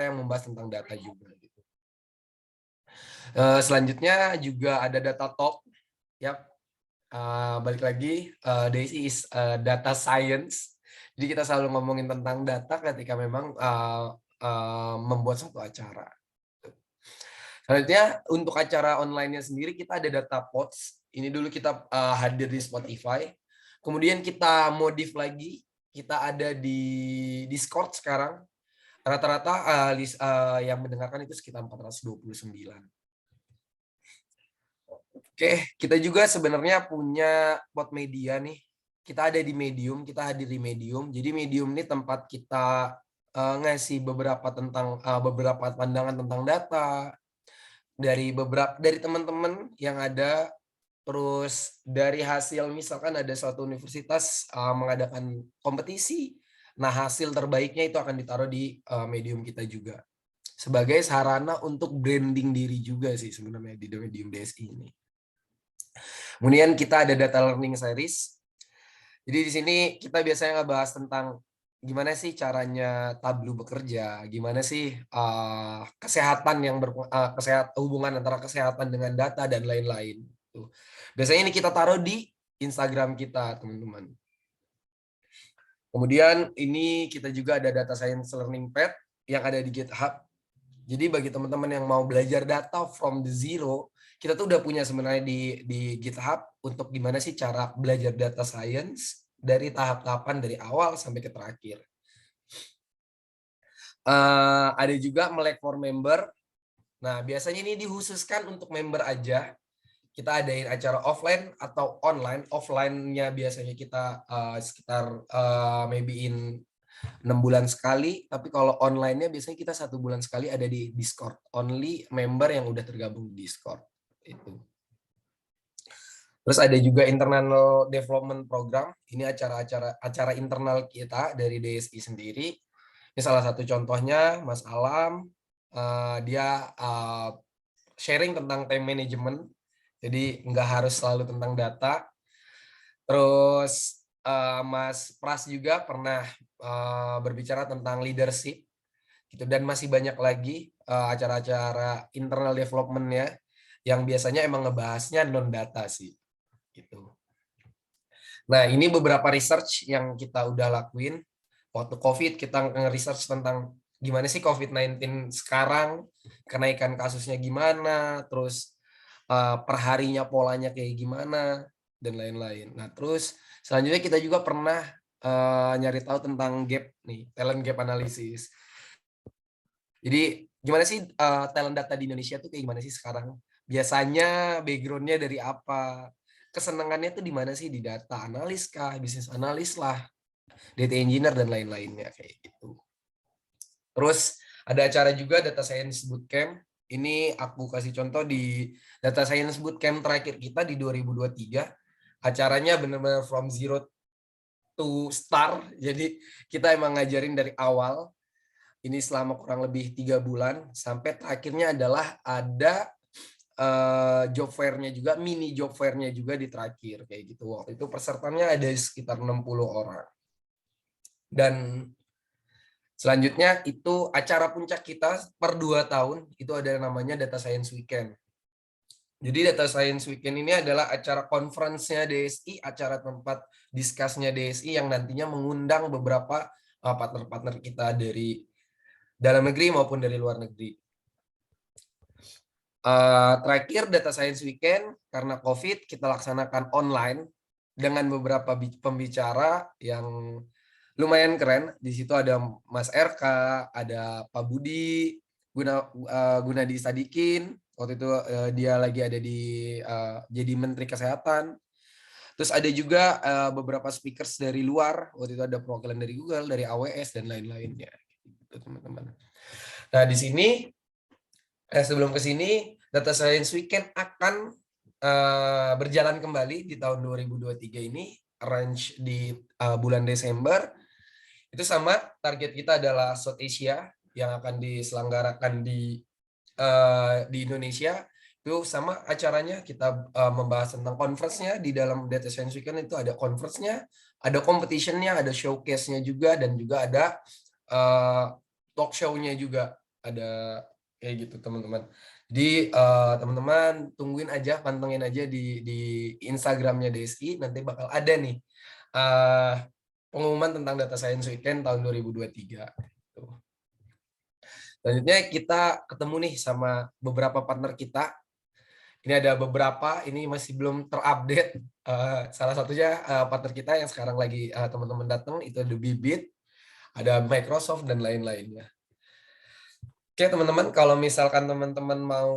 yang membahas tentang data juga gitu. Selanjutnya juga ada data talk. Yap. Balik lagi, this is data science. Jadi kita selalu ngomongin tentang data ketika memang membuat suatu acara. Selanjutnya untuk acara online-nya sendiri kita ada data pods. Ini dulu kita hadir di Spotify. Kemudian kita modif lagi, kita ada di Discord sekarang. Rata-rata yang mendengarkan itu sekitar 429. Oke, kita juga sebenarnya punya pod media nih. Kita ada di Medium, kita hadir di Medium. Jadi Medium ini tempat kita ngasih beberapa pandangan tentang data dari teman-teman yang ada. Terus dari hasil misalkan ada suatu universitas mengadakan kompetisi, nah hasil terbaiknya itu akan ditaruh di Medium kita juga sebagai sarana untuk branding diri juga sih sebenarnya di Medium DSI ini. Kemudian kita ada data learning series. Jadi di sini kita biasanya ngebahas tentang gimana sih caranya Tableau bekerja, gimana sih kesehatan hubungan antara kesehatan dengan data dan lain-lain. Biasanya ini kita taruh di Instagram kita, teman-teman. Kemudian ini kita juga ada data science learning pad yang ada di GitHub. Jadi bagi teman-teman yang mau belajar data from the zero, kita tuh udah punya sebenarnya di GitHub untuk gimana sih cara belajar data science dari tahap-tahapan dari awal sampai ke terakhir. Ada juga Melek for member. Nah, biasanya ini dikhususkan untuk member aja. Kita adain acara offline atau online. Offline-nya biasanya kita sekitar maybe in 6 bulan sekali, tapi kalau online-nya biasanya kita 1 bulan sekali ada di Discord. Only member yang udah tergabung di Discord. Itu. Terus ada juga internal development program. Ini acara internal kita dari DSI sendiri. Ini salah satu contohnya, Mas Alam. Dia sharing tentang time management. Jadi nggak harus selalu tentang data. Terus Mas Pras juga pernah berbicara tentang leadership gitu, dan masih banyak lagi acara-acara internal development-nya yang biasanya emang ngebahasnya non data sih gitu. Nah, ini beberapa research yang kita udah lakuin waktu COVID. Kita nge-research tentang gimana sih COVID-19 sekarang, kenaikan kasusnya gimana, terus perharinya polanya kayak gimana, dan lain-lain. Nah, terus selanjutnya kita juga pernah nyari tahu tentang gap nih, talent gap analysis. Jadi gimana sih talent data di Indonesia tuh kayak gimana sih sekarang? Biasanya background-nya dari apa? Kesenangannya tuh di mana sih? Di data analis kah? Bisnis analis lah, data engineer dan lain-lainnya kayak gitu. Terus ada acara juga data science bootcamp. Ini aku kasih contoh di data science bootcamp terakhir kita di 2023. Acaranya benar-benar from zero to star. Jadi kita emang ngajarin dari awal. Ini selama kurang lebih 3 bulan. Sampai terakhirnya adalah ada job fair-nya juga, mini job fair-nya juga di terakhir kayak gitu. Waktu itu pesertanya ada sekitar 60 orang. Dan selanjutnya itu acara puncak kita per 2 tahun, itu ada namanya Data Science Weekend. Jadi Data Science Weekend ini adalah acara conference-nya DSI, acara tempat discuss-nya DSI yang nantinya mengundang beberapa partner-partner kita dari dalam negeri maupun dari luar negeri. Terakhir Data Science Weekend, karena COVID kita laksanakan online dengan beberapa pembicara yang lumayan keren. Di situ ada Mas RK, ada Pak Budi, Gunadi Sadikin. Waktu itu dia lagi ada di jadi Menteri Kesehatan. Terus ada juga beberapa speakers dari luar. Waktu itu ada perwakilan dari Google, dari AWS dan lain-lainnya. Gitu, teman-teman. Nah, di sini sebelum ke sini Data Science Weekend akan berjalan kembali di tahun 2023 ini, range di bulan Desember. Itu sama, target kita adalah South Asia yang akan diselenggarakan di Indonesia. Itu sama acaranya, kita membahas tentang conference-nya. Di dalam Data Science Weekend itu ada conference-nya, ada competition-nya, ada showcase-nya juga, dan juga ada talk show-nya juga. ada kayak gitu teman-teman. Jadi teman-teman tungguin aja, pantengin aja di Instagramnya DSI, nanti bakal ada nih pengumuman tentang Data Science Weekend tahun 2023. Tuh. Selanjutnya kita ketemu nih sama beberapa partner kita. Ini ada beberapa, ini masih belum terupdate. Salah satunya partner kita yang sekarang lagi teman-teman datang itu ada Bibit, ada Microsoft dan lain-lainnya. Oke teman-teman, kalau misalkan teman-teman mau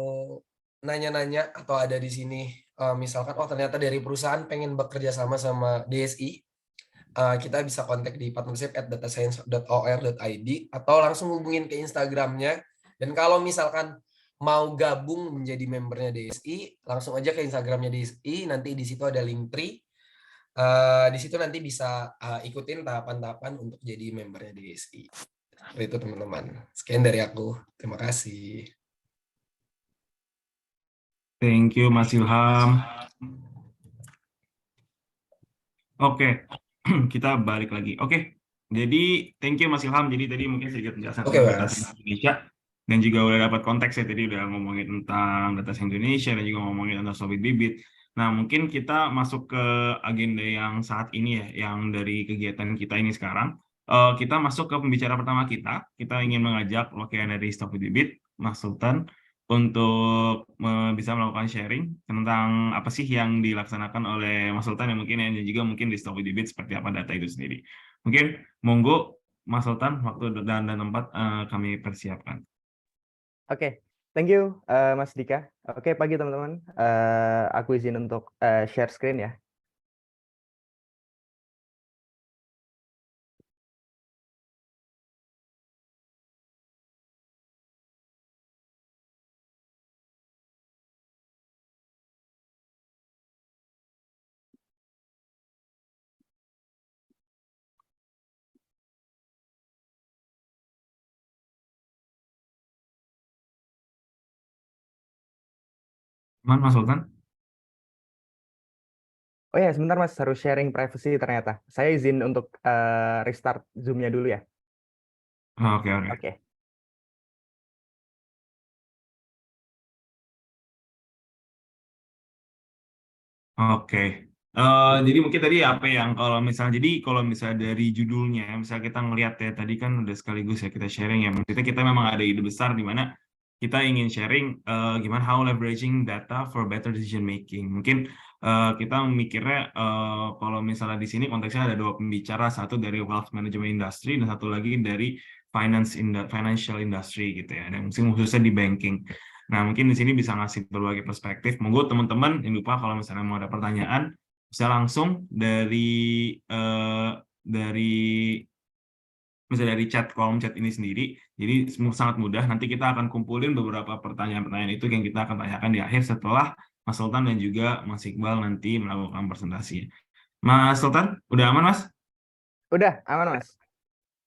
nanya-nanya atau ada di sini, misalkan oh ternyata dari perusahaan pengen bekerja sama sama DSI, kita bisa kontak di partnership@datascience.or.id atau langsung hubungin ke Instagramnya. Dan kalau misalkan mau gabung menjadi membernya DSI, langsung aja ke Instagramnya DSI, nanti di situ ada Linktree. Di situ nanti bisa ikutin tahapan-tahapan untuk jadi membernya DSI. Seperti itu teman-teman. Sekian dari aku. Terima kasih. Thank you Mas Ilham. Oke, kita balik lagi. Oke, jadi thank you Mas Ilham. Jadi tadi mungkin sedikit penjelasan Oke, tentang data Mas. science Indonesia dan juga udah dapat konteks ya, tadi udah ngomongin tentang data science Indonesia dan juga ngomongin tentang Sobat Bibit. Nah, mungkin kita masuk ke agenda yang saat ini ya, yang dari kegiatan kita ini sekarang. Kita masuk ke pembicara pertama kita. Kita ingin mengajak wakilan dari Sobat Bibit, Mas Sultan, untuk bisa melakukan sharing tentang apa sih yang dilaksanakan oleh Mas Sultan yang juga mungkin di Story Debate seperti apa data itu sendiri. Mungkin monggo Mas Sultan, waktu dan tempat kami persiapkan. Oke, thank you Mas Dika. Oke, pagi teman-teman. Aku izin untuk share screen ya. Mas Sultan? Oh ya, sebentar Mas, harus sharing privacy ternyata. Saya izin untuk restart Zoom-nya dulu ya. Oke. Oke. Oke. Jadi mungkin tadi apa yang kalau misalnya dari judulnya, misalnya kita ngelihat ya tadi kan udah sekaligus ya kita sharing ya. Maksudnya kita memang ada ide besar di mana kita ingin sharing gimana how leveraging data for better decision making. Mungkin kita mikirnya kalau misalnya di sini konteksnya ada dua pembicara, satu dari wealth management industry dan satu lagi dari financial industry gitu ya. Dan mungkin khususnya di banking. Nah, mungkin di sini bisa ngasih berbagai perspektif. Monggo teman-teman, jangan lupa kalau misalnya mau ada pertanyaan, bisa langsung dari chat, kolom chat ini sendiri. Jadi sangat mudah. Nanti kita akan kumpulin beberapa pertanyaan-pertanyaan itu yang kita akan tanyakan di akhir setelah Mas Sultan dan juga Mas Iqbal nanti melakukan presentasi. Mas Sultan, udah aman Mas? Udah, aman Mas.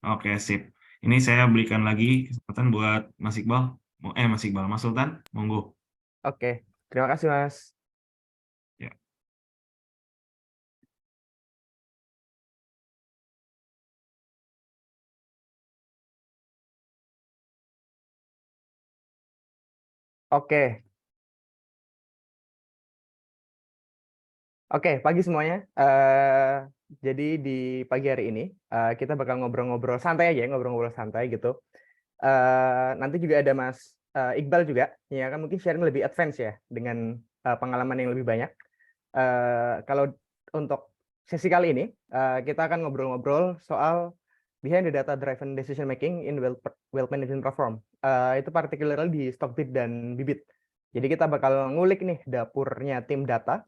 Oke, sip. Ini saya berikan lagi kesempatan buat Mas Iqbal. Mas Sultan, monggo. Oke, terima kasih Mas. Ya. Oke. Oke, pagi semuanya. Jadi di pagi hari ini kita bakal ngobrol-ngobrol santai aja, ngobrol-ngobrol santai gitu. Nanti juga ada Mas Iqbal juga, ya kan mungkin sharing lebih advance ya dengan pengalaman yang lebih banyak. Kalau untuk sesi kali ini kita akan ngobrol-ngobrol soal behind the data driven decision making in wealth management platform. Itu particularly di Stockbit dan Bibit. Jadi kita bakal ngulik nih dapurnya tim data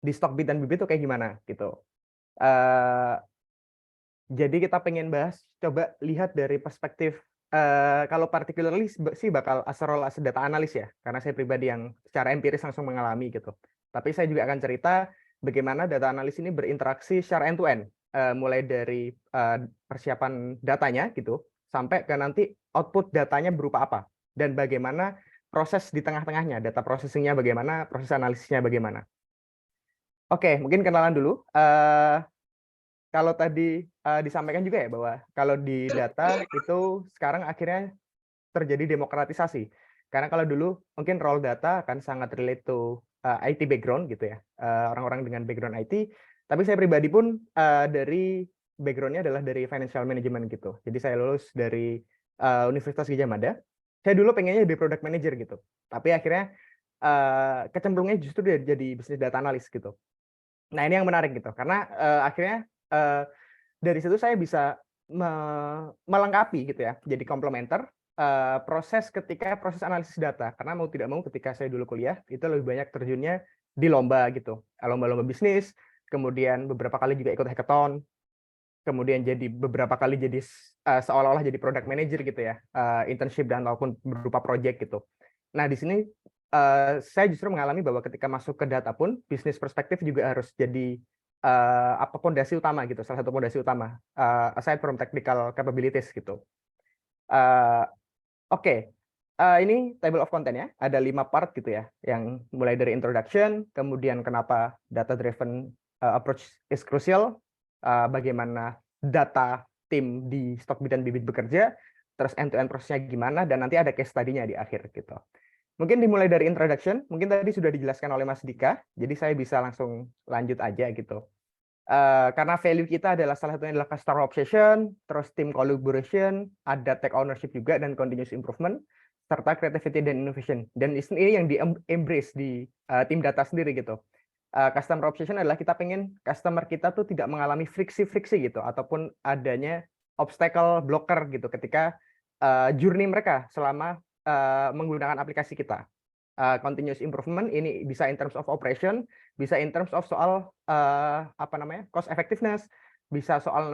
di Stockbit dan Bibit itu kayak gimana gitu. Jadi kita pengen bahas, coba lihat dari perspektif kalau particularly sih bakal as a role as a data analis ya, karena saya pribadi yang secara empiris langsung mengalami gitu. Tapi saya juga akan cerita bagaimana data analis ini berinteraksi secara end to end, mulai dari persiapan datanya gitu, sampai ke nanti output datanya berupa apa, dan bagaimana proses di tengah-tengahnya, data processing-nya bagaimana, proses analisisnya bagaimana. Oke, mungkin kenalan dulu. Kalau tadi disampaikan juga ya bahwa kalau di data itu sekarang akhirnya terjadi demokratisasi. Karena kalau dulu mungkin role data akan sangat relate to IT background gitu ya, orang-orang dengan background IT. Tapi saya pribadi pun dari background-nya adalah dari financial management gitu. Jadi saya lulus dari Universitas Gadjah Mada. Saya dulu pengennya jadi product manager gitu. Tapi akhirnya kecenderungnya justru jadi business data analyst gitu. Nah, ini yang menarik gitu. Karena akhirnya dari situ saya bisa melengkapi gitu ya, jadi komplementer proses analisis data. Karena mau tidak mau ketika saya dulu kuliah itu lebih banyak terjunnya di lomba gitu, lomba-lomba bisnis, kemudian beberapa kali juga ikut hackathon, kemudian jadi beberapa kali jadi seolah-olah jadi product manager gitu ya, internship dan maupun berupa project gitu. Nah, di sini saya justru mengalami bahwa ketika masuk ke data pun bisnis perspektif juga harus jadi pondasi utama gitu, salah satu pondasi utama aside from technical capabilities gitu. Oke. Ini table of content ya, ada 5 part gitu ya, yang mulai dari introduction, kemudian kenapa data driven approach is crucial, bagaimana data tim di Stockbit dan Bibit bekerja, terus end to end prosesnya gimana, dan nanti ada case study-nya di akhir gitu. Mungkin dimulai dari introduction, mungkin tadi sudah dijelaskan oleh Mas Dika, jadi saya bisa langsung lanjut aja gitu. Karena value kita adalah salah satunya adalah customer obsession, terus team collaboration, ada tech ownership juga, dan continuous improvement, serta creativity dan innovation. Dan ini yang di-embrace di tim data sendiri gitu. Customer obsession adalah kita pengen customer kita tuh tidak mengalami friksi-friksi gitu, ataupun adanya obstacle blocker gitu ketika journey mereka selama menggunakan aplikasi kita. Continuous improvement ini bisa in terms of operation, bisa in terms of soal cost effectiveness, bisa soal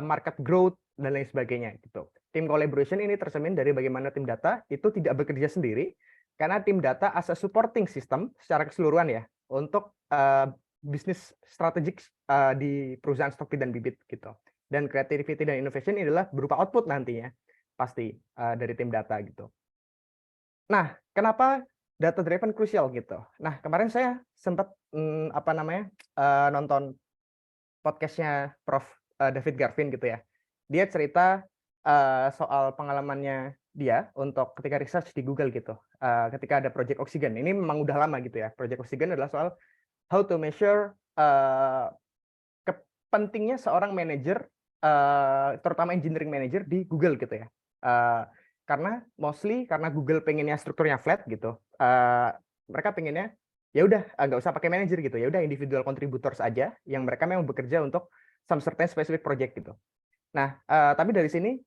market growth dan lain sebagainya gitu. Tim collaboration ini tercermin dari bagaimana tim data itu tidak bekerja sendiri, karena tim data as a supporting system secara keseluruhan ya untuk bisnis strategik di perusahaan Stockbit dan Bibit gitu. Dan creativity dan innovation ini adalah berupa output nantinya pasti dari tim data gitu. Nah, kenapa data driven crucial gitu? Nah, kemarin saya sempat nonton podcastnya Prof. David Garvin gitu ya. Dia cerita soal pengalamannya dia untuk ketika research di Google gitu. Ketika ada Project Oxygen. Ini memang udah lama gitu ya. Project Oxygen adalah soal how to measure pentingnya seorang manajer, terutama engineering manager di Google gitu ya. Karena Google pengennya strukturnya flat gitu, mereka pengennya ya udah nggak usah pakai manajer gitu, ya udah individual contributors aja yang mereka memang bekerja untuk some certain specific project gitu. Nah, tapi dari sini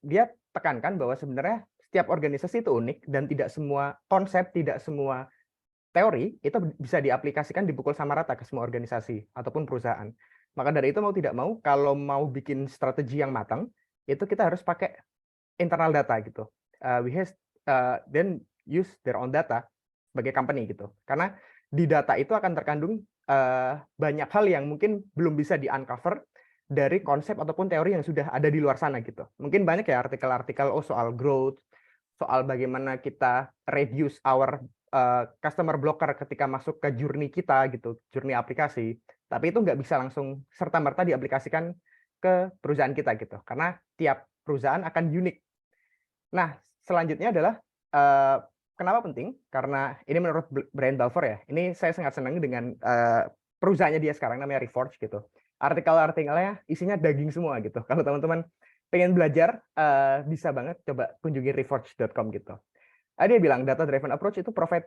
dia tekankan bahwa sebenarnya setiap organisasi itu unik dan tidak semua konsep, tidak semua teori itu bisa diaplikasikan dipukul sama rata ke semua organisasi ataupun perusahaan. Maka dari itu mau tidak mau, kalau mau bikin strategi yang matang, itu kita harus pakai internal data gitu. We have then use their own data sebagai company gitu. Karena di data itu akan terkandung banyak hal yang mungkin belum bisa di-uncover dari konsep ataupun teori yang sudah ada di luar sana gitu. Mungkin banyak ya artikel-artikel soal growth, soal bagaimana kita reduce our customer blocker ketika masuk ke journey kita gitu, journey aplikasi. Tapi itu nggak bisa langsung serta-merta diaplikasikan ke perusahaan kita gitu, karena tiap perusahaan akan unik. Nah, selanjutnya adalah kenapa penting? Karena ini menurut Brian Balfour ya, ini saya sangat senang dengan perusahaannya dia sekarang namanya Reforge gitu. Artikel-artikelnya isinya daging semua gitu. Kalau teman-teman pengen belajar, bisa banget coba kunjungi reforge.com gitu. Dia bilang data driven approach itu provide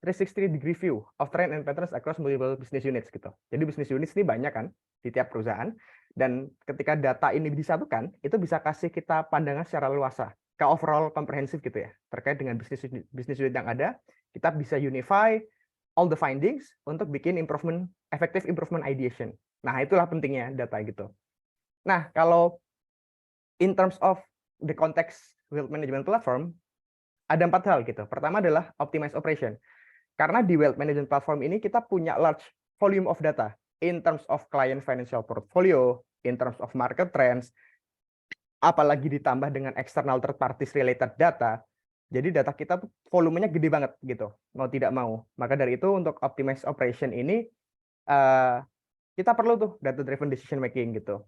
360-degree view of trend and patterns across multiple business units gitu. Jadi business units ini banyak kan di tiap perusahaan, dan ketika data ini disatukan itu bisa kasih kita pandangan secara luasa ke overall komprehensif gitu ya terkait dengan business unit yang ada. Kita bisa unify all the findings untuk bikin effective improvement ideation. Nah, itulah pentingnya data gitu. Nah, kalau in terms of the context wealth management platform, ada 4 hal gitu. Pertama adalah optimize operation. Karena di wealth management platform ini kita punya large volume of data in terms of client financial portfolio, in terms of market trends, apalagi ditambah dengan external third parties related data. Jadi data kita tuh volumenya gede banget gitu, mau tidak mau. Maka dari itu untuk optimize operation ini kita perlu tuh data driven decision making gitu.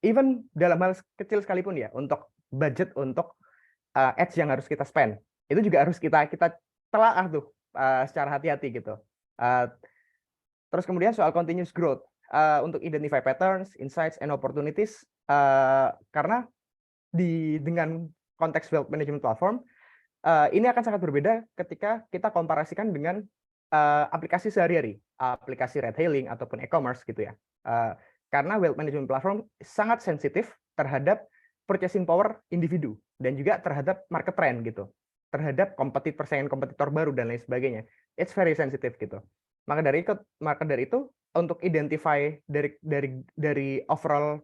Even dalam hal kecil sekalipun ya, untuk budget untuk ads yang harus kita spend. Itu juga harus kita telaah tuh secara hati-hati gitu. Terus kemudian soal continuous growth untuk identify patterns, insights, and opportunities, karena dengan konteks wealth management platform ini akan sangat berbeda ketika kita komparasikan dengan aplikasi sehari-hari, aplikasi ride-hailing ataupun e-commerce gitu ya. Karena wealth management platform sangat sensitif terhadap purchasing power individu dan juga terhadap market trend gitu, terhadap persaingan kompetitor baru dan lain sebagainya. It's very sensitive gitu. Maka dari itu untuk identify dari overall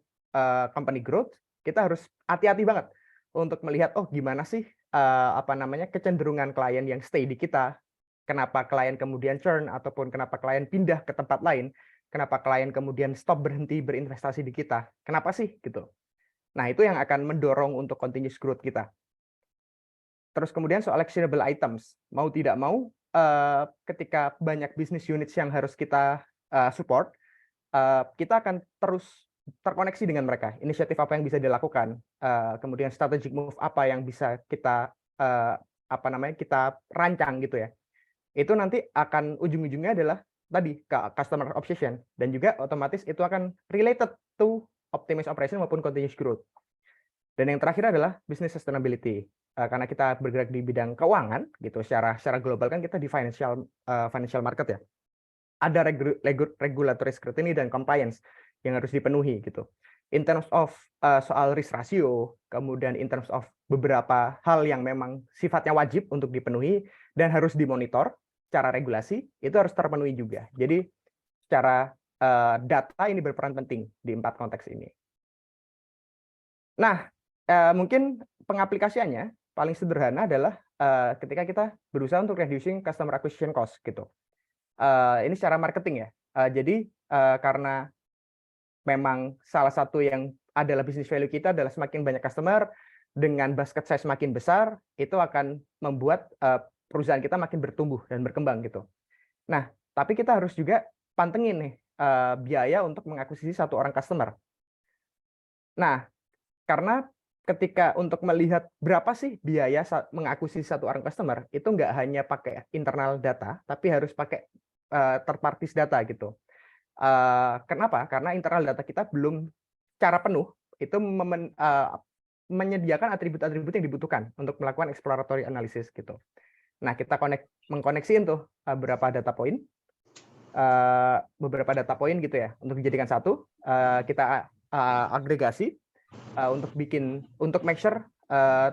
company growth, kita harus hati-hati banget untuk melihat gimana sih kecenderungan klien yang stay di kita, kenapa klien kemudian churn ataupun kenapa klien pindah ke tempat lain, kenapa klien kemudian berhenti berinvestasi di kita, kenapa sih gitu. Nah, itu yang akan mendorong untuk continuous growth kita. Terus kemudian soal actionable items, mau tidak mau ketika banyak business units yang harus kita support, kita akan terus terkoneksi dengan mereka. Inisiatif apa yang bisa dilakukan, kemudian strategic move apa yang bisa kita kita rancang gitu ya. Itu nanti akan ujung-ujungnya adalah tadi customer obsession, dan juga otomatis itu akan related to optimized operation maupun continuous growth. Dan yang terakhir adalah business sustainability. Karena kita bergerak di bidang keuangan gitu, secara global kan kita di financial market ya. Ada regulatory scrutiny dan compliance yang harus dipenuhi gitu. In terms of soal risk ratio, kemudian in terms of beberapa hal yang memang sifatnya wajib untuk dipenuhi dan harus dimonitor secara regulasi, itu harus terpenuhi juga. Jadi secara data ini berperan penting di 4 konteks ini. Nah, mungkin pengaplikasiannya paling sederhana adalah ketika kita berusaha untuk reducing customer acquisition cost gitu. Ini secara marketing ya. Jadi karena memang salah satu yang adalah business value kita adalah semakin banyak customer dengan basket size semakin besar, itu akan membuat perusahaan kita makin bertumbuh dan berkembang gitu. Nah, tapi kita harus juga pantengin nih biaya untuk mengakuisisi satu orang customer. Nah, karena ketika untuk melihat berapa sih biaya mengakuisisi satu orang customer, itu nggak hanya pakai internal data, tapi harus pakai third parties data gitu. Kenapa? Karena internal data kita belum secara penuh itu menyediakan atribut-atribut yang dibutuhkan untuk melakukan exploratory analysis gitu. Nah, kita mengkoneksiin tuh beberapa data point gitu ya untuk dijadikan satu, kita agregasi untuk make sure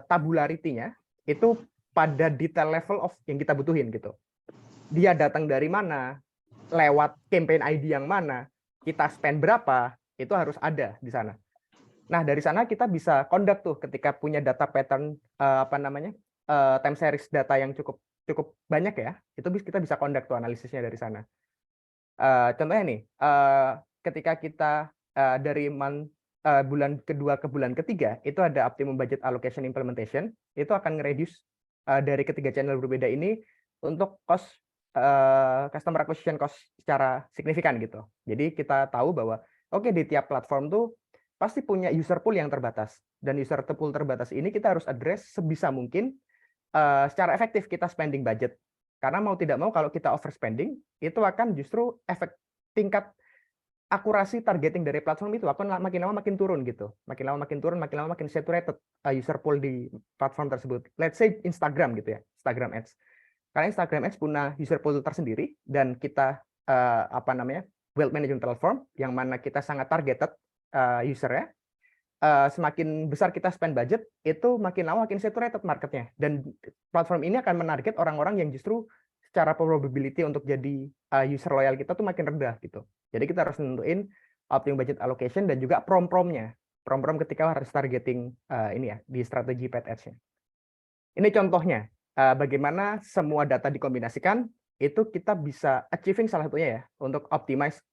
tabularity-nya itu pada detail level of yang kita butuhin gitu. Dia datang dari mana, lewat campaign ID yang mana, kita spend berapa, itu harus ada di sana. Nah, dari sana kita bisa conduct tuh ketika punya data pattern time series data yang cukup banyak ya, itu kita bisa conduct tuh analisisnya dari sana. Contohnya nih, ketika kita dari bulan kedua ke bulan ketiga itu ada optimum budget allocation implementation, itu akan nge-reduce dari ketiga channel berbeda ini untuk cost customer acquisition cost secara signifikan gitu. Jadi kita tahu bahwa di tiap platform tuh pasti punya user pool yang terbatas, dan user pool terbatas ini kita harus address sebisa mungkin secara efektif kita spending budget. Karena mau tidak mau kalau kita overspending itu akan justru tingkat akurasi targeting dari platform itu akan makin lama makin turun gitu. Makin lama makin saturated user pool di platform tersebut. Let's say Instagram gitu ya, Instagram Ads. Karena Instagram Ads punya user pool tersendiri dan kita wealth management platform yang mana kita sangat targeted usernya. Semakin besar kita spend budget, itu makin lama makin saturated marketnya. Dan platform ini akan menarget orang-orang yang justru secara probability untuk jadi user loyal kita tuh makin rendah gitu. Jadi kita harus nentuin optimum budget allocation dan juga prom-promnya. Prom-prom ketika harus targeting di strategi paid ads-nya. Ini contohnya bagaimana semua data dikombinasikan, itu kita bisa achieving salah satunya ya untuk optimize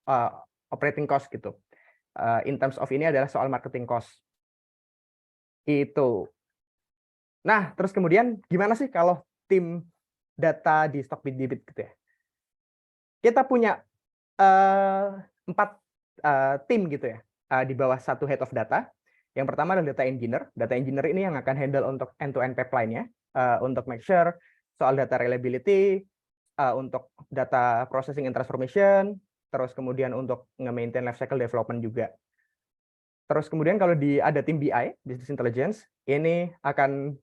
operating cost gitu. In terms of ini adalah soal marketing cost. Itu. Nah, terus kemudian gimana sih kalau tim data di Stockbit gitu ya? Kita punya 4 tim gitu ya, di bawah satu head of data. Yang pertama adalah data engineer. Data engineer ini yang akan handle untuk end-to-end pipeline-nya, untuk make sure soal data reliability, untuk data processing and transformation, terus kemudian untuk nge-maintain lifecycle development juga. Terus kemudian kalau ada tim BI, Business Intelligence, ini akan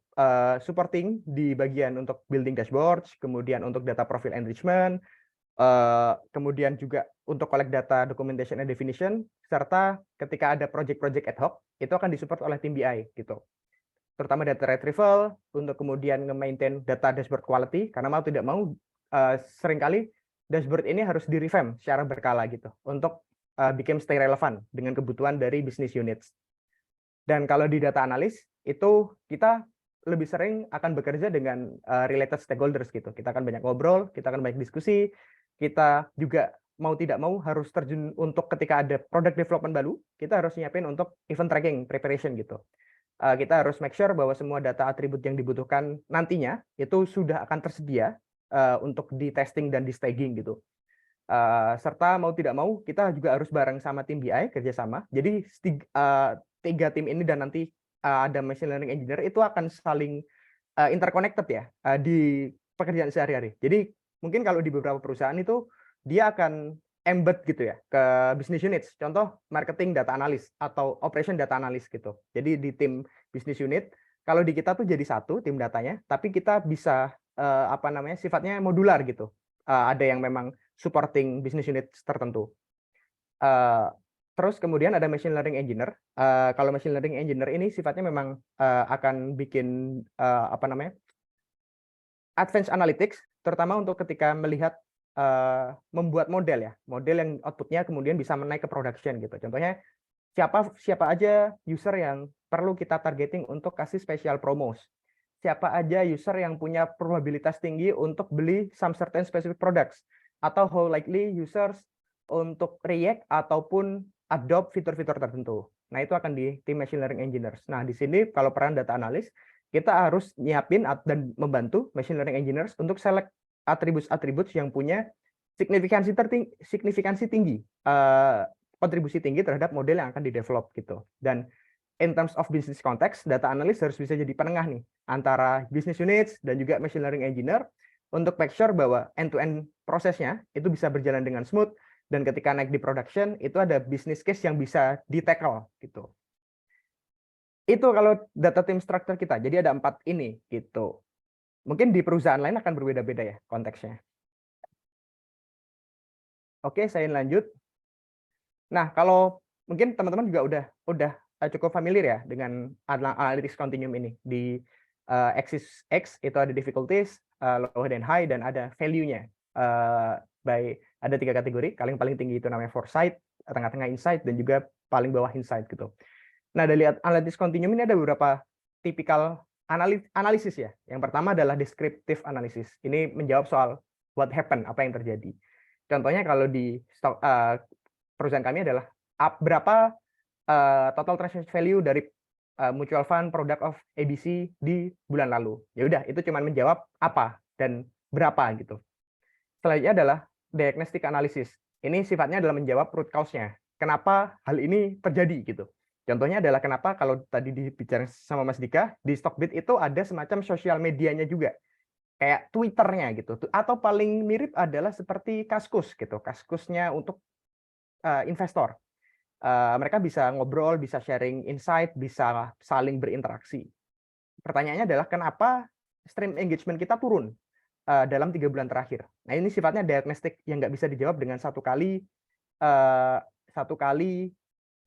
supporting di bagian untuk building dashboards, kemudian untuk data profile enrichment, kemudian juga untuk collect data documentation and definition, serta ketika ada project-project ad hoc, itu akan disupport oleh tim BI gitu. Terutama data retrieval, untuk kemudian nge-maintain data dashboard quality, karena mau tidak mau seringkali dashboard ini harus di-revamp secara berkala gitu, untuk become stay relevant dengan kebutuhan dari business units. Dan kalau di data analis, itu kita lebih sering akan bekerja dengan related stakeholders gitu. Kita akan banyak ngobrol, kita akan banyak diskusi, kita juga mau tidak mau harus terjun untuk ketika ada product development baru, kita harus nyiapin untuk event tracking preparation gitu. Kita harus make sure bahwa semua data atribut yang dibutuhkan nantinya itu sudah akan tersedia untuk di testing dan di staging gitu. Serta mau tidak mau kita juga harus bareng sama tim BI kerjasama. Jadi 3 tim ini dan nanti ada machine learning engineer itu akan saling interconnected ya di pekerjaan sehari-hari. Jadi mungkin kalau di beberapa perusahaan itu dia akan embed gitu ya ke business units. Contoh marketing data analis atau operation data analis gitu. Jadi di tim business unit, kalau di kita tuh jadi satu tim datanya, tapi kita bisa sifatnya modular gitu. Ada yang memang supporting business unit tertentu. Terus kemudian ada machine learning engineer. Kalau machine learning engineer ini sifatnya memang akan bikin advanced analytics, terutama untuk ketika melihat membuat model ya, model yang outputnya kemudian bisa menaik ke production gitu. Contohnya siapa aja user yang perlu kita targeting untuk kasih special promos. Siapa aja user yang punya probabilitas tinggi untuk beli some certain specific products, atau how likely users untuk react ataupun adopt fitur-fitur tertentu. Nah, itu akan di tim machine learning engineers. Nah, di sini kalau peran data analis, kita harus nyiapin dan membantu machine learning engineers untuk select atribut-atribut yang punya signifikansi tinggi, kontribusi tinggi terhadap model yang akan di-develop gitu. Dan in terms of business context, data analyst harus bisa jadi penengah nih antara business units dan juga machine learning engineer untuk make sure bahwa end-to-end prosesnya itu bisa berjalan dengan smooth, dan ketika naik di production itu ada business case yang bisa di-tackle gitu. Itu kalau data team structure kita. Jadi ada 4 ini gitu. Mungkin di perusahaan lain akan berbeda-beda ya konteksnya. Oke, saya lanjut. Nah, kalau mungkin teman-teman juga udah cukup familiar ya dengan analytics continuum ini. Di axis X itu ada difficulties, low dan high, dan ada value-nya. Ada 3 kategori. Paling tinggi itu namanya foresight, tengah-tengah insight, dan juga paling bawah insight gitu. Nah, dari analytics continuum ini ada beberapa tipikal analisis ya. Yang pertama adalah descriptive analysis. Ini menjawab soal what happened, apa yang terjadi. Contohnya kalau di perusahaan kami adalah berapa total transaction value dari mutual fund product of ABC di bulan lalu. Ya udah, itu cuma menjawab apa dan berapa gitu. Selanjutnya adalah diagnostic analysis. Ini sifatnya adalah menjawab root cause-nya. Kenapa hal ini terjadi gitu. Contohnya adalah kenapa kalau tadi dibicara sama Mas Dika, di Stockbit itu ada semacam sosial medianya juga. Kayak Twitter-nya gitu. Atau paling mirip adalah seperti Kaskus gitu. Kaskusnya untuk investor. Mereka bisa ngobrol, bisa sharing insight, bisa saling berinteraksi. Pertanyaannya adalah kenapa stream engagement kita turun dalam 3 bulan terakhir. Nah, ini sifatnya diagnostik yang nggak bisa dijawab dengan satu kali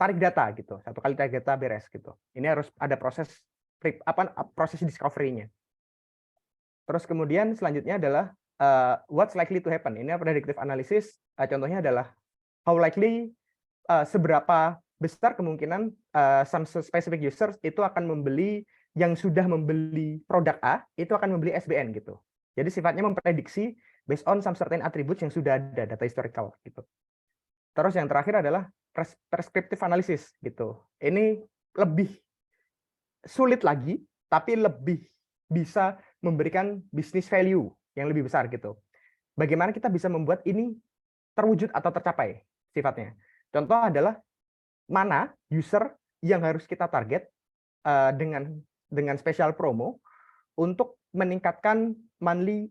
tarik data gitu, satu kali tarik data beres gitu. Ini harus ada proses discovery-nya. Terus kemudian selanjutnya adalah what's likely to happen. Ini predictive analysis. Contohnya adalah how likely, seberapa besar kemungkinan some specific users itu akan membeli, yang sudah membeli produk A itu akan membeli SBN gitu. Jadi sifatnya memprediksi based on some certain attributes yang sudah ada, data historical gitu. Terus yang terakhir adalah prescriptive analysis gitu. Ini lebih sulit lagi, tapi lebih bisa memberikan business value yang lebih besar gitu. Bagaimana kita bisa membuat ini terwujud atau tercapai sifatnya. Contoh adalah mana user yang harus kita target dengan special promo untuk meningkatkan monthly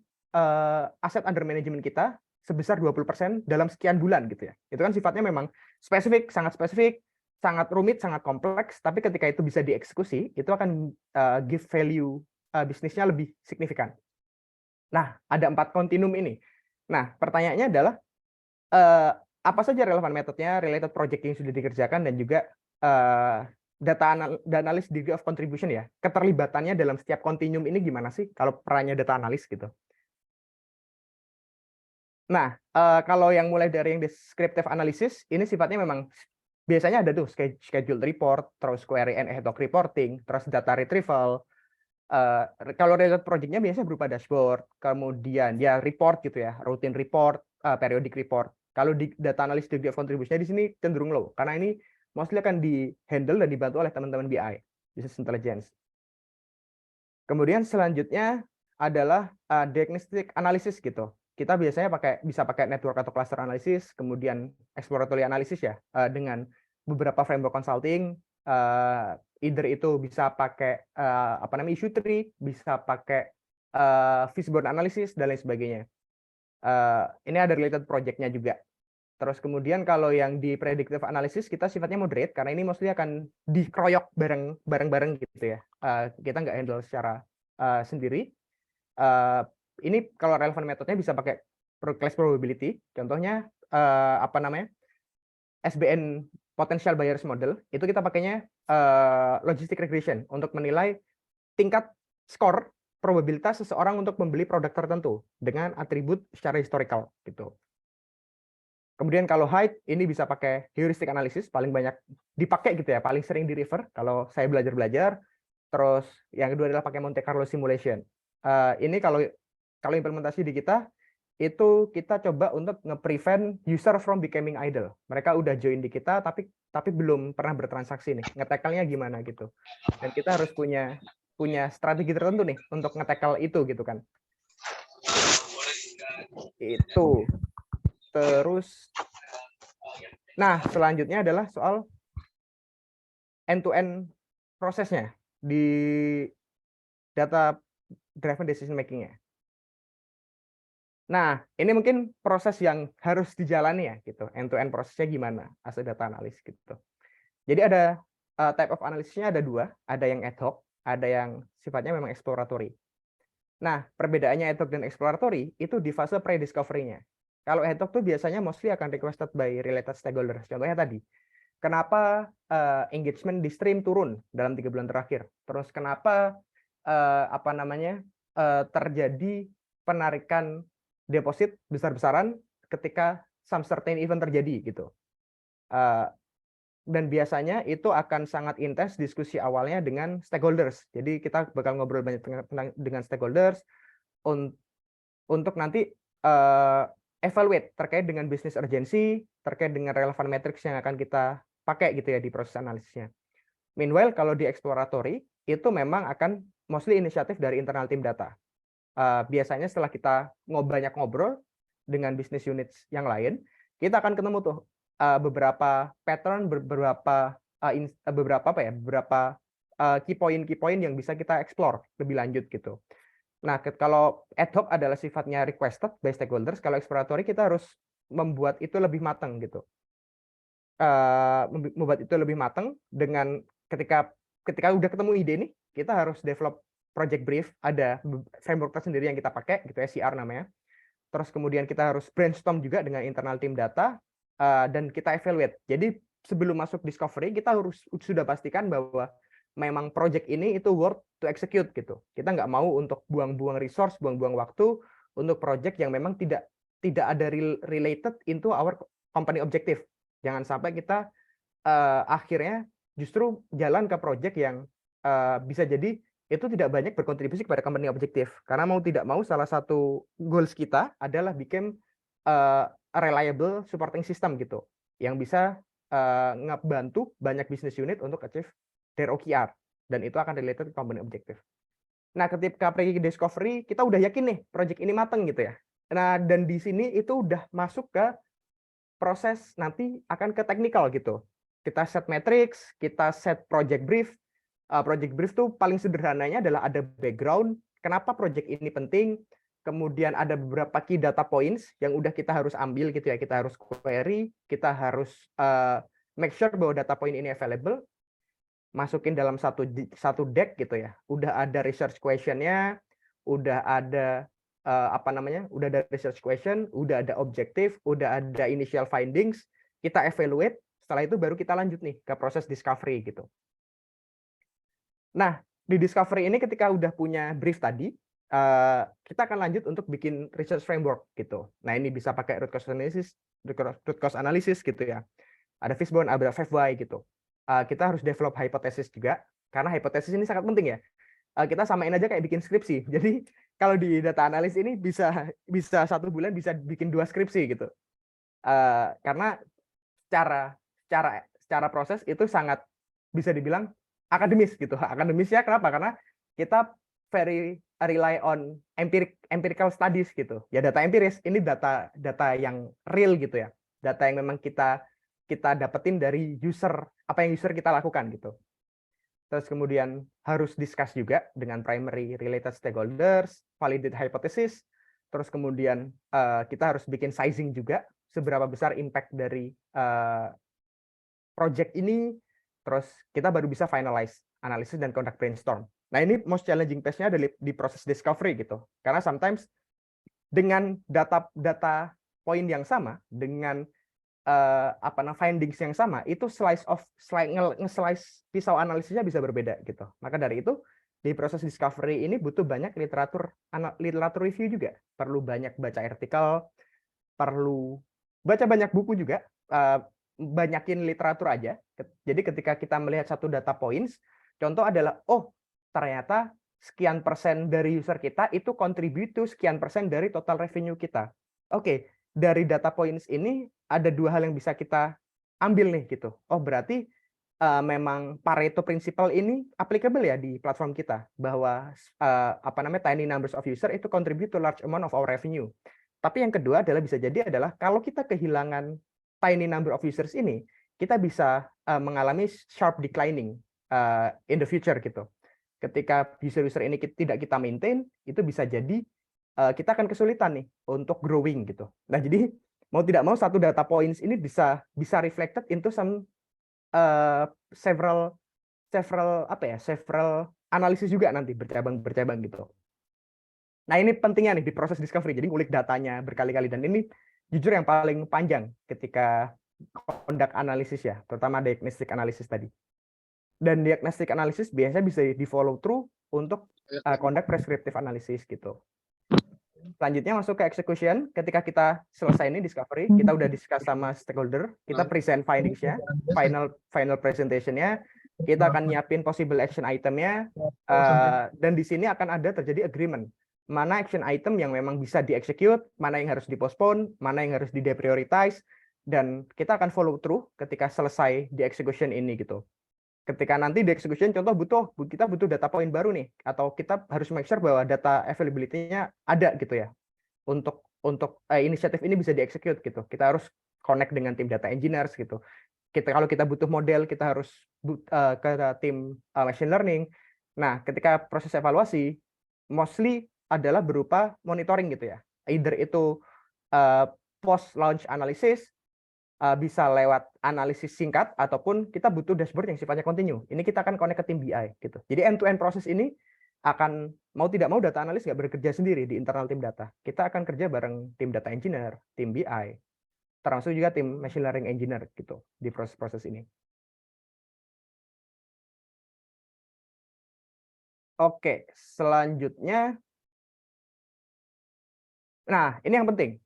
asset under management kita sebesar 20% dalam sekian bulan gitu ya. Itu kan sifatnya memang spesifik, sangat rumit, sangat kompleks, tapi ketika itu bisa dieksekusi, itu akan give value bisnisnya lebih signifikan. Nah, ada 4 kontinum ini. Nah, pertanyaannya adalah apa saja relevan metodenya, related project yang sudah dikerjakan, dan juga data analis degree of contribution ya. Keterlibatannya dalam setiap kontinum ini gimana sih kalau perannya data analis gitu. Nah, kalau yang mulai dari yang descriptive analysis, ini sifatnya memang biasanya ada tuh schedule report, terus query and ad hoc reporting, terus data retrieval. Kalau related project-nya biasanya berupa dashboard, kemudian ya report gitu ya, routine report, periodic report. Kalau di data analysis degree of contribution-nya di sini cenderung low, karena ini mostly akan di-handle dan dibantu oleh teman-teman BI, Business Intelligence. Kemudian selanjutnya adalah diagnostic analysis gitu. Kita biasanya bisa pakai network atau cluster analysis, kemudian exploratory analysis ya, dengan beberapa framework consulting, either itu bisa pakai issue tree, bisa pakai fishbone analysis dan lain sebagainya. Ini ada related project-nya juga. Terus kemudian kalau yang di predictive analysis kita sifatnya moderate karena ini mostly akan dikeroyok bareng-bareng gitu ya. Kita nggak handle secara sendiri. Ini kalau relevant metodenya bisa pakai class probability. Contohnya SBN potential buyers model itu kita pakainya logistic regression untuk menilai tingkat skor probabilitas seseorang untuk membeli produk tertentu dengan atribut secara historical gitu. Kemudian kalau height ini bisa pakai heuristic analysis, paling banyak dipakai gitu ya, paling sering di refer kalau saya belajar. Terus yang kedua adalah pakai Monte Carlo simulation. Ini kalau implementasi di kita itu kita coba untuk nge-prevent user from becoming idle. Mereka udah join di kita tapi belum pernah bertransaksi nih. Nge-tackle-nya gimana gitu. Dan kita harus punya strategi tertentu nih untuk nge-tackle itu gitu kan. Itu. Terus nah, selanjutnya adalah soal end-to-end prosesnya di data driven decision making-nya. Nah, ini mungkin proses yang harus dijalani ya gitu. End-to-end prosesnya gimana as a data analyst gitu. Jadi ada type of analisisnya ada 2, ada yang ad hoc, ada yang sifatnya memang exploratory. Nah, perbedaannya ad hoc dan exploratory itu di fase pre-discovery-nya. Kalau ad hoc tuh biasanya mostly akan requested by related stakeholders. Contohnya tadi, kenapa engagement di stream turun dalam 3 bulan terakhir? Terus kenapa terjadi penarikan deposit besar-besaran ketika some certain event terjadi gitu. Dan biasanya itu akan sangat intens diskusi awalnya dengan stakeholders. Jadi kita bakal ngobrol banyak dengan stakeholders untuk nanti evaluate terkait dengan business urgency, terkait dengan relevan metrics yang akan kita pakai gitu ya di proses analisisnya. Meanwhile, kalau di exploratory, itu memang akan mostly inisiatif dari internal tim data. Biasanya setelah kita banyak ngobrol dengan business units yang lain, kita akan ketemu tuh beberapa pattern, beberapa key point yang bisa kita explore lebih lanjut gitu. Nah, kalau ad hoc adalah sifatnya requested by stakeholders, kalau exploratory kita harus membuat itu lebih matang gitu. Membuat itu lebih matang dengan ketika udah ketemu ide nih, kita harus develop project brief, ada framework tersendiri yang kita pakai gitu ya, CR namanya. Terus kemudian kita harus brainstorm juga dengan internal tim data dan kita evaluate. Jadi sebelum masuk discovery kita harus sudah pastikan bahwa memang project ini itu worth to execute gitu. Kita nggak mau untuk buang-buang resource, buang-buang waktu untuk project yang memang tidak ada related into our company objective. Jangan sampai kita akhirnya justru jalan ke project yang bisa jadi itu tidak banyak berkontribusi kepada company objective. Karena mau tidak mau salah satu goals kita adalah become a reliable supporting system gitu, yang bisa ngebantu banyak business unit untuk achieve their OKR, dan itu akan related ke company objective. Nah, ketika pre-discovery kita udah yakin nih project ini mateng gitu ya. Nah, dan di sini itu udah masuk ke proses nanti akan ke technical gitu. kita set matrix, kita set project brief. Project brief tuh paling sederhananya adalah ada background, kenapa project ini penting, kemudian ada beberapa key data points yang udah kita harus ambil gitu ya, kita harus query, kita harus make sure bahwa data point ini available, masukin dalam satu deck gitu ya, udah ada research question-nya, udah ada udah ada research question, udah ada objektif, udah ada initial findings, kita evaluate, setelah itu baru kita lanjut nih ke proses discovery gitu. Nah, di discovery ini ketika udah punya brief tadi, kita akan lanjut untuk bikin research framework gitu. Nah, ini bisa pakai root cause analysis gitu ya. Ada fishbone, ada 5why gitu. Kita harus develop hypothesis juga, karena hypothesis ini sangat penting ya. Kita samain aja kayak bikin skripsi. Jadi kalau di data analis ini bisa 1 bulan bisa bikin 2 skripsi gitu. Karena secara proses itu sangat bisa dibilang akademis gitu. Akademis ya kenapa? Karena kita very rely on empirical studies gitu. Ya data empiris, ini data yang real gitu ya. Data yang memang kita dapetin dari user, apa yang user kita lakukan gitu. Terus kemudian harus discuss juga dengan primary related stakeholders, validate hypothesis, terus kemudian kita harus bikin sizing juga, seberapa besar impact dari project ini, terus kita baru bisa finalize analisis dan conduct brainstorm. Nah, ini most challenging phase-nya ada di proses discovery gitu. Karena sometimes dengan data point yang sama, dengan findings yang sama, itu nge-slice pisau analisisnya bisa berbeda gitu. Maka dari itu di proses discovery ini butuh banyak literatur review juga. Perlu banyak baca artikel, perlu baca banyak buku juga, banyakin literatur aja. Jadi ketika kita melihat satu data points, contoh adalah, oh ternyata sekian persen dari user kita itu contribute to sekian persen dari total revenue kita. Oke, dari data points ini ada 2 hal yang bisa kita ambil nih gitu. Oh berarti memang Pareto principle ini applicable ya di platform kita, bahwa tiny numbers of user itu contribute to large amount of our revenue. Tapi yang kedua adalah bisa jadi adalah kalau kita kehilangan tiny number of users ini, kita bisa mengalami sharp declining in the future gitu. Ketika user-user ini tidak kita maintain, itu bisa jadi kita akan kesulitan nih untuk growing gitu. Nah, jadi mau tidak mau satu data points ini bisa reflected into several analisis juga nanti bercabang gitu. Nah, ini pentingnya nih di proses discovery. Jadi ngulik datanya berkali-kali, dan ini jujur yang paling panjang ketika conduct analisis ya, terutama diagnostic analysis tadi. Dan diagnostic analysis biasanya bisa di follow through untuk conduct prescriptive analysis gitu. Selanjutnya masuk ke execution. Ketika kita selesai ini discovery, kita udah discuss sama stakeholder, kita present findings-nya, final presentation-nya, kita akan nyiapin possible action item-nya, dan di sini akan ada terjadi agreement. Mana action item yang memang bisa di-execute, mana yang harus di-postpone, mana yang harus di-deprioritize, dan kita akan follow through ketika selesai di execution ini gitu. Ketika nanti di execution, contoh kita butuh data point baru nih, atau kita harus make sure bahwa data availability-nya ada gitu ya, untuk inisiatif ini bisa di-execute gitu. Kita harus connect dengan tim data engineers gitu. Kalau kita butuh model, kita harus ke tim machine learning. Nah, ketika proses evaluasi, mostly adalah berupa monitoring gitu ya. Either itu post launch analysis, bisa lewat analisis singkat, ataupun kita butuh dashboard yang sifatnya continue. Ini kita akan connect ke tim BI gitu. Jadi end-to-end proses ini akan mau tidak mau data analis nggak bekerja sendiri di internal tim data. Kita akan kerja bareng tim data engineer, tim BI, termasuk juga tim machine learning engineer gitu di proses-proses ini. Oke, selanjutnya, nah ini yang penting.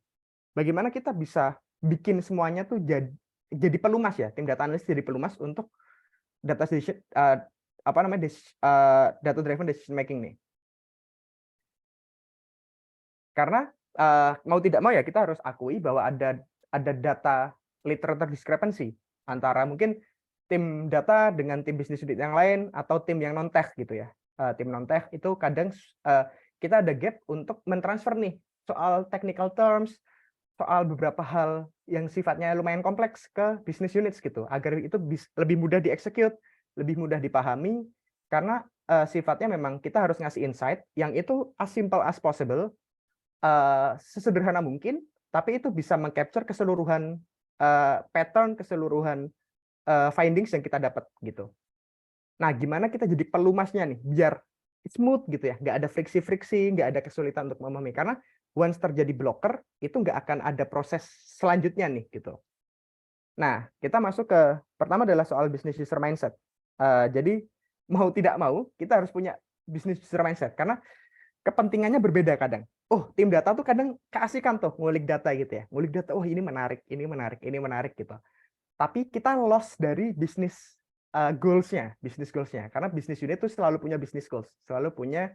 Bagaimana kita bisa bikin semuanya tuh jadi pelumas ya, tim data analis jadi pelumas untuk data driven decision making nih. Karena mau tidak mau ya kita harus akui bahwa ada data literature discrepancy antara mungkin tim data dengan tim bisnis unit yang lain atau tim yang non tech gitu ya. Tim non tech itu kadang kita ada gap untuk mentransfer nih soal technical terms, soal beberapa hal yang sifatnya lumayan kompleks ke business units gitu, agar itu lebih mudah dieksekut, lebih mudah dipahami, karena sifatnya memang kita harus ngasih insight yang itu as simple as possible, sesederhana mungkin, tapi itu bisa mengcapture keseluruhan pattern, keseluruhan findings yang kita dapat gitu. Nah, gimana kita jadi pelumasnya nih, biar smooth gitu ya, nggak ada friksi-friksi, nggak ada kesulitan untuk memahami. Karena once terjadi blocker, itu nggak akan ada proses selanjutnya nih gitu. Nah, kita masuk ke pertama adalah soal business user mindset. Jadi mau tidak mau kita harus punya business user mindset karena kepentingannya berbeda kadang. Oh, tim data tuh kadang keasikan tuh ngulik data gitu ya. Ngulik data, oh ini menarik, ini menarik, ini menarik gitu. Tapi kita lost dari bisnis goals-nya, bisnis goals-nya. Karena bisnis unit itu selalu punya bisnis goals, selalu punya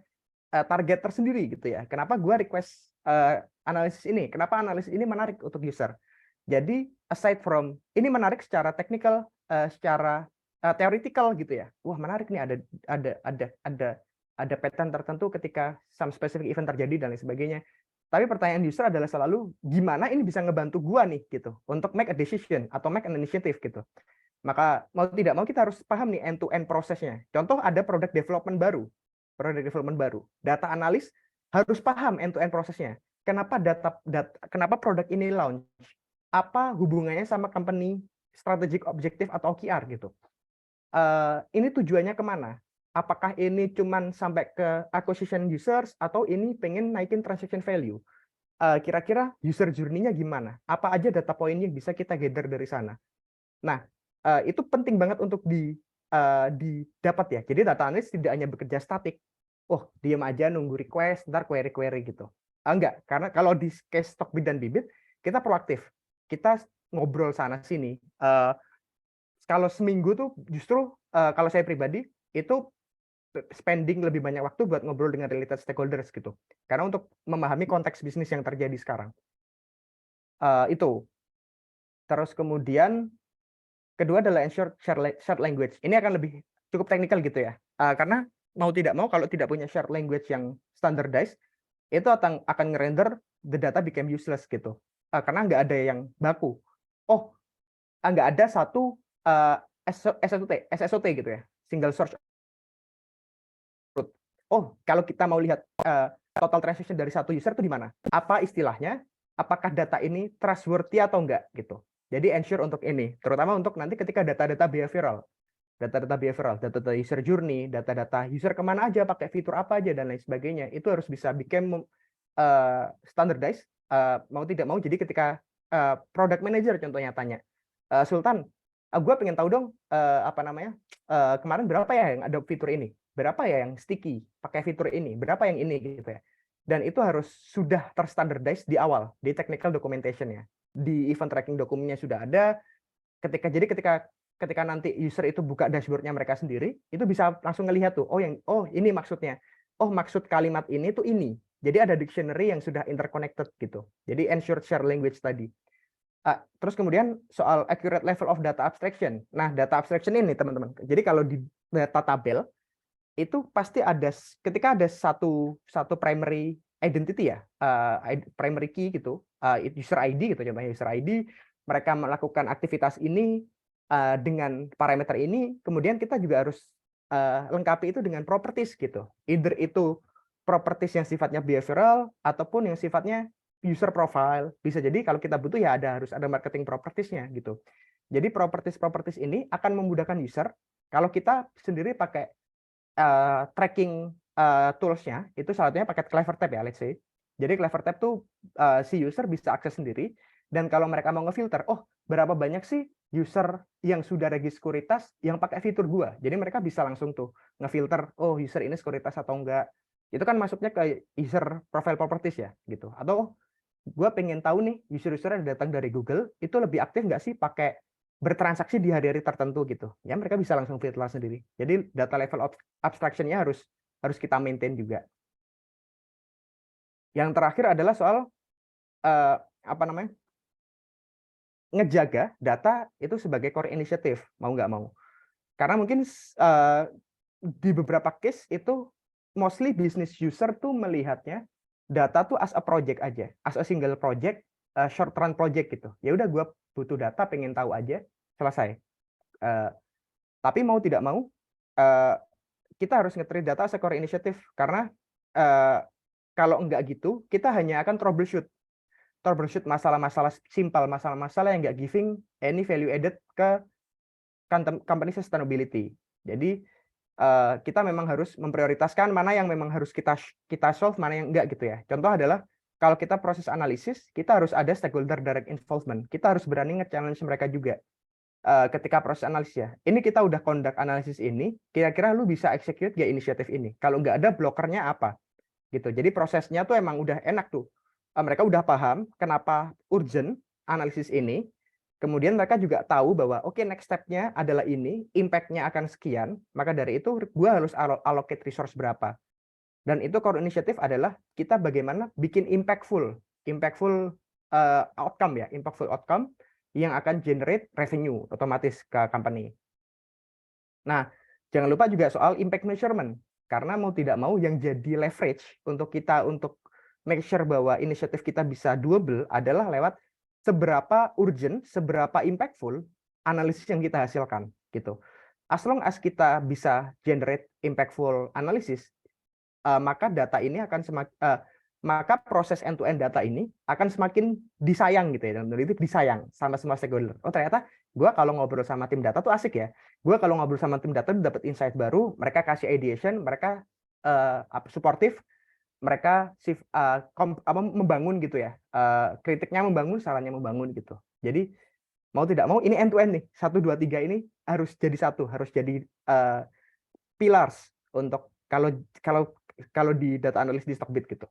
target tersendiri gitu ya. Kenapa gua request analisis ini? Kenapa analisis ini menarik untuk user? Jadi aside from ini menarik secara technical, secara theoretical gitu ya. Wah, menarik nih ada pattern tertentu ketika some specific event terjadi dan lain sebagainya. Tapi pertanyaan user adalah selalu gimana ini bisa ngebantu gua nih gitu untuk make a decision atau make an initiative gitu. Maka mau tidak mau kita harus paham nih end to end prosesnya. Contoh ada product development baru. Data analis harus paham end to end prosesnya. Kenapa kenapa produk ini launch? Apa hubungannya sama company strategic objective atau OKR gitu. Ini tujuannya kemana? Apakah ini cuman sampai ke acquisition users atau ini pengen naikin transaction value? Kira-kira user journey-nya gimana? Apa aja data point yang bisa kita gather dari sana? Nah, itu penting banget untuk didapat ya. Jadi data analis tidak hanya bekerja statik. Oh, diam aja nunggu request, ntar query-query gitu. Enggak, karena kalau di case stok bid dan bibit, kita proaktif. Kita ngobrol sana sini. Kalau seminggu tuh justru kalau saya pribadi itu spending lebih banyak waktu buat ngobrol dengan related stakeholders gitu. Karena untuk memahami konteks bisnis yang terjadi sekarang. Itu. Terus kemudian kedua adalah ensure shared language. Ini akan lebih cukup teknikal gitu ya. Karena mau tidak mau kalau tidak punya shared language yang standardized, itu akan ngerender the data became useless gitu. Karena nggak ada yang baku. Oh, nggak ada satu SSOT gitu ya, single source. Oh, kalau kita mau lihat total transaction dari satu user itu di mana? Apa istilahnya? Apakah data ini trustworthy atau enggak gitu. Jadi ensure untuk ini, terutama untuk nanti ketika data-data behavioral, data-data user journey, data-data user kemana aja, pakai fitur apa aja dan lain sebagainya, itu harus bisa become standardized, mau tidak mau. Jadi ketika product manager contohnya tanya, Sultan, gue pengen tahu dong kemarin berapa ya yang ada fitur ini, berapa ya yang sticky pakai fitur ini, berapa yang ini gitu ya. Dan itu harus sudah terstandardized di awal di technical documentation-nya, di event tracking dokumennya sudah ada. Ketika nanti user itu buka dashboard-nya mereka sendiri, itu bisa langsung ngelihat tuh, oh ini maksudnya, oh maksud kalimat ini tuh ini. Jadi ada dictionary yang sudah interconnected gitu. Jadi ensure share language tadi. Terus kemudian soal accurate level of data abstraction. Nah, data abstraction ini teman-teman. Jadi kalau di data tabel itu pasti ada ketika ada satu primary identity ya, primary key gitu, user ID gitu contohnya user ID, mereka melakukan aktivitas ini dengan parameter ini, kemudian kita juga harus lengkapi itu dengan properties gitu. Either itu properties yang sifatnya behavioral ataupun yang sifatnya user profile. Bisa jadi kalau kita butuh ya harus ada marketing properties-nya gitu. Jadi properties ini akan memudahkan user kalau kita sendiri pakai tracking tools-nya, itu salah satunya pakai Clevertap ya, let's say. Jadi Clevertap tuh si user bisa akses sendiri, dan kalau mereka mau ngefilter, oh berapa banyak sih user yang sudah regis sekuritas yang pakai fitur gua. Jadi mereka bisa langsung tuh ngefilter, oh user ini sekuritas atau enggak. Itu kan masuknya ke user profile properties ya, gitu. Atau gua pengen tahu nih user-user yang datang dari Google itu lebih aktif nggak sih pakai bertransaksi di hari-hari tertentu gitu. Ya mereka bisa langsung filter sendiri. Jadi data level abstraction-nya harus kita maintain juga. Yang terakhir adalah soal ngejaga data itu sebagai core initiative, mau nggak mau. Karena mungkin di beberapa case itu mostly business user tuh melihatnya data tuh as a project aja, as a single project, short run project gitu. Ya udah gue butuh data, pengen tahu aja, selesai. Tapi mau tidak mau kita harus nge-treat data as a core initiative, karena kalau enggak gitu kita hanya akan troubleshoot masalah-masalah simpel, masalah-masalah yang nggak giving any value added ke company sustainability. Jadi kita memang harus memprioritaskan mana yang memang harus kita solve, mana yang enggak gitu ya. Contoh adalah kalau kita proses analisis, kita harus ada stakeholder direct involvement. Kita harus berani nge-challenge mereka juga ketika proses analisis ya. Ini kita udah conduct analisis ini, kira-kira lu bisa execute gak inisiatif ini? Kalau nggak ada, blokernya apa? Gitu. Jadi prosesnya tuh emang udah enak tuh. Mereka udah paham kenapa urgent analisis ini. Kemudian mereka juga tahu bahwa oke, next step-nya adalah ini, impact-nya akan sekian, maka dari itu gue harus allocate resource berapa. Dan itu core initiative adalah kita bagaimana bikin impactful outcome ya, impactful outcome yang akan generate revenue otomatis ke company. Nah, jangan lupa juga soal impact measurement, karena mau tidak mau yang jadi leverage untuk kita untuk make sure bahwa inisiatif kita bisa doable adalah lewat seberapa urgent, seberapa impactful analisis yang kita hasilkan gitu. As long as kita bisa generate impactful analysis, maka data ini akan maka proses end-to-end data ini akan semakin disayang gitu ya, dan itu disayang sama semua stakeholder. Oh ternyata gue kalau ngobrol sama tim data tuh asik ya. Gue kalau ngobrol sama tim data dapat insight baru, mereka kasih ideation, mereka supportive, mereka membangun gitu ya, kritiknya membangun, sarannya membangun gitu. Jadi mau tidak mau ini end-to-end nih, 1, 2, 3 ini harus jadi satu, harus jadi pillars untuk kalau di data analysis di Stockbit gitu.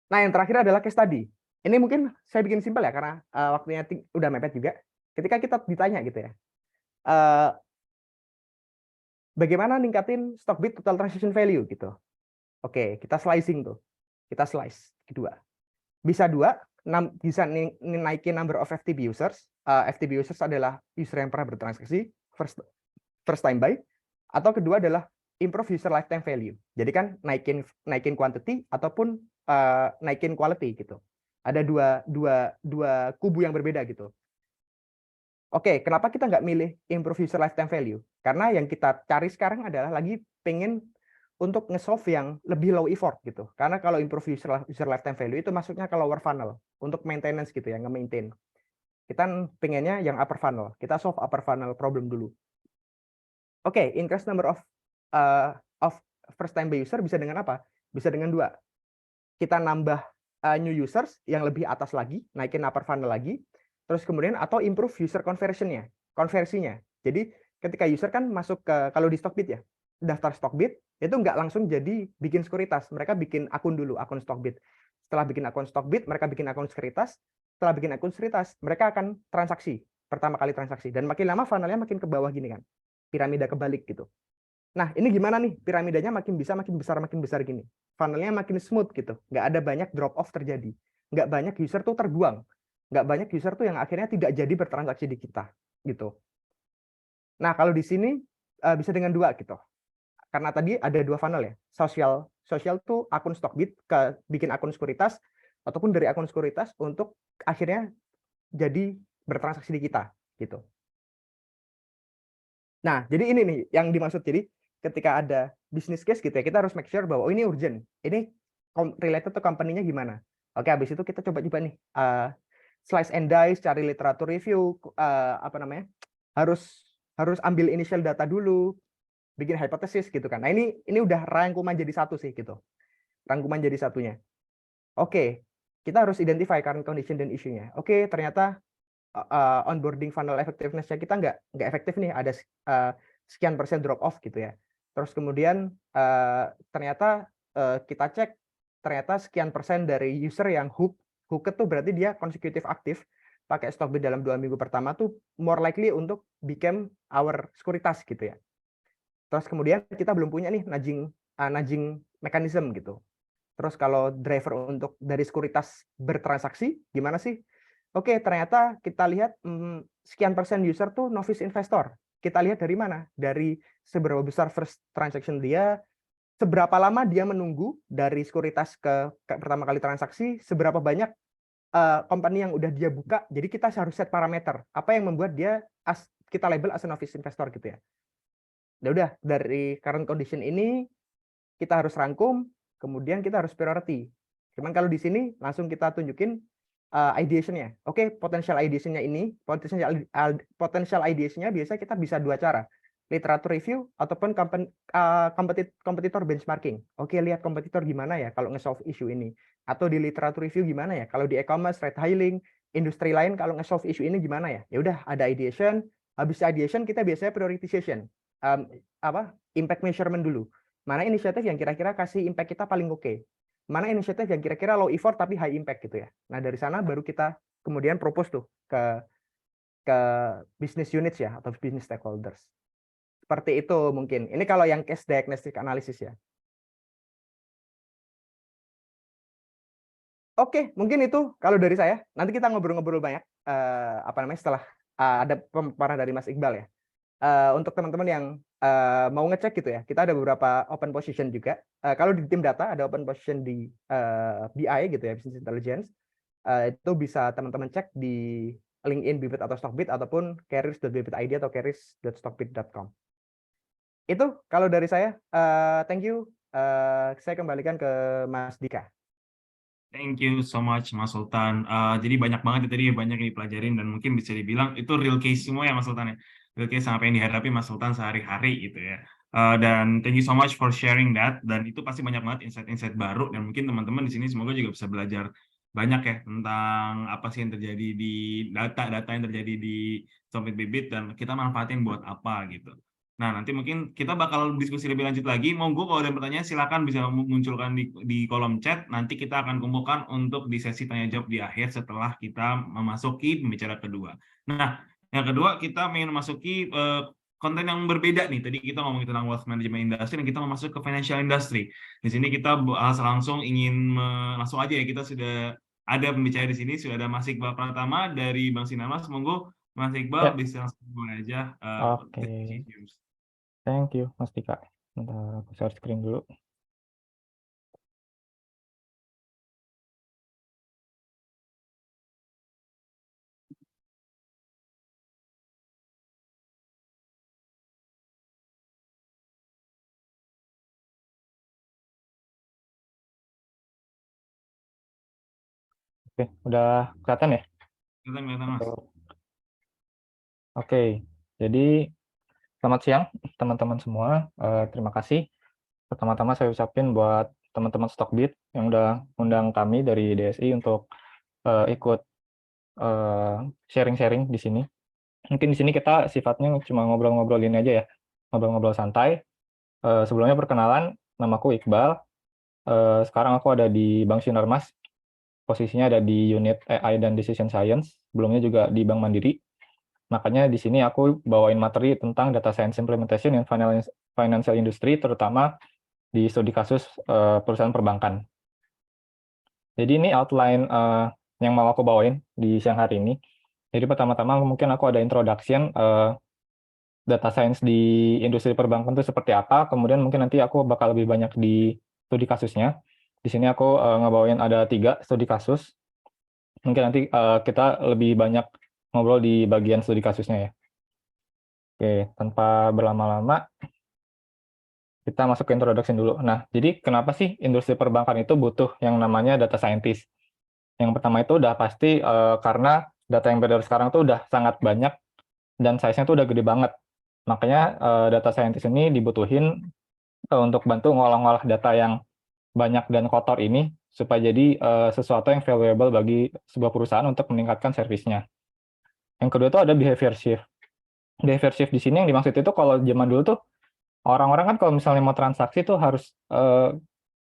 Nah, yang terakhir adalah case study. Ini mungkin saya bikin simpel ya, karena waktunya udah mepet juga. Ketika kita ditanya gitu ya, bagaimana ningkatin Stockbit total transaction value gitu. Oke, kita slicing tuh. Kita slice kedua. Bisa bisa naikin number of FTB users. FTB users adalah user yang pernah bertransaksi, first time buy. Atau kedua adalah improve user lifetime value. Jadi kan naikin quantity ataupun naikin quality gitu. Ada dua kubu yang berbeda gitu. Oke, kenapa kita nggak milih improve user lifetime value? Karena yang kita cari sekarang adalah lagi pengen untuk nge-solve yang lebih low effort gitu. Karena kalau improve user lifetime value itu masuknya ke lower funnel untuk maintenance gitu ya, nge-maintain. Kita pengennya yang upper funnel. Kita solve upper funnel problem dulu. Oke, increase number of first time buy user bisa dengan apa? Bisa dengan dua. Kita nambah new users yang lebih atas lagi, naikin upper funnel lagi, terus kemudian atau improve user konversinya. Jadi ketika user kan masuk ke, kalau di Stockbit ya, daftar Stockbit itu nggak langsung jadi bikin sekuritas, mereka bikin akun dulu, akun Stockbit. Setelah bikin akun Stockbit, mereka bikin akun sekuritas. Setelah bikin akun sekuritas, mereka akan transaksi, pertama kali transaksi, dan makin lama funnelnya makin ke bawah gini kan, piramida kebalik gitu. Nah, ini gimana nih? Piramidanya makin besar gini. Funnelnya makin smooth gitu. Nggak ada banyak drop off terjadi. Nggak banyak user tuh terbuang. Nggak banyak user tuh yang akhirnya tidak jadi bertransaksi di kita. Gitu. Nah, kalau di sini bisa dengan dua gitu. Karena tadi ada dua funnel ya. Social tuh akun Stockbit ke bikin akun sekuritas, ataupun dari akun sekuritas untuk akhirnya jadi bertransaksi di kita. Gitu. Nah, jadi ini nih yang dimaksud. Jadi ketika ada business case gitu ya, kita harus make sure bahwa ini urgent, ini related to company-nya gimana. Oke, habis itu kita coba nih slice and dice, cari literatur review, harus ambil initial data dulu, bikin hipotesis gitu kan. Nah ini udah rangkuman jadi satu sih gitu, rangkuman jadi satunya. Oke, kita harus identify current condition dan isunya. Oke, ternyata onboarding funnel effectiveness-nya kita nggak efektif nih, ada sekian persen drop off gitu ya. Terus kemudian ternyata kita cek, ternyata sekian persen dari user yang hooked tuh berarti dia consecutive aktif pakai Stockbit dalam 2 minggu pertama tuh more likely untuk become our sekuritas gitu ya. Terus kemudian kita belum punya nih nudging mechanism gitu. Terus kalau driver untuk dari sekuritas bertransaksi gimana sih? Oke, ternyata kita lihat sekian persen user tuh novice investor. Kita lihat dari mana? Dari seberapa besar first transaction dia, seberapa lama dia menunggu dari sekuritas ke pertama kali transaksi, seberapa banyak company yang udah dia buka. Jadi kita harus set parameter apa yang membuat dia kita label as a novice investor gitu ya. Udah dari current condition ini kita harus rangkum, kemudian kita harus priority. Cuman kalau di sini langsung kita tunjukin ideation-nya. Oke, potential ideation-nya ini, potential ideation-nya biasa kita bisa dua cara. Literature review ataupun competitor benchmarking. Oke, lihat kompetitor gimana ya kalau nge-solve issue ini. Atau di literature review gimana ya kalau di e-commerce, ride hailing, industri lain kalau nge-solve issue ini gimana ya. Ya udah ada ideation, habis ideation kita biasanya prioritization. Impact measurement dulu. Mana inisiatif yang kira-kira kasih impact kita paling oke. Mana inisiatif yang kira-kira low effort tapi high impact gitu ya. Nah, dari sana baru kita kemudian propose tuh ke business units ya atau business stakeholders. Seperti itu mungkin. Ini kalau yang case diagnostic analysis ya. Oke, mungkin itu kalau dari saya. Nanti kita ngobrol-ngobrol banyak setelah ada pemaparan dari Mas Iqbal ya. Untuk teman-teman yang mau ngecek gitu ya, kita ada beberapa open position juga. Kalau di tim data ada open position di BI gitu ya, Business Intelligence. Itu bisa teman-teman cek di LinkedIn Bibit atau Stockbit ataupun careers.bibit.id atau careers.stockbit.com. Itu kalau dari saya. Thank you. Saya kembalikan ke Mas Dika. Thank you so much Mas Sultan. Jadi banyak banget tadi, banyak yang dipelajarin dan mungkin bisa dibilang itu real case semua ya Mas Sultan ya. Real case apa yang dihadapi Mas Sultan sehari-hari gitu ya. Dan thank you so much for sharing that. Dan itu pasti banyak banget insight-insight baru dan mungkin teman-teman di sini semoga juga bisa belajar banyak ya tentang apa sih yang terjadi di data-data yang terjadi di Stockbit Bibit dan kita manfaatin buat apa gitu. Nah, nanti mungkin kita bakal diskusi lebih lanjut lagi. Monggo kalau ada pertanyaan silakan bisa munculkan di kolom chat. Nanti kita akan kumpulkan untuk di sesi tanya jawab di akhir setelah kita memasuki pembicara kedua. Nah, yang kedua kita ingin memasuki konten yang berbeda nih. Tadi kita ngomongin tentang wealth management industry dan kita mau masuk ke financial industry. Di sini kita langsung ingin langsung aja ya, kita sudah ada pembicara di sini, sudah ada Mas Iqbal Pratama dari Bank Sinarmas. Monggo Mas Iqbal bisa langsung mulai aja. Oke. Thank you, Mas Dika. Bentar, aku share screen dulu. Oke, udah kelihatan ya? Kelihatan, Mas. Oke, jadi selamat siang teman-teman semua. Terima kasih. Pertama-tama saya ucapin buat teman-teman Stockbit yang udah undang kami dari DSI untuk ikut sharing-sharing di sini. Mungkin di sini kita sifatnya cuma ngobrol-ngobrolin aja ya, ngobrol-ngobrol santai. Sebelumnya perkenalan, namaku Iqbal. Sekarang aku ada di Bank Sinarmas. Posisinya ada di unit AI dan Decision Science. Sebelumnya juga di Bank Mandiri. Makanya di sini aku bawain materi tentang data science implementation in financial industry, terutama di studi kasus perusahaan perbankan. Jadi ini outline yang mau aku bawain di siang hari ini. Jadi pertama-tama mungkin aku ada introduction data science di industri perbankan itu seperti apa, kemudian mungkin nanti aku bakal lebih banyak di studi kasusnya. Di sini aku ngebawain ada 3 studi kasus. Mungkin nanti kita lebih banyak ngobrol di bagian studi kasusnya ya. Oke, tanpa berlama-lama, kita masuk ke introduction dulu. Nah, jadi kenapa sih industri perbankan itu butuh yang namanya data scientist? Yang pertama itu udah pasti karena data yang beredar sekarang tuh udah sangat banyak dan size-nya tuh udah gede banget. Makanya data scientist ini dibutuhin untuk bantu ngolah-ngolah data yang banyak dan kotor ini supaya jadi sesuatu yang valuable bagi sebuah perusahaan untuk meningkatkan servisnya. Yang kedua itu ada behavior shift. Behavior shift di sini yang dimaksud itu kalau zaman dulu tuh orang-orang kan kalau misalnya mau transaksi tuh harus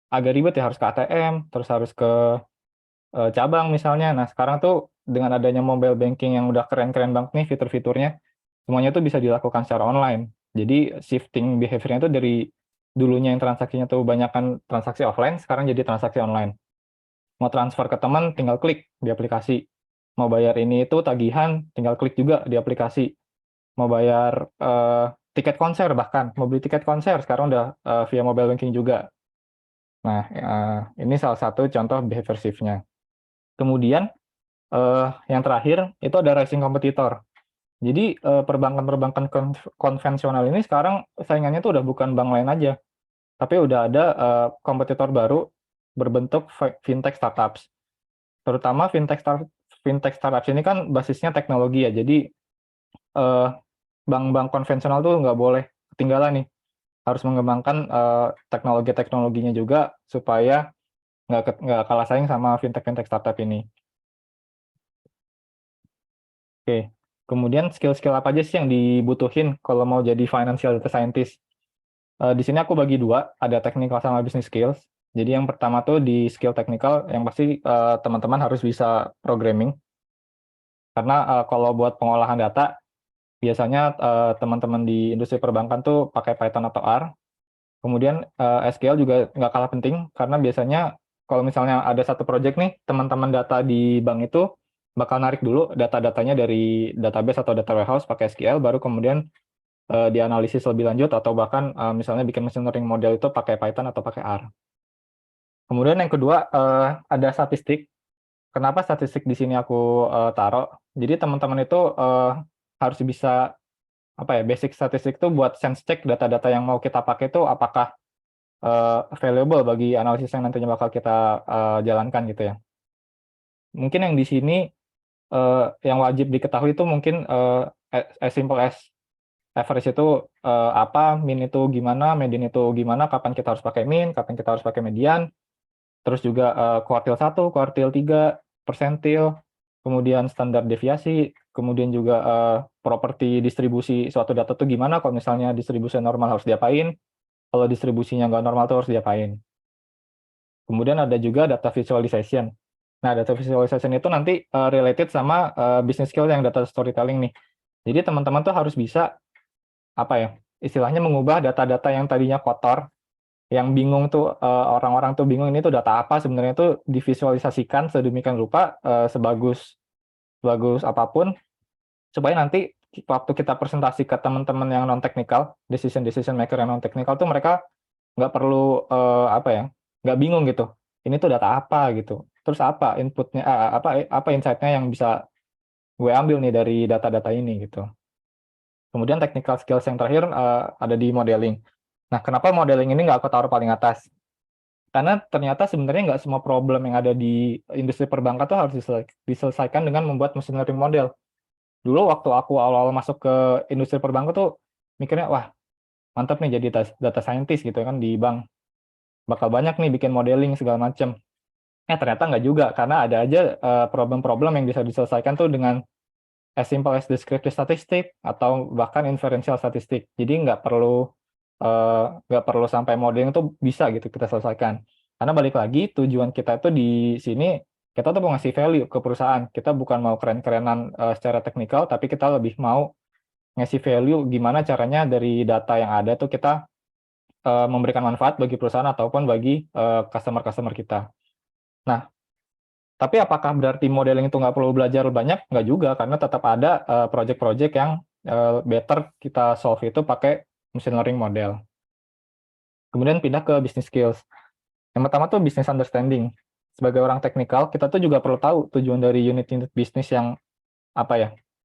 agak ribet ya, harus ke ATM, terus harus ke cabang misalnya. Nah, sekarang tuh dengan adanya mobile banking yang udah keren-keren banget nih fitur-fiturnya, semuanya tuh bisa dilakukan secara online. Jadi shifting behavior-nya tuh dari dulunya yang transaksinya tuh banyakkan transaksi offline, sekarang jadi transaksi online. Mau transfer ke teman, tinggal klik di aplikasi. Mau bayar ini itu tagihan, tinggal klik juga di aplikasi. Mau bayar tiket konser, bahkan mau beli tiket konser sekarang udah via mobile banking juga. Nah, ini salah satu contoh behavior shift-nya. Kemudian yang terakhir itu ada rising competitor. Jadi perbankan-perbankan konvensional ini sekarang saingannya tuh udah bukan bank lain aja, tapi udah ada kompetitor baru berbentuk fintech startups. Terutama fintech startups ini kan basisnya teknologi ya. Jadi bank-bank konvensional tuh nggak boleh ketinggalan nih, harus mengembangkan teknologinya juga supaya nggak kalah saing sama fintech startup ini. Oke, kemudian skill-skill apa aja sih yang dibutuhin kalau mau jadi financial data scientist? Di sini aku bagi dua, ada technical sama business skills. Jadi yang pertama tuh di skill technical, yang pasti teman-teman harus bisa programming. Karena kalau buat pengolahan data, biasanya teman-teman di industri perbankan tuh pakai Python atau R. Kemudian SQL juga nggak kalah penting, karena biasanya kalau misalnya ada satu project nih, teman-teman data di bank itu bakal narik dulu data-datanya dari database atau data warehouse pakai SQL, baru kemudian dianalisis lebih lanjut, atau bahkan misalnya bikin machine learning model itu pakai Python atau pakai R. Kemudian yang kedua, ada statistik. Kenapa statistik di sini aku taruh? Jadi teman-teman itu harus bisa basic statistik itu buat sense check data-data yang mau kita pakai itu apakah valuable bagi analisis yang nantinya bakal kita jalankan gitu ya. Mungkin yang di sini yang wajib diketahui itu mungkin as simple as average itu apa, mean itu gimana, median itu gimana, kapan kita harus pakai mean, kapan kita harus pakai median, terus juga kuartil 1, kuartil 3, persentil, kemudian standar deviasi, kemudian juga properti distribusi suatu data itu gimana, kalau misalnya distribusi normal harus diapain, kalau distribusinya nggak normal itu harus diapain. Kemudian ada juga data visualization. Nah, data visualization itu nanti related sama business skill yang data storytelling nih. Jadi teman-teman tuh harus bisa istilahnya mengubah data-data yang tadinya kotor, yang bingung tuh orang-orang tuh bingung ini tuh data apa sebenarnya, tuh divisualisasikan sedemikian rupa sebagus apapun, supaya nanti waktu kita presentasi ke teman-teman yang non teknikal, decision maker yang non teknikal tuh mereka nggak perlu nggak bingung gitu, ini tuh data apa gitu, terus apa inputnya, apa insight-nya yang bisa gue ambil nih dari data-data ini gitu. Kemudian technical skills yang terakhir ada di modeling. Nah, kenapa modeling ini nggak aku taruh paling atas? Karena ternyata sebenarnya nggak semua problem yang ada di industri perbankan tuh harus diselesaikan dengan membuat machine learning model. Dulu waktu aku awal-awal masuk ke industri perbankan tuh mikirnya, wah mantap nih jadi data scientist gitu kan di bank. Bakal banyak nih bikin modeling segala macam. Ternyata nggak juga, karena ada aja problem-problem yang bisa diselesaikan tuh dengan as simple as descriptive statistik atau bahkan inferential statistik. Jadi nggak perlu sampai modeling itu bisa gitu kita selesaikan. Karena balik lagi tujuan kita itu di sini, kita tuh mau ngasih value ke perusahaan. Kita bukan mau keren-kerenan secara teknikal, tapi kita lebih mau ngasih value gimana caranya dari data yang ada tuh kita memberikan manfaat bagi perusahaan ataupun bagi customer-customer kita. Nah, tapi apakah berarti modeling itu nggak perlu belajar banyak? Nggak juga, karena tetap ada project-project yang better kita solve itu pakai machine learning model. Kemudian pindah ke business skills. Yang pertama tuh business understanding. Sebagai orang teknikal, kita tuh juga perlu tahu tujuan dari unit-unit bisnis yang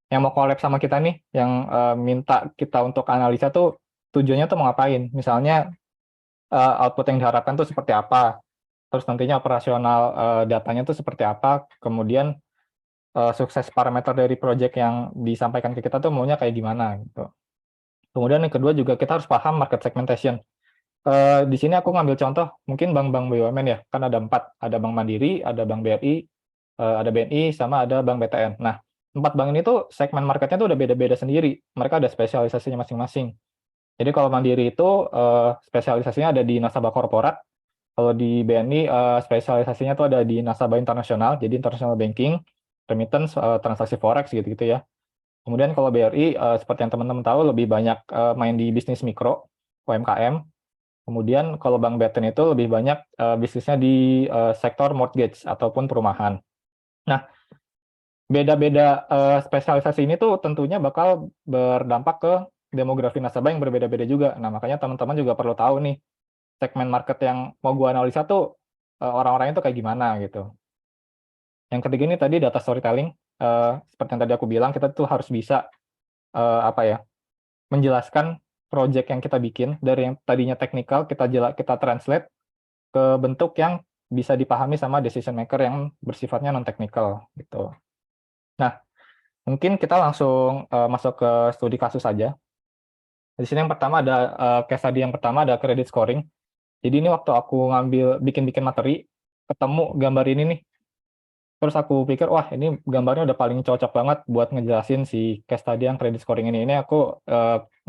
yang mau collab sama kita nih, yang minta kita untuk analisa tuh tujuannya tuh mau ngapain. Misalnya output yang diharapkan tuh seperti apa, terus nantinya operasional datanya tuh seperti apa, kemudian sukses parameter dari project yang disampaikan ke kita tuh maunya kayak gimana gitu. Kemudian yang kedua juga kita harus paham market segmentation. Di sini aku ngambil contoh mungkin bank-bank BUMN ya, kan ada 4, ada Bank Mandiri, ada Bank BRI, ada BNI, sama ada Bank BTN. Nah, 4 bank ini tuh segmen marketnya tuh udah beda-beda sendiri. Mereka ada spesialisasinya masing-masing. Jadi kalau Mandiri itu spesialisasinya ada di nasabah korporat, kalau di BNI spesialisasinya tuh ada di nasabah internasional, jadi international banking, remittance, transaksi forex gitu-gitu ya. Kemudian kalau BRI seperti yang teman-teman tahu lebih banyak main di bisnis mikro, UMKM. Kemudian kalau Bank BTN itu lebih banyak bisnisnya di sektor mortgage ataupun perumahan. Nah, beda-beda spesialisasi ini tuh tentunya bakal berdampak ke demografi nasabah yang berbeda-beda juga. Nah, makanya teman-teman juga perlu tahu nih, segmen market yang mau gua analisa tuh orang-orangnya tuh kayak gimana gitu. Yang ketiga ini tadi data storytelling. Seperti yang tadi aku bilang, kita tuh harus bisa apa ya, menjelaskan project yang kita bikin dari yang tadinya teknikal kita translate ke bentuk yang bisa dipahami sama decision maker yang bersifatnya non teknikal gitu. Nah, mungkin kita langsung masuk ke studi kasus saja. Di sini yang pertama ada case study yang pertama ada credit scoring. Jadi ini waktu aku bikin materi, ketemu gambar ini nih. Terus aku pikir, wah ini gambarnya udah paling cocok banget buat ngejelasin si case study yang credit scoring ini. Ini aku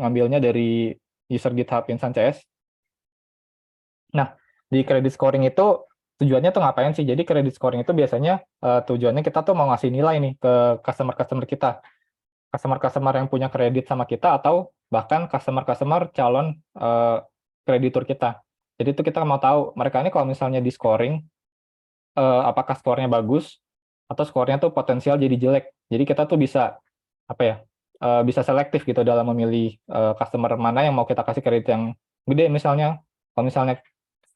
ngambilnya dari user GitHub Insan CS. Nah, di credit scoring itu tujuannya tuh ngapain sih? Jadi credit scoring itu biasanya tujuannya kita tuh mau ngasih nilai nih ke customer-customer kita. Customer-customer yang punya kredit sama kita atau bahkan customer-customer calon kreditur kita. Jadi itu kita mau tahu mereka ini kalau misalnya di scoring apakah skornya bagus atau skornya tuh potensial jadi jelek. Jadi kita tuh bisa apa ya? Bisa selektif gitu dalam memilih customer mana yang mau kita kasih kredit yang gede misalnya. Kalau misalnya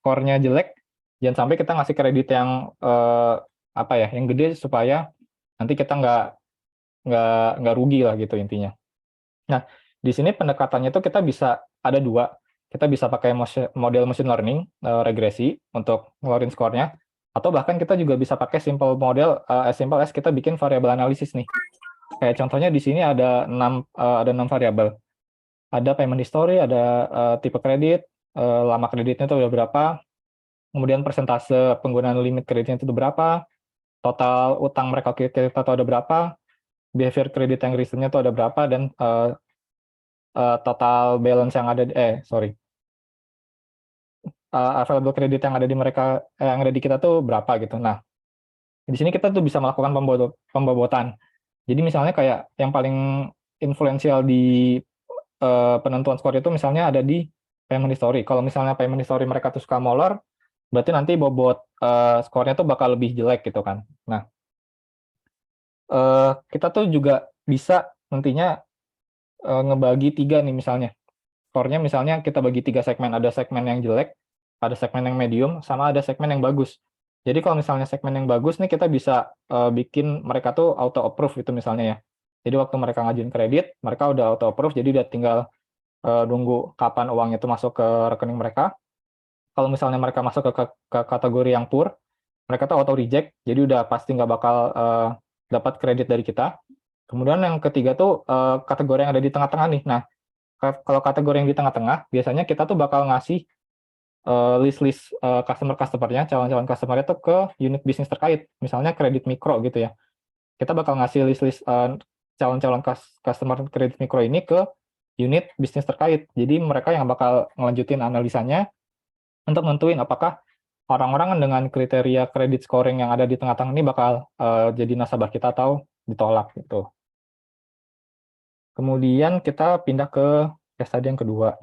skornya jelek, jangan sampai kita ngasih kredit yang apa ya, yang gede supaya nanti kita nggak rugi lah gitu intinya. Nah, di sini pendekatannya tuh kita bisa ada dua. Kita bisa pakai model machine learning, regresi untuk ngeluarin skornya, atau bahkan kita juga bisa pakai simple model, as simple as kita bikin variable analisis nih. Kayak contohnya di sini ada 6 variabel. Ada payment history, ada tipe kredit, lama kreditnya itu udah berapa, kemudian persentase penggunaan limit kreditnya itu berapa, total utang mereka kita tahu ada berapa, behavior kredit yang recentnya itu ada berapa, dan total balance yang ada available kredit yang ada di mereka yang ada di kita tuh berapa gitu. Nah, di sini kita tuh bisa melakukan pembobotan. Jadi misalnya kayak yang paling influential di penentuan skor itu misalnya ada di payment history. Kalau misalnya payment history mereka tuh suka molor, berarti nanti bobot skornya tuh bakal lebih jelek gitu kan. Nah, kita tuh juga bisa nantinya ngebagi 3 nih misalnya. Skornya misalnya kita bagi 3 segmen. Ada segmen yang jelek, ada segmen yang medium, sama ada segmen yang bagus. Jadi kalau misalnya segmen yang bagus nih kita bisa bikin mereka tuh auto approve itu misalnya ya. Jadi waktu mereka ngajuin kredit, mereka udah auto approve, jadi udah tinggal nunggu kapan uangnya itu masuk ke rekening mereka. Kalau misalnya mereka masuk ke kategori yang poor, mereka tuh auto reject, jadi udah pasti nggak bakal dapat kredit dari kita. Kemudian yang ketiga tuh kategori yang ada di tengah-tengah nih. Nah, kalau kategori yang di tengah-tengah, biasanya kita tuh bakal ngasih list-list customer-customernya, calon-calon customer itu ke unit bisnis terkait. Misalnya kredit mikro gitu ya. Kita bakal ngasih list-list calon-calon customer kredit mikro ini ke unit bisnis terkait. Jadi mereka yang bakal ngelanjutin analisanya untuk nentuin apakah orang-orang dengan kriteria kredit scoring yang ada di tengah-tengah ini bakal jadi nasabah kita atau ditolak gitu. Kemudian kita pindah ke case study yang kedua.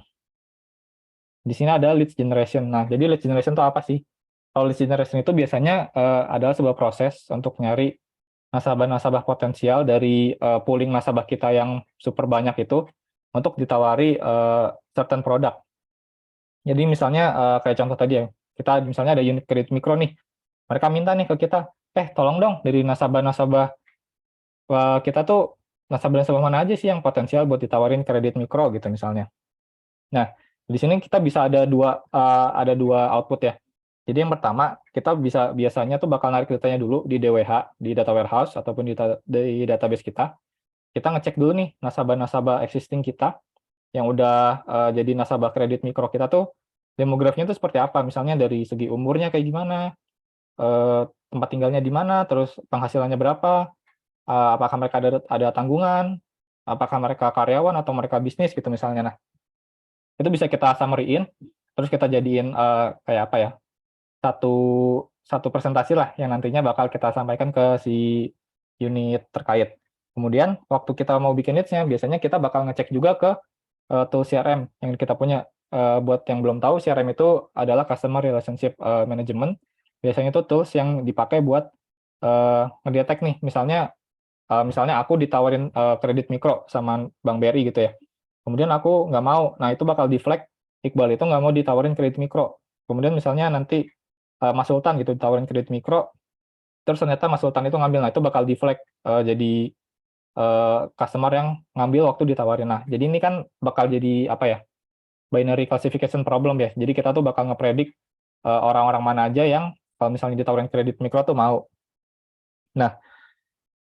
Di sini ada lead generation. Nah, jadi lead generation itu apa sih? Kalau lead generation itu biasanya adalah sebuah proses untuk nyari nasabah-nasabah potensial dari pooling nasabah kita yang super banyak itu untuk ditawari certain produk. Jadi misalnya kayak contoh tadi ya, kita misalnya ada unit kredit mikro nih. Mereka minta nih ke kita, tolong dong dari nasabah-nasabah kita tuh nasabah-nasabah mana aja sih yang potensial buat ditawarin kredit mikro gitu misalnya. Nah, di sini kita bisa ada dua output ya. Jadi yang pertama, kita biasanya tuh bakal narik datanya dulu di DWH, di data warehouse ataupun di database kita. Kita ngecek dulu nih nasabah-nasabah existing kita yang udah jadi nasabah kredit mikro kita tuh demografinya tuh seperti apa. Misalnya dari segi umurnya kayak gimana, tempat tinggalnya di mana, terus penghasilannya berapa, apakah mereka ada tanggungan, apakah mereka karyawan atau mereka bisnis gitu misalnya. Nah, itu bisa kita summary-in, terus kita jadiin kayak apa ya, satu presentasi lah yang nantinya bakal kita sampaikan ke si unit terkait. Kemudian waktu kita mau bikin leads-nya, biasanya kita bakal ngecek juga ke tool CRM yang kita punya. Buat yang belum tahu, CRM itu adalah Customer Relationship Management. Biasanya itu tools yang dipakai buat ngedetek nih, misalnya aku ditawarin kredit mikro sama Bank BRI gitu ya. Kemudian aku nggak mau. Nah, itu bakal di-flag Iqbal itu nggak mau ditawarin kredit mikro. Kemudian misalnya nanti Mas Sultan gitu ditawarin kredit mikro, terus ternyata Mas Sultan itu ngambil. Nah, itu bakal di-flag jadi customer yang ngambil waktu ditawarin. Nah, jadi ini kan bakal jadi apa ya? Binary classification problem ya. Jadi kita tuh bakal ngepredik orang-orang mana aja yang kalau misalnya ditawarin kredit mikro tuh mau. Nah,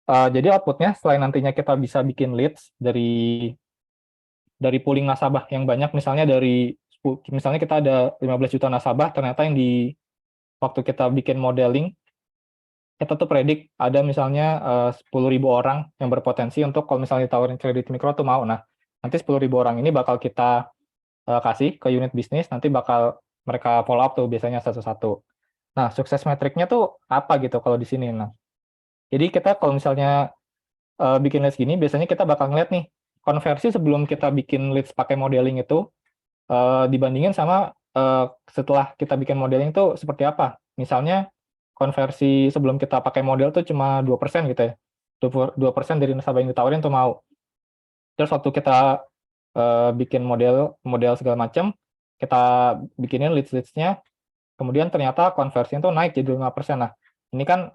jadi outputnya selain nantinya kita bisa bikin leads dari pooling nasabah yang banyak, misalnya misalnya kita ada 15 juta nasabah, ternyata yang di waktu kita bikin modeling, kita tuh predik ada misalnya 10.000 orang yang berpotensi untuk kalau misalnya ditawarin kredit mikro tuh mau. Nah, nanti 10.000 orang ini bakal kita kasih ke unit bisnis, nanti bakal mereka follow up tuh biasanya satu-satu. Nah, sukses metriknya tuh apa gitu kalau di sini. Nah, jadi kita kalau misalnya bikin leads gini, biasanya kita bakal ngeliat nih, konversi sebelum kita bikin leads pakai modeling itu, dibandingin sama setelah kita bikin modeling itu seperti apa. Misalnya, konversi sebelum kita pakai model tuh cuma 2% gitu ya. 2% dari nasabah yang ditawarin tuh mau. Terus waktu kita bikin model segala macam, kita bikinin leads-nya, kemudian ternyata konversinya tuh naik jadi 5%. Nah, ini kan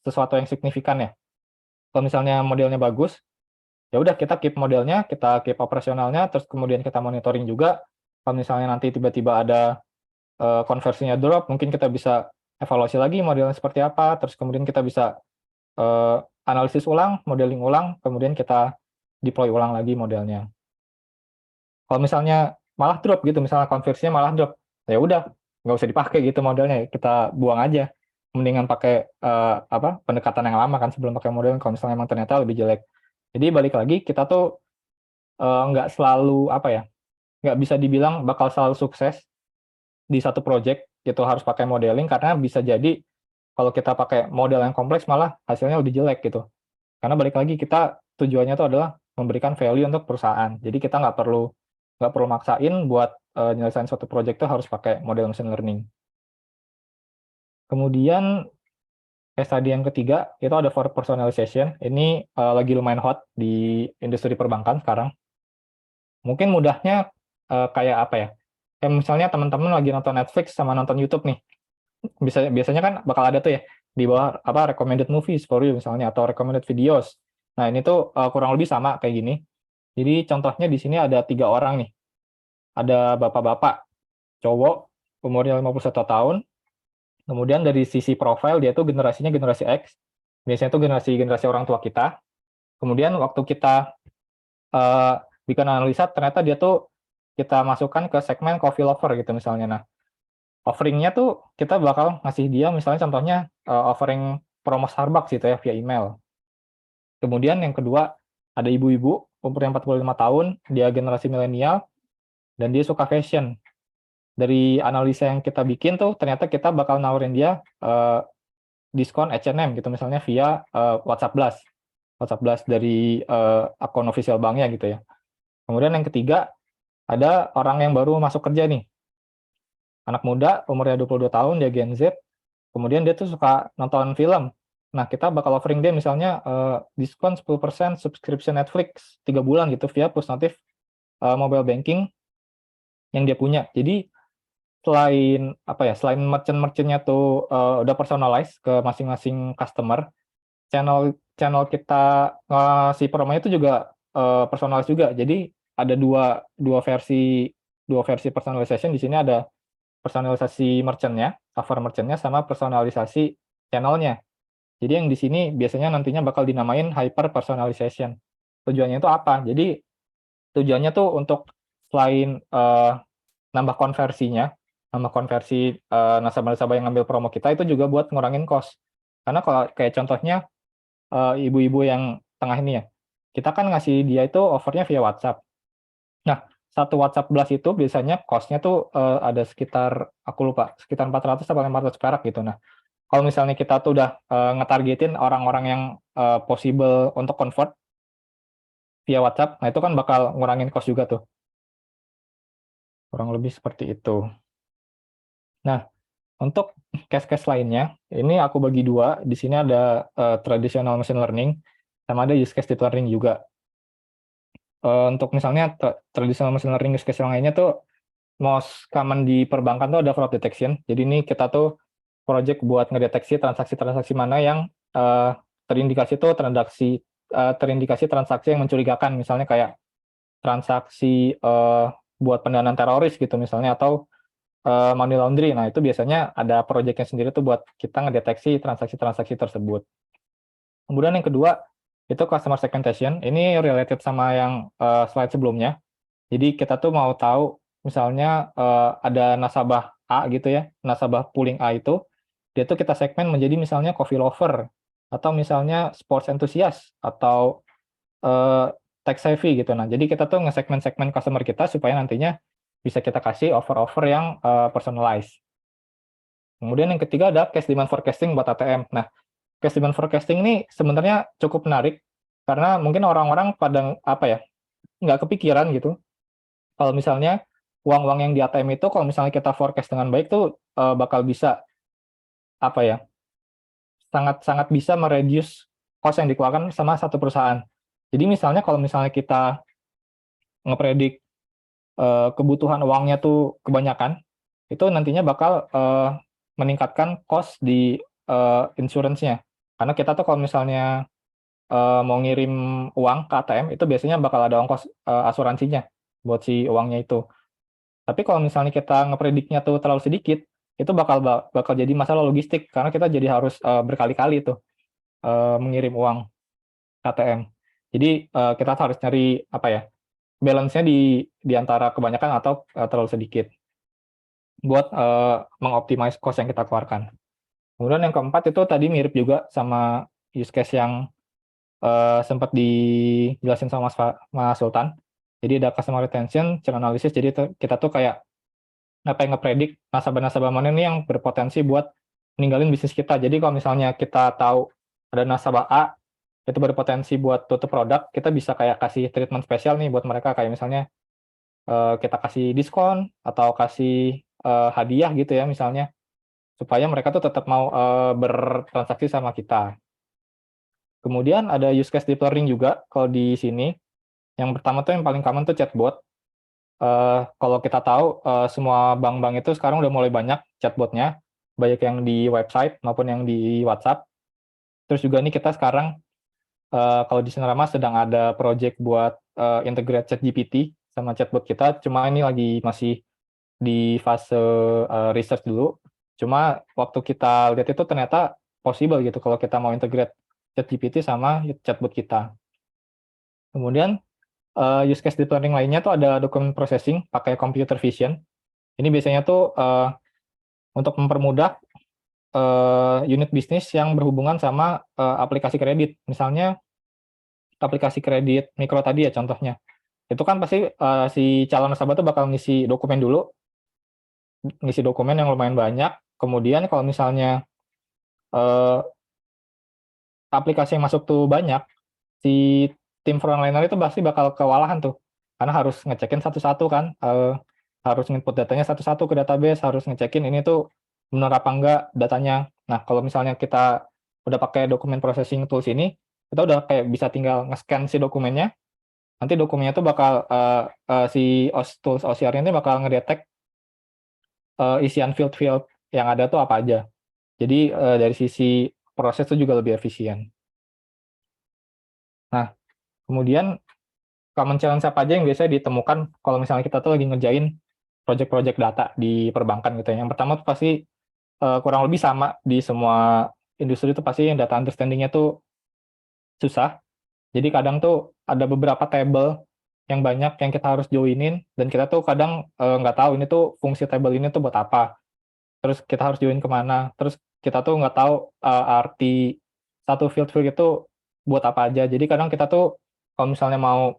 sesuatu yang signifikan ya. Kalau misalnya modelnya bagus, ya udah kita keep modelnya, kita keep operasionalnya, terus kemudian kita monitoring juga. Kalau misalnya nanti tiba-tiba ada konversinya drop, mungkin kita bisa evaluasi lagi modelnya seperti apa, terus kemudian kita bisa analisis ulang, modeling ulang, kemudian kita deploy ulang lagi modelnya. Kalau misalnya malah drop gitu, misalnya konversinya malah drop, ya udah nggak usah dipakai gitu modelnya, kita buang aja. Mendingan pakai pendekatan yang lama kan sebelum pakai model. Kalau misalnya emang ternyata lebih jelek. Jadi balik lagi kita tuh nggak selalu nggak bisa dibilang bakal selalu sukses di satu project gitu harus pakai modeling, karena bisa jadi kalau kita pakai model yang kompleks malah hasilnya lebih jelek gitu. Karena balik lagi kita tujuannya itu adalah memberikan value untuk perusahaan. Jadi kita nggak perlu maksain buat nyelesain suatu project itu harus pakai model machine learning. Kemudian case study yang ketiga itu ada for personalization. Ini lagi lumayan hot di industri perbankan sekarang. Mungkin mudahnya kayak apa ya? Kayak misalnya teman-teman lagi nonton Netflix sama nonton YouTube nih. Biasanya kan bakal ada tuh ya di bawah recommended movies for you misalnya atau recommended videos. Nah, ini tuh kurang lebih sama kayak gini. Jadi contohnya di sini ada 3 orang nih. Ada bapak-bapak, cowok, umurnya 51 tahun. Kemudian dari sisi profile dia tuh generasinya generasi X. Biasanya tuh generasi orang tua kita. Kemudian waktu kita bikin analisa, ternyata dia tuh kita masukkan ke segmen coffee lover gitu misalnya. Nah, offering-nya tuh kita bakal ngasih dia misalnya contohnya offering promo Starbucks gitu ya via email. Kemudian yang kedua ada ibu-ibu umurnya 45 tahun, dia generasi milenial dan dia suka fashion. Dari analisa yang kita bikin tuh ternyata kita bakal nawarin dia diskon H&M gitu misalnya via WhatsApp Blast. WhatsApp Blast dari akun official banknya gitu ya. Kemudian yang ketiga ada orang yang baru masuk kerja nih. Anak muda, umurnya 22 tahun, dia Gen Z, kemudian dia tuh suka nonton film. Nah, kita bakal offering dia misalnya diskon 10% subscription Netflix 3 bulan gitu via push notif mobile banking yang dia punya. Jadi selain merchant-merchantnya tuh udah personalized ke masing-masing customer, channel kita ngasih promonya itu juga personalized juga. Jadi ada dua versi personalization. Di sini ada personalisasi merchant-nya, cover merchant-nya, sama personalisasi channel-nya. Jadi yang di sini biasanya nantinya bakal dinamain hyper personalization. Tujuannya itu apa? Jadi tujuannya tuh untuk selain nambah konversi nasabah-nasabah yang ngambil promo kita, itu juga buat ngurangin cost. Karena kalau kayak contohnya ibu-ibu yang tengah ini ya, kita kan ngasih dia itu offernya via WhatsApp. Nah, satu WhatsApp Blast itu biasanya cost-nya tuh ada sekitar, aku lupa, sekitar 400 atau 500 perak gitu. Nah, kalau misalnya kita tuh udah ngetargetin orang-orang yang possible untuk convert via WhatsApp, nah itu kan bakal ngurangin cost juga tuh. Kurang lebih seperti itu. Nah, untuk case-case lainnya, ini aku bagi 2. Di sini ada traditional machine learning, sama ada use case deep learning juga. untuk misalnya traditional machine learning use case yang lainnya tuh most common di perbankan tuh ada fraud detection. Jadi ini kita tuh project buat ngedeteksi transaksi-transaksi mana yang terindikasi transaksi yang mencurigakan, misalnya kayak transaksi buat pendanaan teroris gitu misalnya, atau money laundry. Nah, itu biasanya ada projectnya sendiri tuh buat kita ngedeteksi transaksi-transaksi tersebut. Kemudian yang kedua, itu customer segmentation. Ini related sama yang slide sebelumnya. Jadi kita tuh mau tahu, misalnya ada nasabah A gitu ya, nasabah pooling A itu, dia tuh kita segmen menjadi misalnya coffee lover, atau misalnya sports enthusiast, atau tech savvy gitu. Nah, jadi kita tuh nge-segmen customer kita supaya nantinya bisa kita kasih offer-offer yang personalized. Kemudian yang ketiga ada cash demand forecasting buat ATM. Nah, cash demand forecasting ini sebenarnya cukup menarik karena mungkin orang-orang pada nggak kepikiran gitu. Kalau misalnya uang-uang yang di ATM itu kalau misalnya kita forecast dengan baik tuh bakal bisa sangat-sangat bisa mereduce cost yang dikeluarkan sama satu perusahaan. Jadi misalnya kalau misalnya kita ngepredik kebutuhan uangnya tuh kebanyakan, itu nantinya bakal meningkatkan cost di insurance-nya. Karena kita tuh kalau misalnya mau ngirim uang ke ATM, itu biasanya bakal ada ongkos asuransinya buat si uangnya itu. Tapi kalau misalnya kita ngeprediknya tuh terlalu sedikit, itu bakal jadi masalah logistik karena kita jadi harus berkali-kali tuh mengirim uang ke ATM. Jadi kita harus nyari balance-nya di antara kebanyakan atau terlalu sedikit buat mengoptimize cost yang kita keluarkan. Kemudian yang keempat itu tadi mirip juga sama use case yang sempat dijelasin sama Mas Sultan. Jadi ada customer retention, churn analysis. Jadi kita tuh kayak ngepredik nasabah-nasabah mana nih yang berpotensi buat ninggalin bisnis kita. Jadi kalau misalnya kita tahu ada nasabah A itu berpotensi buat tutup produk, kita bisa kayak kasih treatment spesial nih buat mereka, kayak misalnya kita kasih diskon atau kasih hadiah gitu ya misalnya, supaya mereka tuh tetap mau bertransaksi sama kita. Kemudian ada use case deep learning juga kalau di sini. Yang pertama tuh yang paling common tuh chatbot. Kalau kita tahu semua bank-bank itu sekarang udah mulai banyak chatbotnya, baik yang di website maupun yang di WhatsApp. Terus juga nih kita sekarang kalau di Sinarama sedang ada project buat integrate ChatGPT sama chatbot kita, cuma ini masih di fase research dulu. Cuma waktu kita lihat itu ternyata possible gitu kalau kita mau integrate ChatGPT sama chatbot kita. Kemudian use case deep learning lainnya tuh ada document processing pakai computer vision. Ini biasanya tuh untuk mempermudah unit bisnis yang berhubungan sama aplikasi kredit. Misalnya aplikasi kredit mikro tadi ya contohnya. Itu kan pasti si calon nasabah tuh bakal ngisi dokumen dulu, ngisi dokumen yang lumayan banyak. Kemudian kalau misalnya aplikasi yang masuk tuh banyak, si tim frontliner itu pasti bakal kewalahan tuh, karena harus ngecekin satu-satu kan, harus input datanya satu-satu ke database, harus ngecekin ini tuh benar apa enggak datanya. Nah, kalau misalnya kita udah pakai dokumen processing tools ini, kita udah kayak bisa tinggal nge-scan si dokumennya, nanti dokumennya tuh bakal si tools OCR ini bakal ngedetect isian field-field yang ada tuh apa aja. Jadi dari sisi proses itu juga lebih efisien. Nah, kemudian common challenge apa aja yang biasanya ditemukan kalau misalnya kita tuh lagi ngerjain project-project data di perbankan gitu ya. Yang pertama tuh pasti kurang lebih sama di semua industri itu pasti yang data understanding-nya tuh susah. Jadi kadang tuh ada beberapa table yang banyak yang kita harus joinin dan kita tuh kadang nggak tahu ini tuh fungsi table ini tuh buat apa. Terus kita harus join kemana. Terus kita tuh nggak tahu arti satu field itu buat apa aja. Jadi kadang kita tuh kalau misalnya mau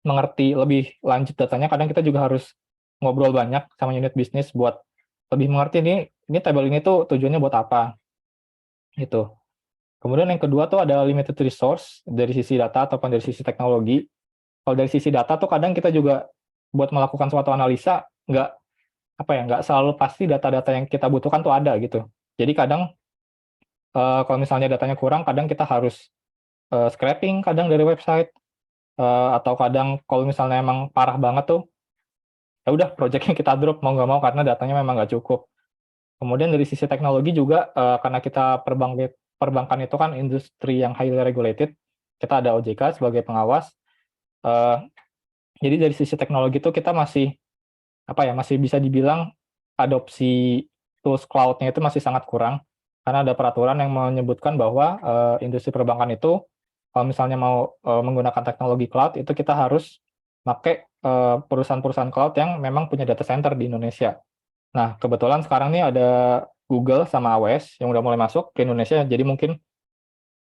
mengerti lebih lanjut datanya, kadang kita juga harus ngobrol banyak sama unit bisnis buat lebih mengerti ini table ini tuh tujuannya buat apa. Gitu. Kemudian yang kedua tuh ada limited resource dari sisi data ataupun dari sisi teknologi. Kalau dari sisi data tuh kadang kita juga buat melakukan suatu analisa nggak selalu pasti data-data yang kita butuhkan tuh ada gitu. Jadi kadang kalau misalnya datanya kurang, kadang kita harus scraping kadang dari website atau kadang kalau misalnya emang parah banget tuh, ya udah projectnya kita drop mau nggak mau karena datanya memang nggak cukup. Kemudian dari sisi teknologi juga, karena kita perbankan itu kan industri yang highly regulated, kita ada OJK sebagai pengawas. Jadi dari sisi teknologi itu kita masih masih bisa dibilang adopsi tools cloud-nya itu masih sangat kurang karena ada peraturan yang menyebutkan bahwa industri perbankan itu kalau misalnya mau menggunakan teknologi cloud itu kita harus pakai perusahaan-perusahaan cloud yang memang punya data center di Indonesia. Nah, kebetulan sekarang nih ada Google sama AWS yang udah mulai masuk ke Indonesia, jadi mungkin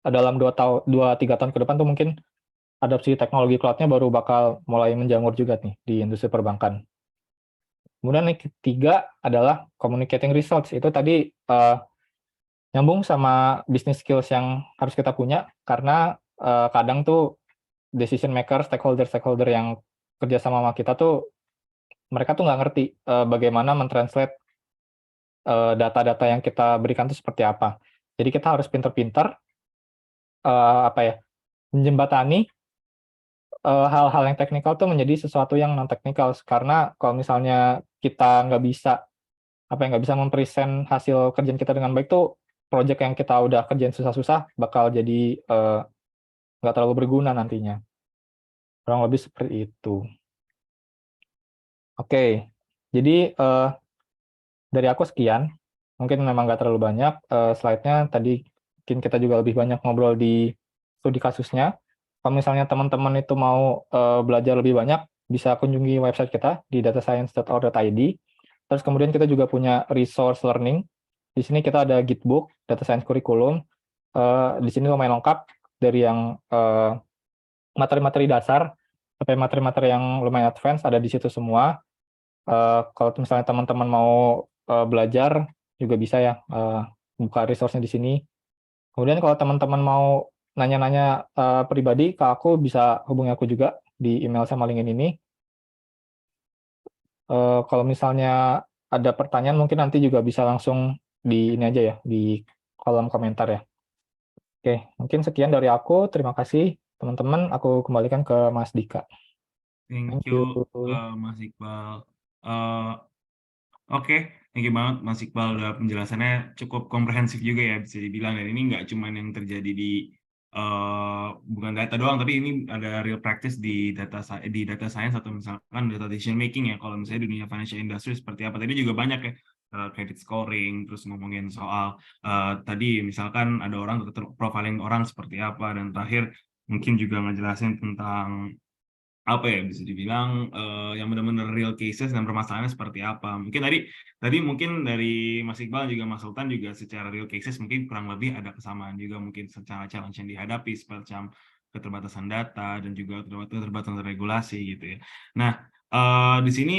dalam 2-3 tahun ke depan tuh mungkin adopsi teknologi cloud-nya baru bakal mulai menjamur juga nih di industri perbankan. Kemudian yang ketiga adalah communicating results. Itu tadi nyambung sama business skills yang harus kita punya, karena kadang tuh decision maker, stakeholder yang kerja sama kita tuh, mereka tuh nggak ngerti bagaimana mentranslate data-data yang kita berikan itu seperti apa. Jadi kita harus pinter-pinter menjembatani hal-hal yang teknikal tuh menjadi sesuatu yang non teknikal, karena kalau misalnya kita nggak bisa mempresent hasil kerjaan kita dengan baik tuh project yang kita udah kerjain susah-susah bakal jadi nggak terlalu berguna nantinya. Kurang lebih seperti itu. Oke, jadi dari aku sekian. Mungkin memang nggak terlalu banyak slide-nya. Tadi mungkin kita juga lebih banyak ngobrol di studi kasusnya. Kalau misalnya teman-teman itu mau belajar lebih banyak, bisa kunjungi website kita di datascience.org.id. Terus kemudian kita juga punya resource learning. Di sini kita ada Gitbook, Data Science Curriculum. Di sini lumayan lengkap, dari yang materi-materi dasar sampai materi-materi yang lumayan advance ada di situ semua. Kalau misalnya teman-teman mau belajar juga bisa ya buka resource-nya di sini. Kemudian kalau teman-teman mau nanya-nanya pribadi ke aku, bisa hubungi aku juga di email sama link ini. Kalau misalnya ada pertanyaan mungkin nanti juga bisa langsung di ini aja ya, di kolom komentar ya. Oke, mungkin sekian dari aku. Terima kasih teman-teman. Aku kembalikan ke Mas Dika. Thank Thank you. you, Mas Iqbal. Oke, thank you banget Mas Iqbal, udah penjelasannya cukup komprehensif juga ya, bisa dibilang. Dan ini nggak cuma yang terjadi di bukan data doang, tapi ini ada real practice di data science atau misalkan data decision making ya. Kalau misalnya di dunia financial industry seperti apa, tadi juga banyak ya, credit scoring, terus ngomongin soal tadi misalkan ada orang profiling orang seperti apa, dan terakhir mungkin juga ngejelasin tentang apa ya, bisa dibilang yang benar-benar real cases dan permasalahannya seperti apa. Mungkin tadi mungkin dari Mas Iqbal juga Mas Sultan juga secara real cases mungkin kurang lebih ada kesamaan juga, mungkin secara challenge yang dihadapi semacam keterbatasan data dan juga keterbatasan regulasi gitu ya. Nah, di sini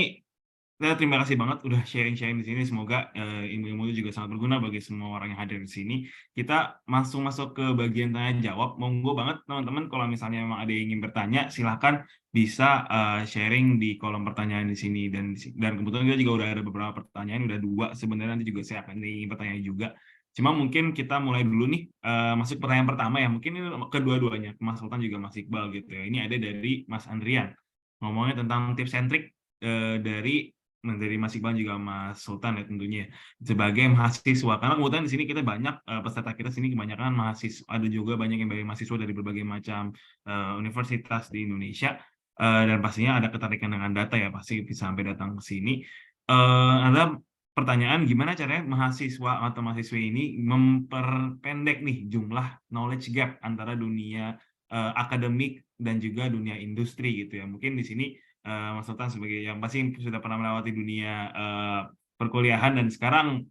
terima kasih banget udah sharing-sharing di sini. Semoga ilmu-ilmu itu juga sangat berguna bagi semua orang yang hadir di sini. Kita langsung masuk ke bagian tanya jawab. Monggo banget teman-teman, kalau misalnya memang ada yang ingin bertanya, silahkan bisa sharing di kolom pertanyaan di sini. Dan kebetulan kita juga udah ada beberapa pertanyaan, udah 2 sebenarnya, nanti juga saya akan ingin bertanya juga. Cuma mungkin kita mulai dulu nih, masuk pertanyaan pertama ya. Mungkin ini kedua-duanya, Mas Sultan juga Mas Iqbal gitu ya. Ini ada dari Mas Andrian. Ngomongnya tentang tips and trick dari Mas Iqbal juga Mas Sultan ya tentunya sebagai mahasiswa, karena kemudian di sini kita banyak peserta kita sini kebanyakan mahasiswa, ada juga banyak yang dari mahasiswa dari berbagai macam universitas di Indonesia, dan pastinya ada ketertarikan dengan data ya, pasti bisa sampai datang ke sini. Ada pertanyaan, gimana caranya mahasiswa atau mahasiswa ini memperpendek nih jumlah knowledge gap antara dunia akademik dan juga dunia industri gitu ya. Mungkin di sini Mas Sultan sebagai yang pasti sudah pernah melewati dunia perkuliahan dan sekarang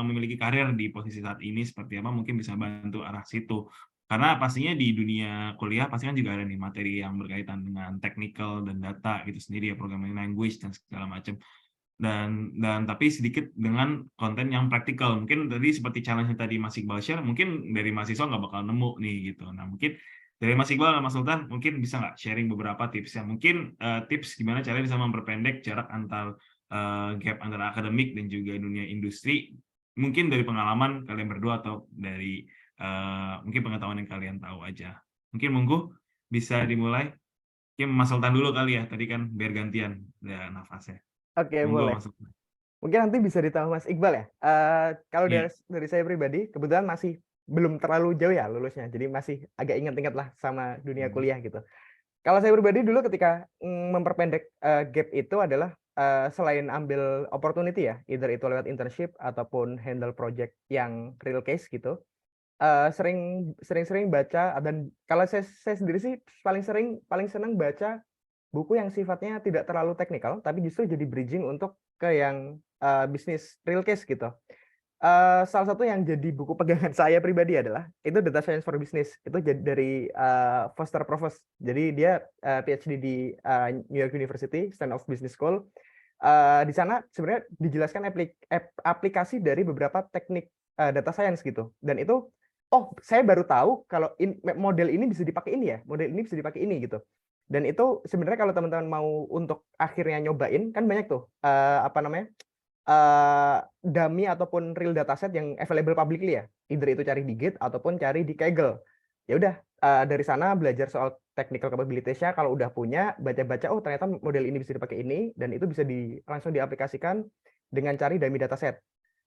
memiliki karir di posisi saat ini seperti apa, mungkin bisa bantu arah situ. Karena pastinya di dunia kuliah pasti kan juga ada nih materi yang berkaitan dengan technical dan data gitu sendiri ya, programming language dan segala macam. Dan tapi sedikit dengan konten yang praktikal. Mungkin tadi seperti challenge yang tadi Mas Iqbal share, mungkin dari mahasiswa nggak bakal nemu nih gitu. Nah, mungkin dari Mas Iqbal dan Mas Sultan mungkin bisa nggak sharing beberapa tips ya, mungkin tips gimana caranya bisa memperpendek jarak antar gap antara akademik dan juga dunia industri, mungkin dari pengalaman kalian berdua atau dari mungkin pengetahuan yang kalian tahu aja. Mungkin monggo bisa dimulai. Mungkin Mas Sultan dulu kali ya, tadi kan biar gantian ya nafasnya. Oke, Monggo boleh. Mas Sultan. Mungkin nanti bisa ditambah Mas Iqbal ya. Kalau Iya. dari saya pribadi, kebetulan masih belum terlalu jauh ya lulusnya, jadi masih agak ingat-ingat lah sama dunia kuliah gitu. Kalau saya pribadi dulu ketika memperpendek gap itu adalah selain ambil opportunity ya, either itu lewat internship ataupun handle project yang real case gitu, sering baca, dan kalau saya sendiri sih paling senang baca buku yang sifatnya tidak terlalu teknikal, tapi justru jadi bridging untuk ke yang bisnis real case gitu. Salah satu yang jadi buku pegangan saya pribadi adalah itu Data Science for Business. Itu dari Foster Provost. Jadi dia PhD di New York University, Stanford Business School. Di sana sebenarnya dijelaskan aplikasi dari beberapa teknik data science gitu. Dan itu, saya baru tahu kalau model ini bisa dipakai ini ya, model ini bisa dipakai ini gitu. Dan itu sebenarnya kalau teman-teman mau untuk akhirnya nyobain, kan banyak tuh dummy ataupun real dataset yang available publicly ya. Either itu cari di Git ataupun cari di Kaggle. Ya udah, dari sana belajar soal technical capabilities-nya, kalau udah punya, baca-baca, ternyata model ini bisa dipakai ini, dan itu bisa langsung diaplikasikan dengan cari dummy dataset.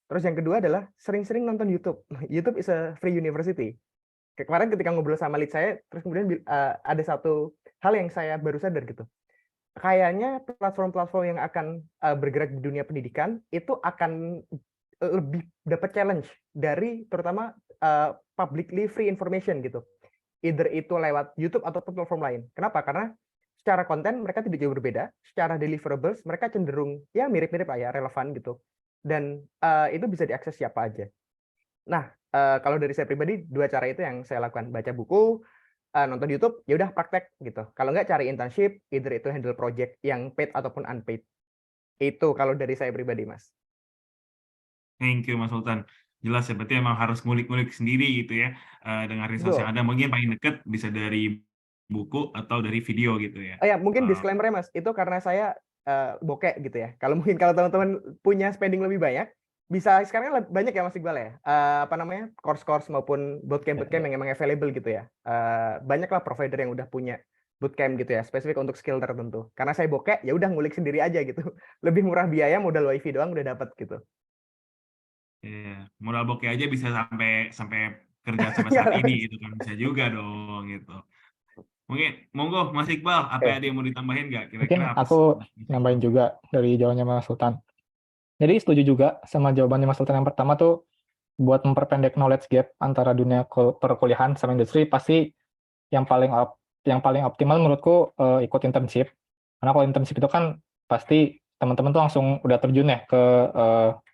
Terus yang kedua adalah sering-sering nonton YouTube. YouTube is a free university. Kemarin ketika ngobrol sama lead saya, terus kemudian ada satu hal yang saya baru sadar gitu. Kayaknya platform-platform yang akan bergerak di dunia pendidikan itu akan lebih dapat challenge dari terutama publicly free information gitu. Either itu lewat YouTube ataupun platform lain. Kenapa? Karena secara konten mereka tidak jauh berbeda, secara deliverables mereka cenderung ya mirip-mirip lah ya, relevan gitu. Dan itu bisa diakses siapa aja. Nah, kalau dari saya pribadi, dua cara itu yang saya lakukan. Baca buku, nonton YouTube, ya udah praktek gitu. Kalau nggak cari internship, either itu handle project yang paid ataupun unpaid. Itu kalau dari saya pribadi, Mas. Thank you Mas Sultan. Jelas ya, berarti emang harus ngulik-ngulik sendiri gitu ya, dengan resource yang Betul. ada. Mungkin paling deket bisa dari buku atau dari video gitu ya. Oh ya, mungkin disclaimer-nya, Mas, itu karena saya bokek gitu ya. Kalau teman-teman punya spending lebih banyak, bisa sekarang banyak ya Mas Iqbal ya, course-course maupun bootcamp yang emang available gitu ya. Banyaklah provider yang udah punya bootcamp gitu ya, spesifik untuk skill tertentu. Karena saya bokek, ya udah ngulik sendiri aja gitu. Lebih murah biaya, modal wifi doang udah dapat gitu. Iya, modal bokeh aja bisa sampai kerja sampai saat ini gitu kan, bisa juga dong gitu. Mungkin monggo Mas Iqbal, apa Oke. ada yang mau ditambahin nggak? Mungkin Kira-kira apa aku sih? nambahin juga dari jawabannya Mas Sultan. Jadi setuju juga sama jawabannya Mas Sultan yang pertama tuh, buat memperpendek knowledge gap antara dunia perkuliahan sama industri, pasti yang paling optimal menurutku ikut internship. Karena kalau internship itu kan pasti teman-teman tuh langsung udah terjun ya ke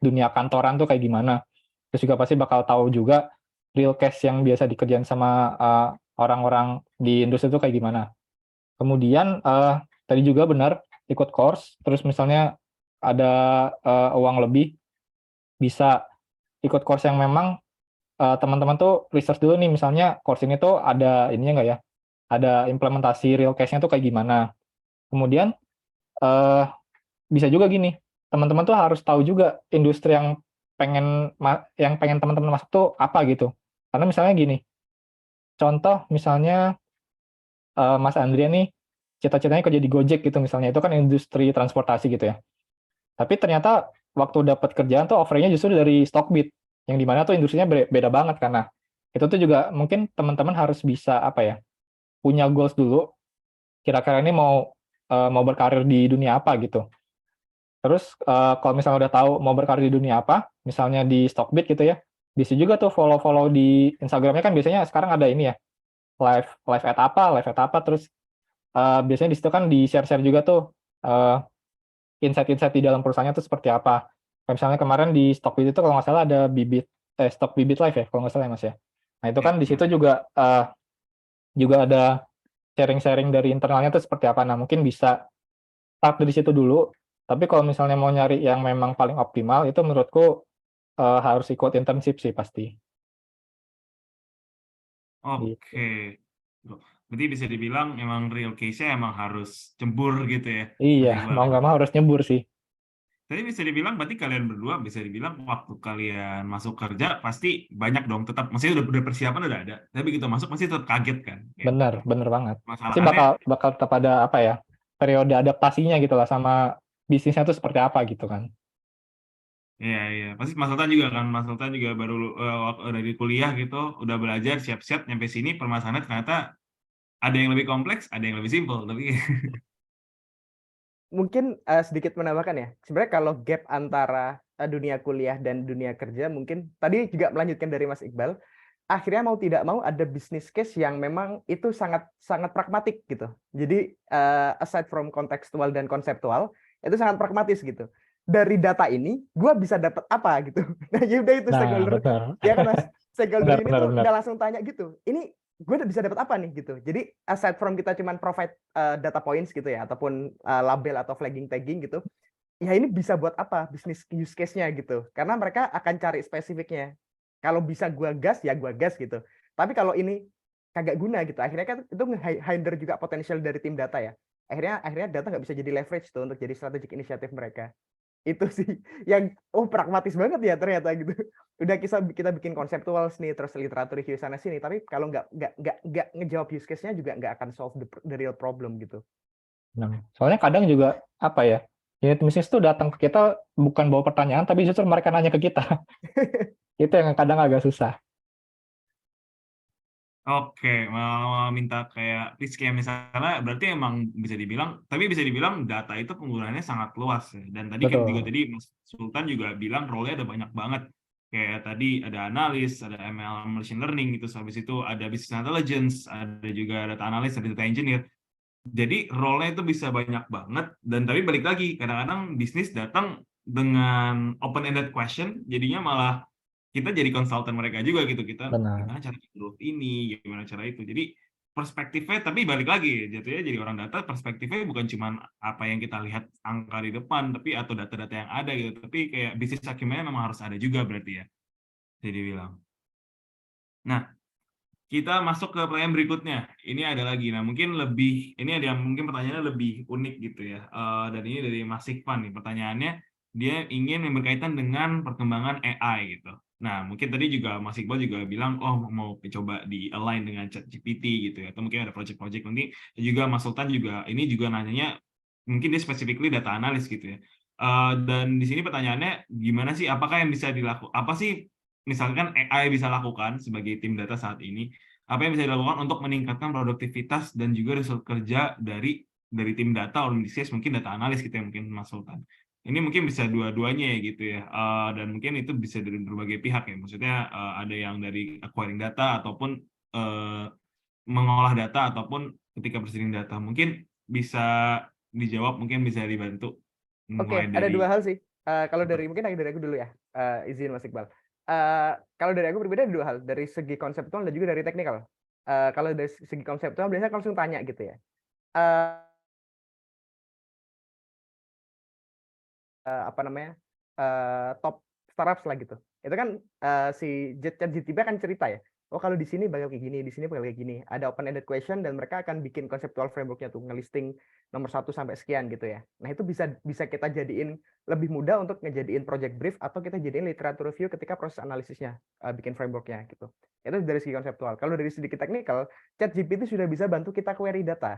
dunia kantoran tuh kayak gimana. Terus juga pasti bakal tahu juga real case yang biasa dikerjain sama orang-orang di industri itu kayak gimana. Kemudian tadi juga benar, ikut course, terus misalnya ada uang lebih, bisa ikut course yang memang teman-teman tuh research dulu nih, misalnya course ini tuh ada ininya nggak ya, ada implementasi real case-nya tuh kayak gimana. Kemudian bisa juga gini, teman-teman tuh harus tahu juga industri yang pengen teman-teman masuk tuh apa gitu. Karena misalnya gini, contoh misalnya Mas Andrea nih cita-citanya kerja di Gojek gitu misalnya, itu kan industri transportasi gitu ya. Tapi ternyata waktu dapat kerjaan tuh offernya justru dari Stockbit, yang dimana tuh industrinya beda banget. Karena itu tuh juga mungkin teman-teman harus bisa punya goals dulu, kira-kira ini mau berkarir di dunia apa gitu. Terus kalau misalnya udah tahu mau berkarir di dunia apa, misalnya di Stockbit gitu ya, bisa juga tuh follow di Instagramnya, kan biasanya sekarang ada ini ya, live at apa, terus biasanya di situ kan di share-share juga tuh insight-insight di dalam perusahaannya tuh seperti apa. Kayak misalnya kemarin di Stockbit itu kalau nggak salah ada Stock Bibit Live ya, kalau nggak salah ya Mas ya. Nah itu kan di situ juga ada sharing-sharing dari internalnya tuh seperti apa. Nah mungkin bisa start dari situ dulu. Tapi kalau misalnya mau nyari yang memang paling optimal, itu menurutku harus ikut internship sih pasti. Oke. Berarti bisa dibilang emang real case-nya emang harus cembur gitu ya. Iya, Mas Iqbal mau ya. nggak mau harus nyebur sih. Tapi bisa dibilang berarti kalian berdua bisa dibilang waktu kalian masuk kerja pasti banyak dong tetap, maksudnya udah persiapan udah ada, tapi begitu masuk pasti tetap kaget kan? Kayak Bener banget. Pasti masalahnya, bakal tetap ada apa ya, periode adaptasinya gitu lah sama bisnisnya tuh seperti apa gitu kan. iya, pasti Mas Sultan juga kan, Mas Sultan juga baru dari kuliah gitu, udah belajar siap-siap nyampe sini, permasalahannya ternyata ada yang lebih kompleks, ada yang lebih simpel, tapi Mungkin sedikit menambahkan ya. Sebenarnya kalau gap antara dunia kuliah dan dunia kerja, mungkin tadi juga melanjutkan dari Mas Iqbal, akhirnya mau tidak mau ada business case yang memang itu sangat sangat pragmatik gitu. Jadi aside from kontekstual dan konseptual, itu sangat pragmatis gitu. Dari data ini, gue bisa dapat apa gitu. Nah, ya udah itu Nah, stakeholder, benar. ya kan Mas? Stakeholder ini tuh Benar. udah langsung tanya gitu. Ini gue bisa dapat apa nih gitu. Jadi aside from kita cuman provide data points gitu ya, ataupun label atau flagging tagging gitu, ya ini bisa buat apa bisnis use case-nya gitu. Karena mereka akan cari spesifiknya. Kalau bisa gua gas ya gua gas gitu. Tapi kalau ini kagak guna gitu, akhirnya kan itu hinder juga potensial dari tim data ya. Akhirnya data nggak bisa jadi leverage tuh untuk jadi strategic inisiatif mereka. Itu sih yang pragmatis banget ya ternyata gitu. Udah kita bikin konseptual nih, terus literatur review sana sini, tapi kalau nggak ngejawab use case-nya juga nggak akan solve the real problem gitu. Nah, soalnya kadang juga apa ya, unit bisnis tuh datang ke kita bukan bawa pertanyaan, tapi justru mereka nanya ke kita. Itu yang kadang agak susah. oke, mau minta kayak please, kayak misalnya berarti emang bisa dibilang, tapi bisa dibilang data itu penggunaannya sangat luas ya. Dan tadi kan juga Betul. tadi Mas Sultan juga bilang role-nya ada banyak banget. Kayak tadi ada analis, ada ML machine learning gitu, habis itu ada business intelligence, ada juga data analyst, ada data engineer. Jadi role-nya itu bisa banyak banget, dan tapi balik lagi kadang-kadang bisnis datang dengan open-ended question, jadinya malah kita jadi konsultan mereka juga gitu, kita Benar. gimana cara growth ini, gimana cara itu. Jadi perspektifnya, tapi balik lagi jatuhnya jadi orang data, perspektifnya bukan cuma apa yang kita lihat angka di depan, tapi atau data-data yang ada gitu, tapi kayak bisnis acumen memang harus ada juga berarti ya, jadi bilang. Nah, kita masuk ke pertanyaan berikutnya. Ini ada lagi. Nah, mungkin ini ada yang mungkin pertanyaannya lebih unik gitu ya. Dan ini dari Mas Sikvan nih. Pertanyaannya, dia ingin yang berkaitan dengan perkembangan AI gitu. Nah, mungkin tadi juga Mas Iqbal juga bilang, oh mau coba di-align dengan ChatGPT gitu ya. Atau mungkin ada project-project nanti. Juga Mas Sultan juga, ini juga nanyanya, mungkin dia specifically data analis gitu ya. Dan di sini pertanyaannya, gimana sih, apakah yang bisa dilakukan, apa sih misalkan AI bisa lakukan sebagai tim data saat ini, apa yang bisa dilakukan untuk meningkatkan produktivitas dan juga result kerja dari tim data, or mungkin data analis gitu ya, mungkin Mas Sultan. Ini mungkin bisa dua-duanya ya gitu ya, dan mungkin itu bisa dari berbagai pihak ya, maksudnya ada yang dari acquiring data ataupun mengolah data ataupun ketika bersihin data. Mungkin bisa dijawab, mungkin bisa dibantu mulai Oke, ada dari dua hal sih. Kalau mungkin dari aku dulu ya, izin Mas Iqbal. Kalau dari aku berbeda ada dua hal, dari segi konseptual dan juga dari teknikal. Kalau dari segi konseptual biasanya aku langsung tanya gitu ya. Apa namanya? Top startups lah gitu. Itu kan si ChatGPT kan cerita ya. Oh, kalau di sini bakal kayak gini, di sini bakal kayak gini. Ada open-ended question dan mereka akan bikin konseptual framework-nya tuh, ngelisting nomor 1 sampai sekian gitu ya. Nah, itu bisa kita jadiin lebih mudah untuk ngejadiin project brief atau kita jadiin literatur review ketika proses analisisnya, bikin framework-nya gitu. Itu dari segi konseptual. Kalau dari segi technical, ChatGPT sudah bisa bantu kita query data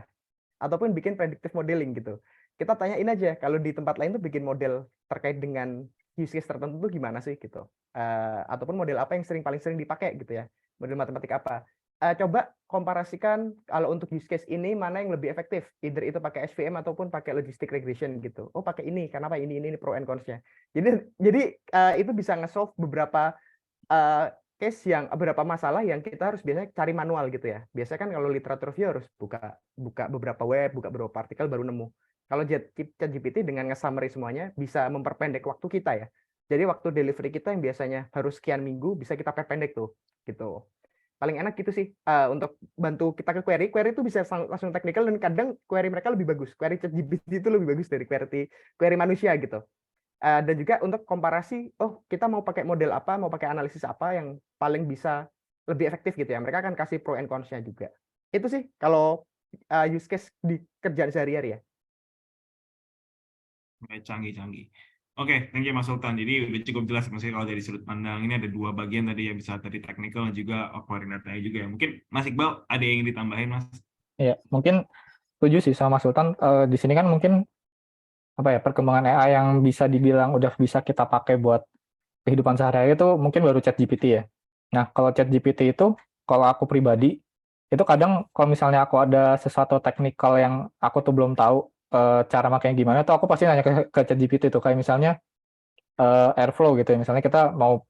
ataupun bikin predictive modeling gitu. Kita tanyain aja kalau di tempat lain tuh bikin model terkait dengan use case tertentu tuh gimana sih gitu. Ataupun model apa yang paling sering dipakai gitu ya. Model matematik apa. Coba komparasikan kalau untuk use case ini mana yang lebih efektif. Either itu pakai SVM ataupun pakai logistic regression gitu. Oh, pakai ini karena apa, ini pro and cons-nya. Jadi itu bisa nge-solve beberapa case yang beberapa masalah yang kita harus biasanya cari manual gitu ya. Biasanya kan kalau literatur review harus buka beberapa web, buka beberapa artikel baru nemu. Kalau ChatGPT dengan nge-summary semuanya bisa memperpendek waktu kita ya. Jadi waktu delivery kita yang biasanya harus sekian minggu bisa kita perpendek tuh gitu. Paling enak gitu sih untuk bantu kita ke query. Query itu bisa langsung technical dan kadang query mereka lebih bagus. Query ChatGPT itu lebih bagus dari query manusia gitu. Dan juga untuk komparasi, oh kita mau pakai model apa, mau pakai analisis apa yang paling bisa lebih efektif gitu ya. Mereka akan kasih pro and cons-nya juga. Itu sih kalau use case di kerjaan sehari-hari ya. canggih-canggih. Oke, thank you Mas Sultan. Jadi udah cukup jelas maksudnya kalau dari sudut pandang ini ada dua bagian tadi ya, bisa dari technical dan juga acquiring datanya juga ya. Mungkin Mas Iqbal ada yang ingin ditambahin Mas? Ya, mungkin setuju sih sama Mas Sultan. Di sini kan mungkin apa ya, perkembangan AI yang bisa dibilang udah bisa kita pakai buat kehidupan sehari-hari itu mungkin baru ChatGPT ya. Nah, kalau ChatGPT itu kalau aku pribadi itu kadang kalau misalnya aku ada sesuatu teknikal yang aku tuh belum tahu cara makainya gimana tuh aku pasti nanya ke ChatGPT tuh, kayak misalnya Airflow gitu ya. Misalnya kita mau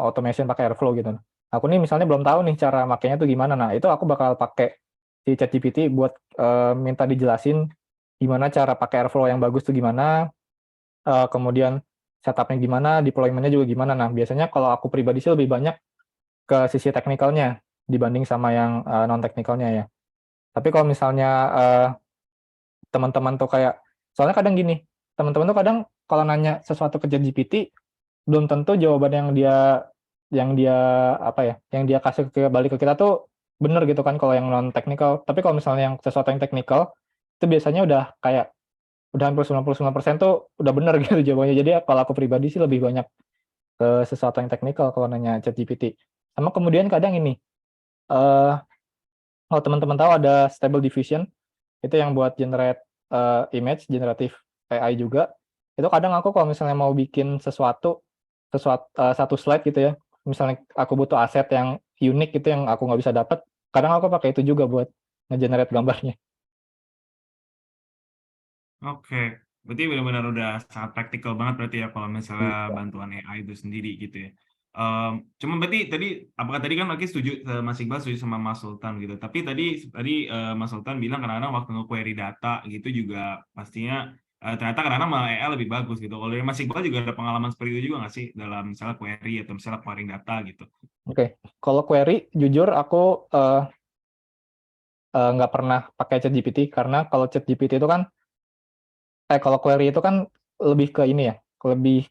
automation pakai Airflow gitu. Aku nih misalnya belum tahu nih cara makainya tuh gimana. Nah, itu aku bakal pakai si ChatGPT buat minta dijelasin gimana cara pakai Airflow yang bagus tuh gimana, kemudian setupnya gimana, deployment-nya juga gimana. Nah, biasanya kalau aku pribadi sih lebih banyak ke sisi teknikalnya dibanding sama yang non-teknikalnya ya. Tapi kalau misalnya teman-teman tuh kayak, soalnya kadang gini, teman-teman tuh kadang kalau nanya sesuatu ke ChatGPT, belum tentu jawaban yang dia apa ya, yang dia kasih balik ke kita tuh bener gitu kan kalau yang non-teknikal. Tapi kalau misalnya yang sesuatu yang teknikal, itu biasanya udah kayak udah hampir 99% tuh udah bener gitu jawabannya. Jadi ya, kalau aku pribadi sih lebih banyak ke sesuatu yang teknikal kalau nanya ChatGPT. Sama kemudian kadang ini, eh kalau teman-teman tahu ada Stable Diffusion, itu yang buat generate image, generatif AI juga. Itu kadang aku kalau misalnya mau bikin satu slide gitu ya, misalnya aku butuh aset yang unik gitu yang aku nggak bisa dapat, kadang aku pakai itu juga buat nge-generate gambarnya. Oke, berarti benar-benar udah sangat praktikal banget berarti ya kalau misalnya Iya. bantuan AI itu sendiri gitu ya. Cuma berarti tadi, apakah tadi kan lagi setuju Mas Iqbal setuju sama Mas Sultan gitu. Tapi tadi Mas Sultan bilang kadang-kadang waktu nge-query data gitu juga pastinya ternyata kadang-kadang malah AI lebih bagus gitu. Kalau dari Mas Iqbal juga ada pengalaman seperti itu juga nggak sih dalam misalnya query atau misalnya querying data gitu? Oke, kalau query, jujur aku nggak pernah pakai ChatGPT karena kalau ChatGPT itu kan, kalau query itu kan lebih ke ini ya, lebih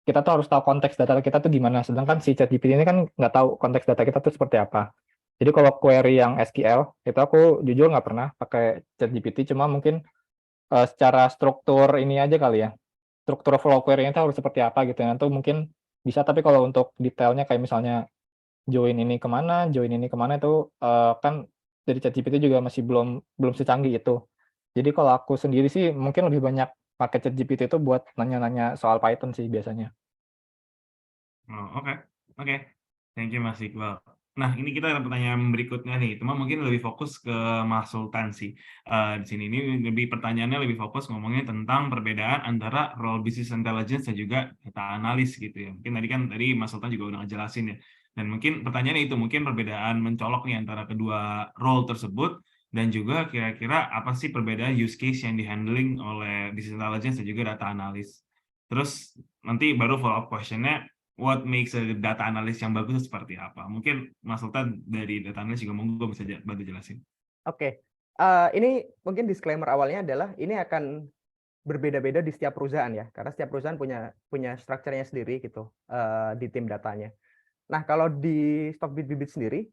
kita tuh harus tahu konteks data kita tuh gimana. Sedangkan si ChatGPT ini kan nggak tahu konteks data kita tuh seperti apa. Jadi kalau query yang SQL itu aku jujur nggak pernah pakai ChatGPT, cuma mungkin secara struktur ini aja kali ya. Struktur flow query-nya itu harus seperti apa gitu ya. Itu mungkin bisa, tapi kalau untuk detailnya kayak misalnya join ini kemana itu kan dari ChatGPT juga masih belum belum secanggih itu. Jadi kalau aku sendiri sih mungkin lebih banyak pakai ChatGPT itu buat nanya-nanya soal Python sih biasanya. Oh, oke. Oke. Thank you Mas Iqbal. Nah, ini kita ada pertanyaan berikutnya nih. Cuma mungkin lebih fokus ke Mas Sultan sih. Di sini ini lebih pertanyaannya lebih fokus ngomongin tentang perbedaan antara role business intelligence dan juga data analis gitu ya. Mungkin tadi Mas Sultan juga udah ngejelasin ya. Dan mungkin pertanyaannya itu mungkin perbedaan mencolok nih antara kedua role tersebut dan juga kira-kira apa sih perbedaan use case yang dihandling oleh business intelligence dan juga data analis. Terus nanti baru follow up question-nya, what makes a data analyst yang bagus itu seperti apa? Mungkin Mas Sultan dari data analyst juga monggo bisa bantu jelasin. Oke. Ini mungkin disclaimer awalnya adalah ini akan berbeda-beda di setiap perusahaan ya, karena setiap perusahaan punya strukturnya sendiri gitu di tim datanya. Nah, kalau di Stockbit Bibit sendiri,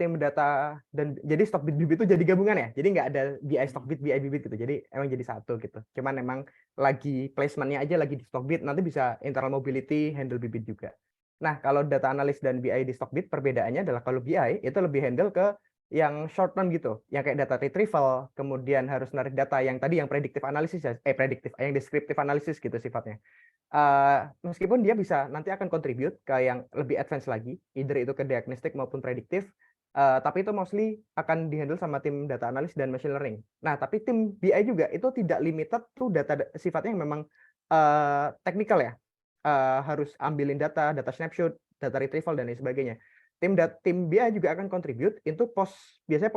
tim data dan jadi Stockbit Bibit itu jadi gabungan ya. Jadi nggak ada BI Stockbit, BI Bibit gitu. Jadi emang jadi satu gitu. Cuman emang lagi placement-nya aja lagi di Stockbit, nanti bisa internal mobility handle Bibit juga. Nah, kalau data analis dan BI di Stockbit perbedaannya adalah kalau BI itu lebih handle ke yang short term gitu, yang kayak data retrieval, kemudian harus narik data yang tadi yang predictive analysis ya, yang descriptive analysis gitu sifatnya. Meskipun dia bisa nanti akan contribute ke yang lebih advance lagi, either itu ke diagnostik maupun prediktif, tapi itu mostly akan dihandle sama tim data analis dan machine learning. Nah, tapi tim BI juga itu tidak limited tuh data sifatnya yang memang technical ya, harus ambilin data snapshot, data retrieval dan lain sebagainya. Tim BI juga akan contribute itu biasanya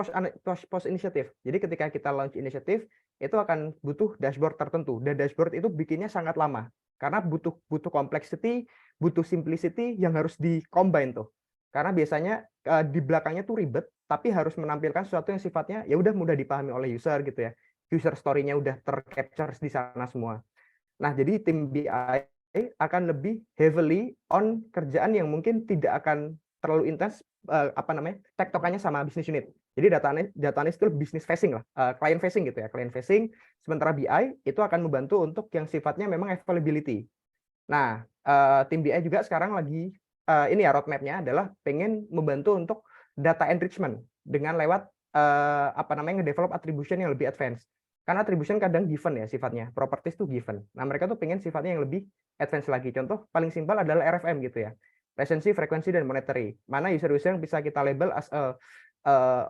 post initiative. Jadi ketika kita launch initiative itu akan butuh dashboard tertentu dan dashboard itu bikinnya sangat lama karena butuh complexity, butuh simplicity yang harus di-combine tuh. Karena biasanya di belakangnya tuh ribet tapi harus menampilkan sesuatu yang sifatnya ya udah mudah dipahami oleh user gitu ya. User story-nya udah tercapture di sana semua. Nah, jadi tim BI akan lebih heavily on kerjaan yang mungkin tidak akan terlalu intens tektokannya sama business unit. Jadi data analis itu business facing lah, client facing gitu ya, client facing. Sementara BI itu akan membantu untuk yang sifatnya memang availability. Nah, tim BI juga sekarang lagi ini ya roadmap-nya adalah pengen membantu untuk data enrichment dengan lewat nge-develop attribution yang lebih advance. Karena attribution kadang given ya sifatnya, properties tuh given. Nah, mereka tuh pengen sifatnya yang lebih advance lagi. Contoh paling simpel adalah RFM gitu ya. Recency, frequency, dan monetary. Mana user-user yang bisa kita label as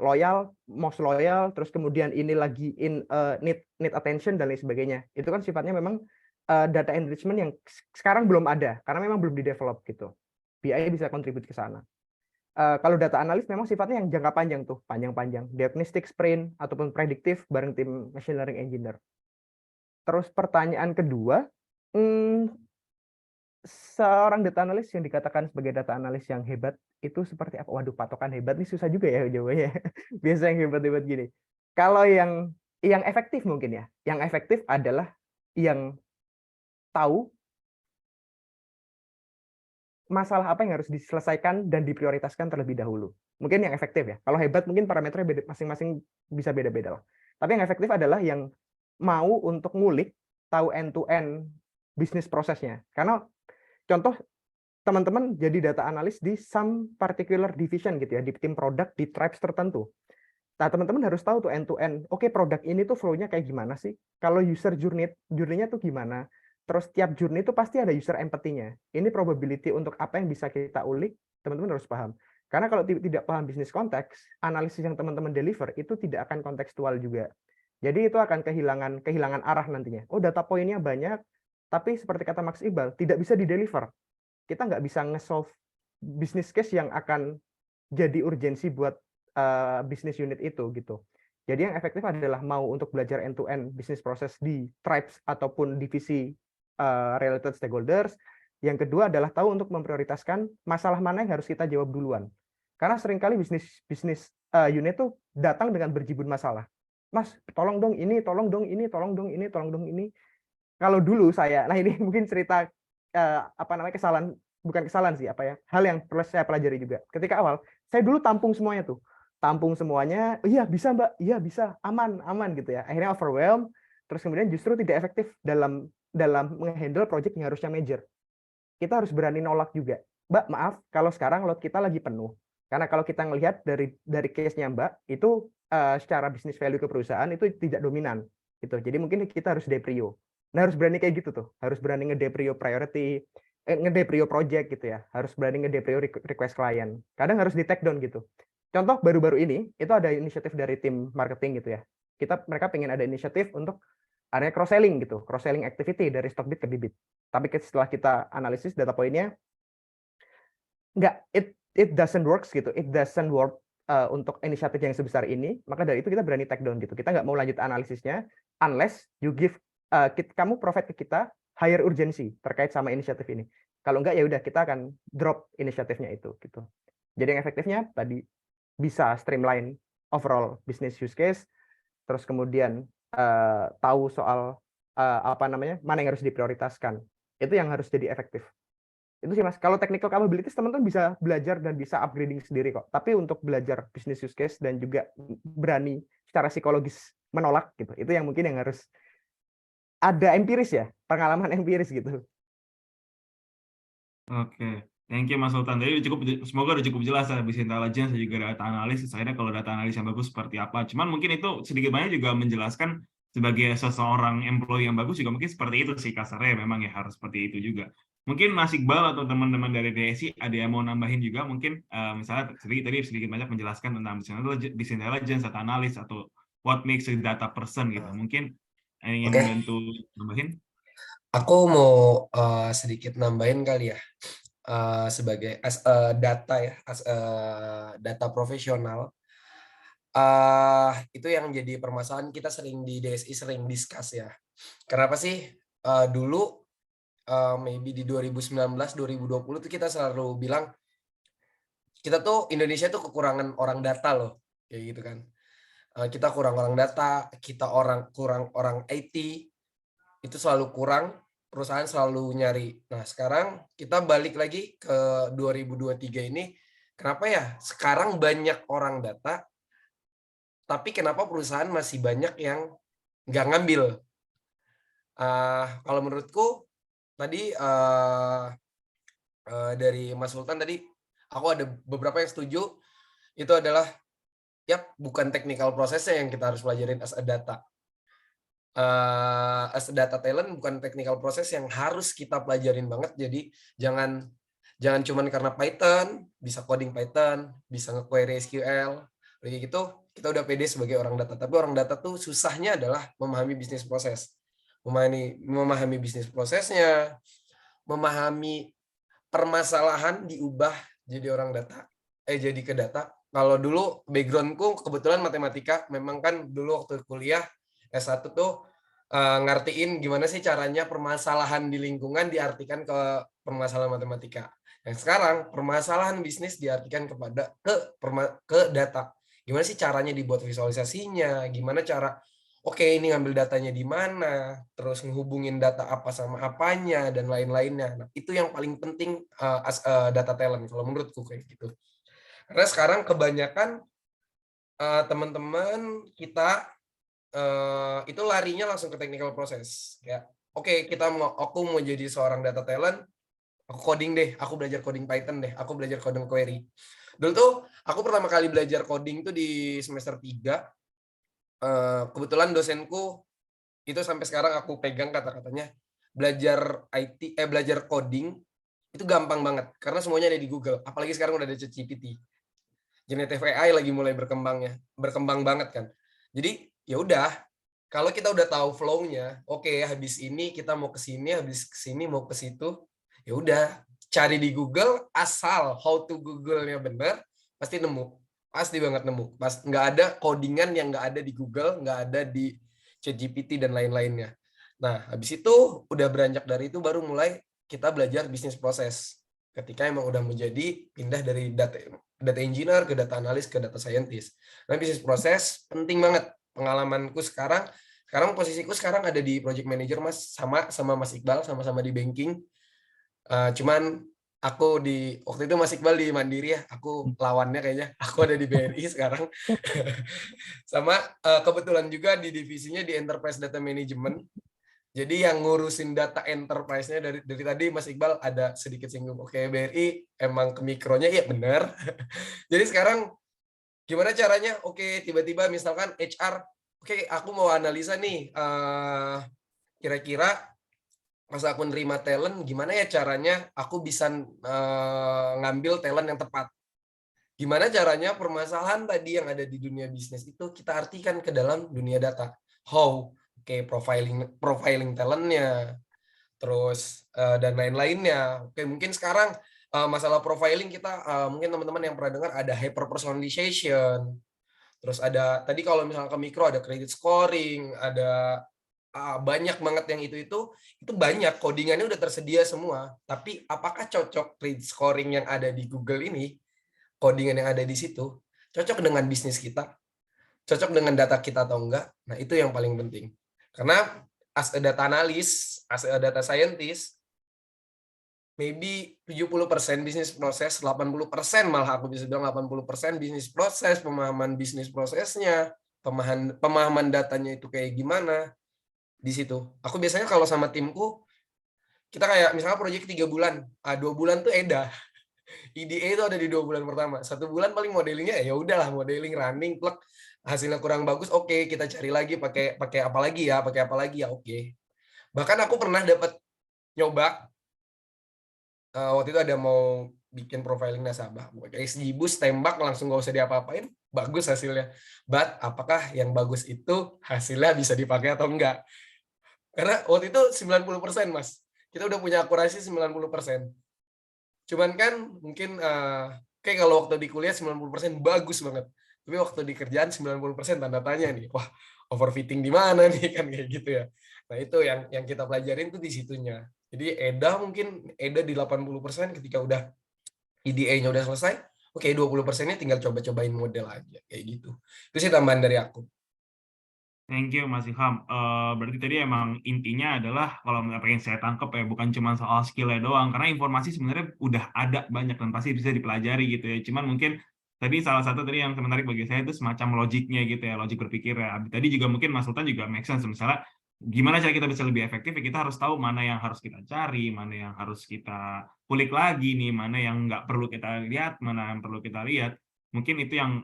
loyal, most loyal, terus kemudian ini lagi need attention dan lain sebagainya. Itu kan sifatnya memang data enrichment yang sekarang belum ada karena memang belum di-develop gitu. BI bisa kontribut ke sana. Kalau data analis memang sifatnya yang jangka panjang tuh, panjang-panjang. Diagnostic sprint ataupun prediktif bareng tim machine learning engineer. Terus pertanyaan kedua, seorang data analis yang dikatakan sebagai data analis yang hebat itu seperti apa? Waduh, patokan hebat ini susah juga ya jawabannya. Biasa yang hebat-hebat gini. Kalau yang efektif mungkin ya. Yang efektif adalah yang tahu masalah apa yang harus diselesaikan dan diprioritaskan terlebih dahulu. Mungkin yang efektif ya. Kalau hebat mungkin parameternya masing-masing bisa beda-beda lah. Tapi yang efektif adalah yang mau untuk ngulik, tahu end-to-end bisnis prosesnya. Karena contoh teman-teman jadi data analis di some particular division gitu ya, di tim produk, di tribes tertentu. Nah, teman-teman harus tahu tuh end-to-end. Oke, produk ini tuh flow-nya kayak gimana sih? Kalau user journey-nya tuh gimana? Terus tiap journey itu pasti ada user empathy-nya. Ini probability untuk apa yang bisa kita ulik, teman-teman harus paham. Karena kalau tidak paham bisnis konteks, analisis yang teman-teman deliver itu tidak akan kontekstual juga. Jadi itu akan kehilangan arah nantinya. Oh, data poinnya banyak, tapi seperti kata Max Iqbal, tidak bisa di-deliver. Kita nggak bisa nge-solve business case yang akan jadi urgensi buat bisnis unit itu gitu. Jadi yang efektif adalah mau untuk belajar end-to-end bisnis proses di tribes ataupun divisi related stakeholders. Yang kedua adalah tahu untuk memprioritaskan masalah mana yang harus kita jawab duluan. Karena seringkali bisnis unit tuh datang dengan berjibun masalah. Mas, tolong dong ini, tolong dong ini, tolong dong ini, tolong dong ini. Kalau dulu saya, nah ini mungkin cerita kesalahan, bukan kesalahan sih, hal yang perlu saya pelajari juga. Ketika awal, saya dulu tampung semuanya tuh. Tampung semuanya, iya bisa Mbak, iya bisa, aman gitu ya. Akhirnya overwhelmed, terus kemudian justru tidak efektif dalam menghandle project yang harusnya major. Kita harus berani nolak juga. Mbak, maaf, kalau sekarang load kita lagi penuh. Karena kalau kita ngelihat dari case-nya Mbak, itu secara bisnis value ke perusahaan itu tidak dominan. Gitu. Jadi mungkin kita harus deprio. Nah, harus berani kayak gitu tuh. Harus berani ngedeprio priority, ngedeprio project gitu ya. Harus berani ngedeprio request klien. Kadang harus di take down gitu. Contoh baru-baru ini, itu ada inisiatif dari tim marketing gitu ya. Mereka pengen ada inisiatif untuk ada cross-selling gitu, cross-selling activity dari Stockbit ke Bibit. Tapi setelah kita analisis data poinnya, it doesn't work gitu, it doesn't work untuk inisiatif yang sebesar ini, maka dari itu kita berani take down gitu. Kita nggak mau lanjut analisisnya, unless you give, kamu provide ke kita higher urgency terkait sama inisiatif ini. Kalau enggak, ya udah kita akan drop inisiatifnya itu gitu. Jadi yang efektifnya tadi bisa streamline overall business use case, terus kemudian tahu soal mana yang harus diprioritaskan. Itu yang harus jadi efektif. Itu sih Mas. Kalau technical capabilities teman-teman bisa belajar dan bisa upgrading sendiri kok. Tapi untuk belajar business use case dan juga berani secara psikologis menolak gitu. Itu yang mungkin yang harus ada empiris ya, pengalaman empiris gitu. Oke. Thank you Mas Sultan. Jadi semoga udah cukup jelas ya business intelligence dan juga data analis. Akhirnya kalau data analis yang bagus seperti apa. Cuman mungkin itu sedikit banyak juga menjelaskan sebagai seseorang employee yang bagus juga mungkin seperti itu sih kasarnya, memang ya harus seperti itu juga. Mungkin Mas Iqbal atau teman-teman dari DSI ada yang mau nambahin juga mungkin misalnya tadi sedikit banyak menjelaskan tentang business intelligence, data analis atau what makes a data person gitu. Mungkin ingin membantu nambahin? Aku mau sedikit nambahin kali ya. Sebagai data ya, data profesional, itu yang jadi permasalahan kita sering di DSI sering discuss ya. Kenapa sih dulu maybe di 2019-2020 tuh kita selalu bilang kita tuh Indonesia tuh kekurangan orang data loh, kayak gitu kan. Kita kurang orang data, kita kurang orang IT, itu selalu kurang. Perusahaan selalu nyari. Nah, sekarang kita balik lagi ke 2023 ini. Kenapa ya? Sekarang banyak orang data, tapi kenapa perusahaan masih banyak yang nggak ngambil? Kalau menurutku, tadi dari Mas Sultan tadi, aku ada beberapa yang setuju, itu adalah bukan technical prosesnya yang kita harus pelajarin as a data. As a data talent bukan technical proses yang harus kita pelajarin banget. Jadi jangan cuman karena Python, bisa coding Python, bisa nge-query SQL, kayak gitu kita udah pede sebagai orang data. Tapi orang data tuh susahnya adalah memahami bisnis proses. Memahami bisnis prosesnya, memahami permasalahan diubah jadi orang data, jadi ke data. Kalau dulu backgroundku kebetulan matematika, memang kan dulu waktu kuliah S1 tuh ngertiin gimana sih caranya permasalahan di lingkungan diartikan ke permasalahan matematika. Yang sekarang permasalahan bisnis diartikan ke data. Gimana sih caranya dibuat visualisasinya, gimana cara ini ngambil datanya di mana, terus ngehubungin data apa sama apanya, dan lain-lainnya. Nah, itu yang paling penting as data talent, kalau menurutku kayak gitu. Karena sekarang kebanyakan teman-teman kita itu larinya langsung ke technical process. Kayak, aku mau jadi seorang data talent, aku coding deh, aku belajar coding Python deh, aku belajar coding query. Dulu tuh, aku pertama kali belajar coding tuh di semester 3, kebetulan dosenku itu sampai sekarang aku pegang kata-katanya, belajar coding itu gampang banget karena semuanya ada di Google, apalagi sekarang udah ada ChatGPT. Generative AI lagi mulai berkembang banget kan. Jadi ya udah, kalau kita udah tahu flow-nya, habis ini kita mau ke sini, habis ke sini mau ke situ, ya udah cari di Google, asal how to Google-nya benar, pasti nemu. Pasti banget nemu. Nggak ada codingan yang nggak ada di Google, nggak ada di ChatGPT dan lain-lainnya. Nah, habis itu udah beranjak dari itu baru mulai kita belajar bisnis proses. Ketika emang udah menjadi pindah dari data engineer ke data analis ke data scientist. Nah, bisnis proses penting banget. Pengalamanku sekarang posisiku sekarang ada di project manager, Mas, sama Mas Iqbal, sama-sama di banking. Cuman aku waktu itu Mas Iqbal di Mandiri ya, aku lawannya kayaknya, aku ada di BRI sekarang. Sama kebetulan juga di divisinya di Enterprise Data Management. Jadi yang ngurusin data enterprise-nya dari tadi Mas Iqbal ada sedikit singgung. BRI emang ke mikronya, iya benar. Jadi sekarang gimana caranya? Tiba-tiba misalkan HR, aku mau analisa nih, kira-kira pas aku nerima talent, gimana ya caranya aku bisa ngambil talent yang tepat. Gimana caranya permasalahan tadi yang ada di dunia bisnis itu kita artikan ke dalam dunia data. How? Profiling talentnya, terus dan lain-lainnya. Mungkin sekarang masalah profiling kita, mungkin teman-teman yang pernah dengar ada hyper personalization. Terus ada tadi kalau misalnya ke mikro ada credit scoring, ada banyak banget yang itu banyak, codingannya udah tersedia semua. Tapi apakah cocok credit scoring yang ada di Google ini, codingan yang ada di situ, cocok dengan bisnis kita, cocok dengan data kita atau enggak? Nah, itu yang paling penting. Karena as a data analyst, as a data scientist, maybe 70% bisnis proses, 80% malah aku bisa bilang 80% bisnis proses, pemahaman bisnis prosesnya, pemahaman datanya itu kayak gimana. Di situ aku biasanya kalau sama timku, kita kayak misalnya proyek 3 bulan, 2 bulan tuh IDA itu ada di 2 bulan pertama, 1 bulan paling modelingnya ya udahlah, modeling running plug, hasilnya kurang bagus, kita cari lagi pakai apa lagi ya, bahkan aku pernah dapat nyoba waktu itu ada mau bikin profiling nasabah, SG Boost tembak langsung nggak usah diapa-apain, bagus hasilnya, but apakah yang bagus itu hasilnya bisa dipakai atau enggak? Karena waktu itu 90%, Mas. Kita udah punya akurasi 90%. Cuman kan mungkin kalau waktu di kuliah 90% bagus banget. Tapi waktu di kerjaan 90% tanda tanya nih. Wah, overfitting di mana nih, kan kayak gitu ya. Nah, itu yang kita pelajarin tuh di situnya. Jadi EDA di 80% ketika udah EDA-nya udah selesai, 20%-nya tinggal coba-cobain model aja kayak gitu. Itu sih tambahan dari aku. Thank you Mas Ilham. Berarti tadi emang intinya adalah kalau apa yang saya tangkap ya bukan cuma soal skill-nya doang, karena informasi sebenarnya udah ada banyak dan pasti bisa dipelajari gitu ya. Cuman mungkin tadi salah satu tadi yang menarik bagi saya itu semacam logiknya gitu ya, logik berpikir ya. Tadi juga mungkin Mas Sultan juga make sense, misalnya gimana cara kita bisa lebih efektif ya kita harus tahu mana yang harus kita cari, mana yang harus kita kulik lagi nih, mana yang nggak perlu kita lihat, mana yang perlu kita lihat. Mungkin itu yang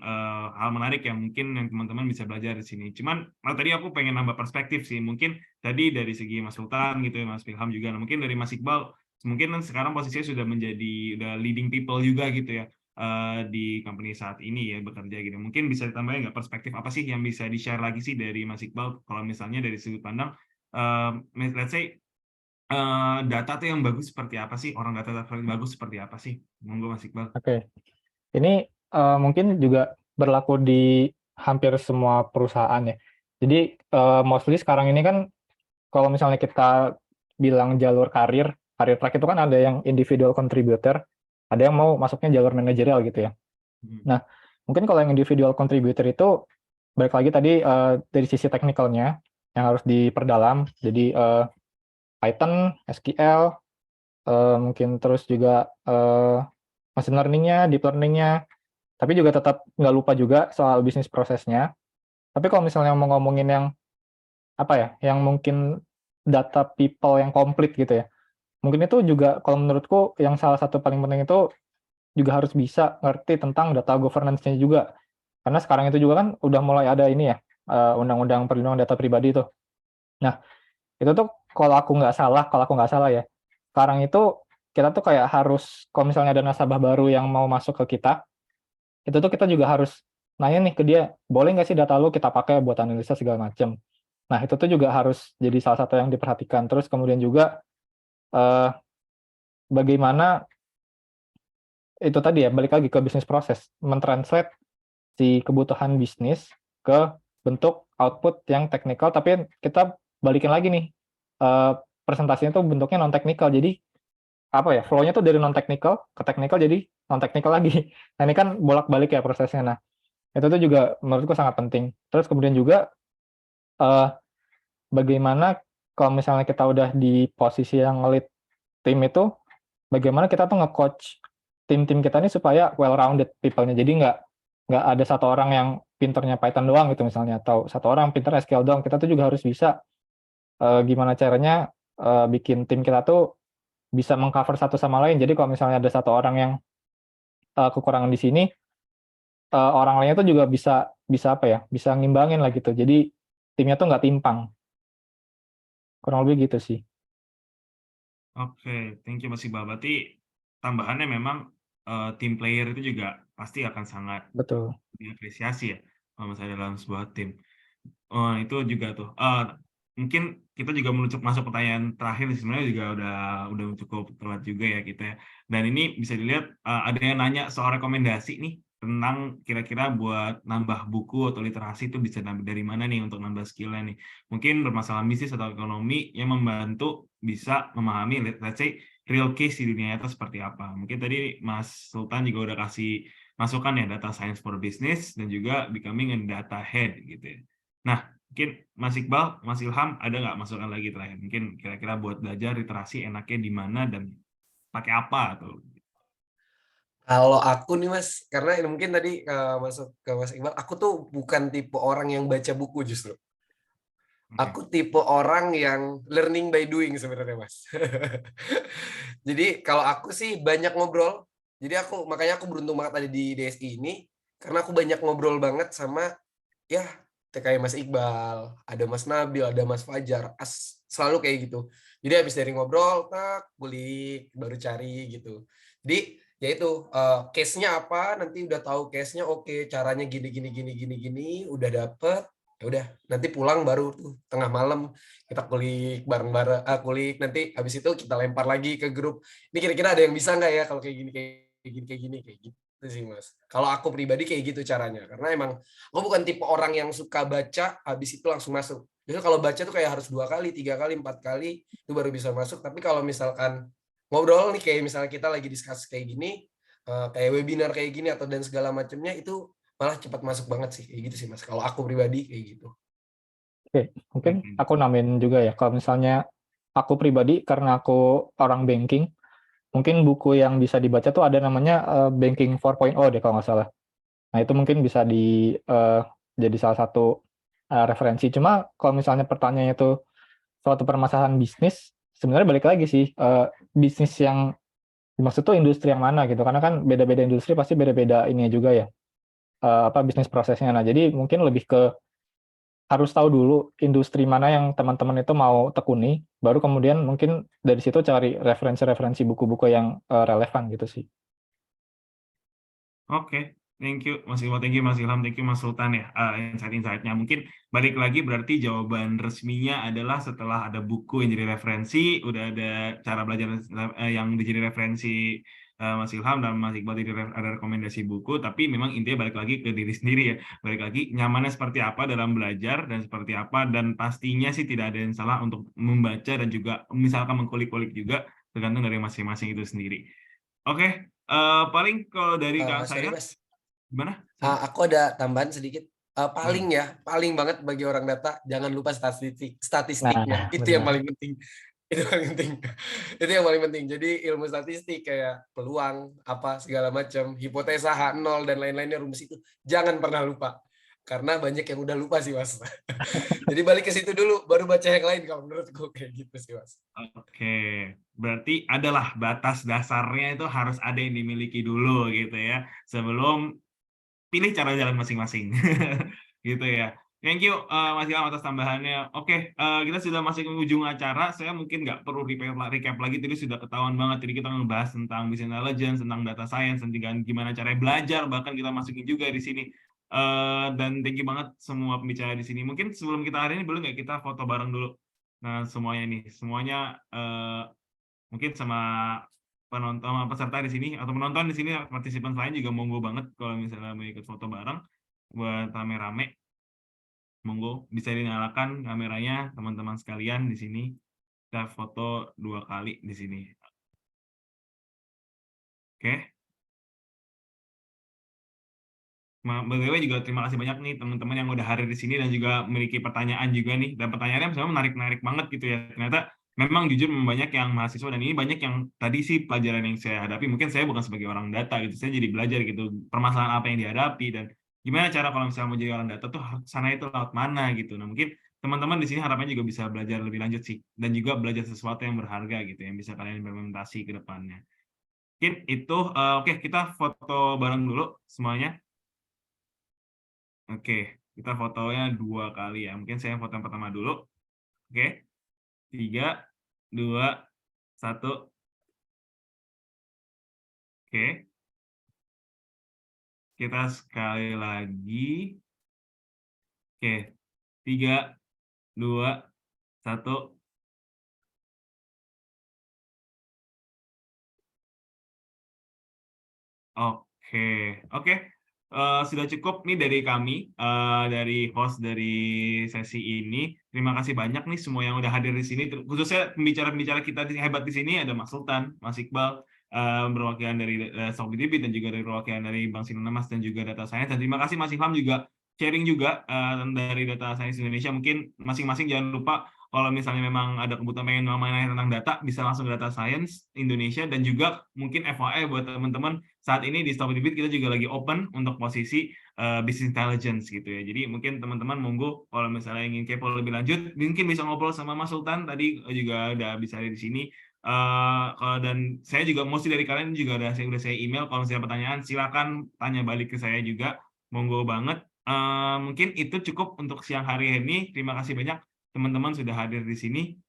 hal menarik yang mungkin yang teman-teman bisa belajar di sini. Cuman tadi aku pengen nambah perspektif sih. Mungkin tadi dari segi Mas Sultan gitu ya, Mas Ilham juga. Nah, mungkin dari Mas Iqbal, mungkin kan sekarang posisinya sudah menjadi udah leading people juga gitu ya di company saat ini ya bekerja gitu. Mungkin bisa ditambahin nggak perspektif apa sih yang bisa di-share lagi sih dari Mas Iqbal kalau misalnya dari sudut pandang let's say data tuh yang bagus seperti apa sih? Orang data yang bagus seperti apa sih? Monggo Mas Iqbal. Oke. Ini mungkin juga berlaku di hampir semua perusahaan ya. Jadi mostly sekarang ini kan kalau misalnya kita bilang jalur karir track itu kan ada yang individual contributor, ada yang mau masuknya jalur manajerial gitu ya. Nah, mungkin kalau yang individual contributor itu balik lagi tadi dari sisi teknikalnya yang harus diperdalam. Jadi Python, SQL, mungkin terus juga machine learning-nya, deep learning-nya, tapi juga tetap nggak lupa juga soal bisnis prosesnya. Tapi kalau misalnya mau ngomongin yang apa ya, yang mungkin data people yang komplit gitu ya, mungkin itu juga kalau menurutku yang salah satu paling penting itu juga harus bisa ngerti tentang data governance-nya juga. Karena sekarang itu juga kan udah mulai ada ini ya, undang-undang perlindungan data pribadi itu. Nah, itu tuh kalau aku nggak salah ya, sekarang itu kita tuh kayak harus, kalau misalnya ada nasabah baru yang mau masuk ke kita, itu tuh kita juga harus nanya nih ke dia, boleh nggak sih data lu kita pakai buat analisa segala macam. Nah, itu tuh juga harus jadi salah satu yang diperhatikan. Terus kemudian juga bagaimana itu tadi ya, balik lagi ke bisnis proses, mentranslate si kebutuhan bisnis ke bentuk output yang teknikal, tapi kita balikin lagi nih, presentasinya tuh bentuknya non-teknikal. Jadi apa ya, flow-nya tuh dari non-teknikal ke teknikal jadi non-teknikal lagi. Nah, ini kan bolak-balik ya prosesnya. Nah, itu tuh juga menurutku sangat penting. Terus kemudian juga bagaimana kalau misalnya kita udah di posisi yang lead tim itu, bagaimana kita tuh nge-coach tim-tim kita ini supaya well-rounded people-nya. Jadi nggak ada satu orang yang pinternya Python doang gitu misalnya, atau satu orang pinter SQL doang. Kita tuh juga harus bisa gimana caranya bikin tim kita tuh bisa mengcover satu sama lain. Jadi kalau misalnya ada satu orang yang kekurangan di sini, orang lainnya tuh juga bisa apa ya, bisa ngimbangin lah gitu. Jadi timnya tuh nggak timpang. Kurang lebih gitu sih. Oke, thank you Mas Iqbal. Berarti tambahannya memang tim player itu juga pasti akan sangat Betul. diapresiasi ya kalau misalnya dalam sebuah tim. Itu juga tuh. Mungkin kita juga menuju masuk pertanyaan terakhir sebenarnya juga udah cukup telat juga ya kita ya. Dan ini bisa dilihat ada yang nanya soal rekomendasi nih tentang kira-kira buat nambah buku atau literasi itu bisa nambah dari mana nih untuk nambah skillnya nih. Mungkin bermasalah bisnis atau ekonomi yang membantu bisa memahami let's say real case di dunia nyata seperti apa. Mungkin tadi Mas Sultan juga udah kasih masukan ya data science for business dan juga becoming a data head gitu ya. Nah, mungkin Mas Iqbal, Mas Ilham, ada nggak masukan lagi terakhir? Mungkin kira-kira buat belajar literasi enaknya di mana dan pakai apa tuh? Kalau aku nih Mas, karena mungkin tadi masuk ke Mas Iqbal, aku tuh bukan tipe orang yang baca buku justru. Aku tipe orang yang learning by doing sebenarnya Mas. Jadi kalau aku sih banyak ngobrol. Jadi makanya aku beruntung banget ada di DSI ini karena aku banyak ngobrol banget sama ya kayak Mas Iqbal, ada Mas Nabil, ada Mas Fajar, selalu kayak gitu. Jadi habis dari ngobrol, tak kulik, baru cari gitu. Jadi ya itu case-nya apa, nanti udah tahu case-nya, oke, caranya gini, udah dapet, ya udah nanti pulang baru tuh tengah malam kita kulik bareng-bareng, kulik nanti habis itu kita lempar lagi ke grup. Ini kira-kira ada yang bisa nggak ya kalau kayak gini kayak gitu sih Mas. Kalau aku pribadi kayak gitu caranya, karena emang aku bukan tipe orang yang suka baca habis itu langsung masuk. Jadi kalau baca tuh kayak harus 2 kali, 3 kali, 4 kali itu baru bisa masuk. Tapi kalau misalkan ngobrol nih kayak misalnya kita lagi discuss kayak gini, kayak webinar kayak gini atau dan segala macamnya itu malah cepat masuk banget sih kayak gitu sih Mas. Kalau aku pribadi kayak gitu. Oke, mungkin aku namain juga ya. Kalau misalnya aku pribadi karena aku orang banking, mungkin buku yang bisa dibaca tuh ada namanya Banking 4.0 deh kalau nggak salah. Nah, itu mungkin bisa jadi salah satu referensi. Cuma kalau misalnya pertanyaannya tuh suatu permasalahan bisnis, sebenarnya balik lagi sih, bisnis yang dimaksud tuh industri yang mana gitu, karena kan beda-beda industri pasti beda-beda ini juga ya, bisnis prosesnya. Nah, jadi mungkin lebih ke harus tahu dulu industri mana yang teman-teman itu mau tekuni, baru kemudian mungkin dari situ cari referensi-referensi buku-buku yang relevan gitu sih. Oke, thank you Mas Ilham, thank you Mas Ilham, thank you Mas Sultan ya, insight-insightnya. Mungkin balik lagi berarti jawaban resminya adalah setelah ada buku yang jadi referensi, udah ada cara belajar yang jadi referensi Mas Ilham dan Mas Iqbal ada rekomendasi buku, tapi memang intinya balik lagi ke diri sendiri ya, balik lagi nyamannya seperti apa dalam belajar dan seperti apa, dan pastinya sih tidak ada yang salah untuk membaca dan juga misalkan mengkulik-kulik juga, tergantung dari masing-masing itu sendiri. Oke. Paling kalau dari Sorry saya Mas, gimana? aku ada tambahan sedikit. Paling banget bagi orang data, jangan lupa statistiknya. Nah, Itu yang benar. paling penting. Itu paling penting. Itu yang paling penting. Jadi ilmu statistik kayak peluang apa segala macam, hipotesa H0 dan lain-lainnya, rumus itu jangan pernah lupa. Karena banyak yang udah lupa sih Mas. Jadi balik ke situ dulu, baru baca yang lain kalau menurutku kayak gitu sih Mas. Oke, berarti adalah batas dasarnya itu harus ada yang dimiliki dulu gitu ya, sebelum pilih cara jalan masing-masing. Gitu ya. Thank you Mas Ilham atas tambahannya. Oke, kita sudah masuk ke ujung acara. Saya mungkin nggak perlu recap lagi, tadi sudah ketahuan banget. Jadi kita ngebahas tentang business intelligence, tentang data science, dan gimana cara belajar, bahkan kita masukin juga di sini. Dan thank you banget semua pembicara di sini. Mungkin sebelum kita hari ini boleh nggak kita foto bareng dulu? Nah, semuanya mungkin sama penonton, sama peserta di sini atau penonton di sini, partisipan lain juga monggo banget kalau misalnya mau ikut foto bareng buat rame-rame, monggo bisa dinyalakan kameranya teman-teman sekalian di sini. Kita foto 2 kali di sini. Oke. By the way juga terima kasih banyak nih teman-teman yang udah hadir di sini dan juga memiliki pertanyaan juga nih, dan pertanyaannya sebenarnya menarik-menarik banget gitu ya. Ternyata memang jujur banyak yang mahasiswa, dan ini banyak yang tadi sih pelajaran yang saya hadapi, mungkin saya bukan sebagai orang data gitu, saya jadi belajar gitu permasalahan apa yang dihadapi dan gimana cara kalau misalnya mau jadi orang data tuh sana itu lewat mana gitu. Nah, mungkin teman-teman di sini harapannya juga bisa belajar lebih lanjut sih, dan juga belajar sesuatu yang berharga gitu yang bisa kalian implementasi ke depannya. Mungkin itu oke, kita foto bareng dulu semuanya. Oke, kita fotonya 2 kali ya. Mungkin saya foto yang pertama dulu. Oke, 3, 2, 1. Oke, kita sekali lagi. Oke, 3, 2, 1. Oke. Sudah cukup nih dari kami, dari host dari sesi ini. Terima kasih banyak nih semua yang udah hadir di sini. Khususnya pembicara-pembicara kita hebat di sini, ada Mas Sultan, Mas Iqbal, perwakilan dari Stokbit dan juga dari perwakilan dari Bank Sinarmas dan juga Data Science. Dan terima kasih Mas Ilham juga sharing juga dari Data Science Indonesia. Mungkin masing-masing jangan lupa kalau misalnya memang ada kebutuhan pengen mengenai tentang data, bisa langsung ke Data Science Indonesia, dan juga mungkin FYI buat teman-teman, saat ini di Stokbit kita juga lagi open untuk posisi business intelligence gitu ya. Jadi mungkin teman-teman monggo kalau misalnya ingin kepo lebih lanjut, mungkin bisa ngobrol sama Mas Sultan tadi juga udah bisa ada di sini. Dan saya juga mesti dari kalian juga udah saya email, kalau misalnya pertanyaan silakan tanya balik ke saya juga, monggo banget. Mungkin itu cukup untuk siang hari ini. Terima kasih banyak teman-teman sudah hadir di sini.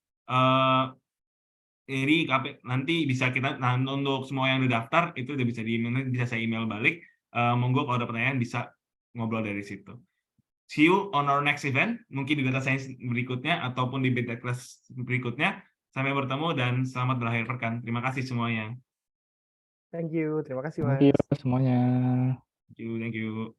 Jadi nanti bisa kita, nah untuk semua yang udah daftar itu udah bisa saya email balik. Monggo kalau ada pertanyaan bisa ngobrol dari situ. See you on our next event, mungkin di Data Science berikutnya ataupun di Beta Class berikutnya. Sampai bertemu dan selamat berakhir pekan. Terima kasih semuanya. Thank you. Terima kasih, Thank you Mas. semuanya. Thank you.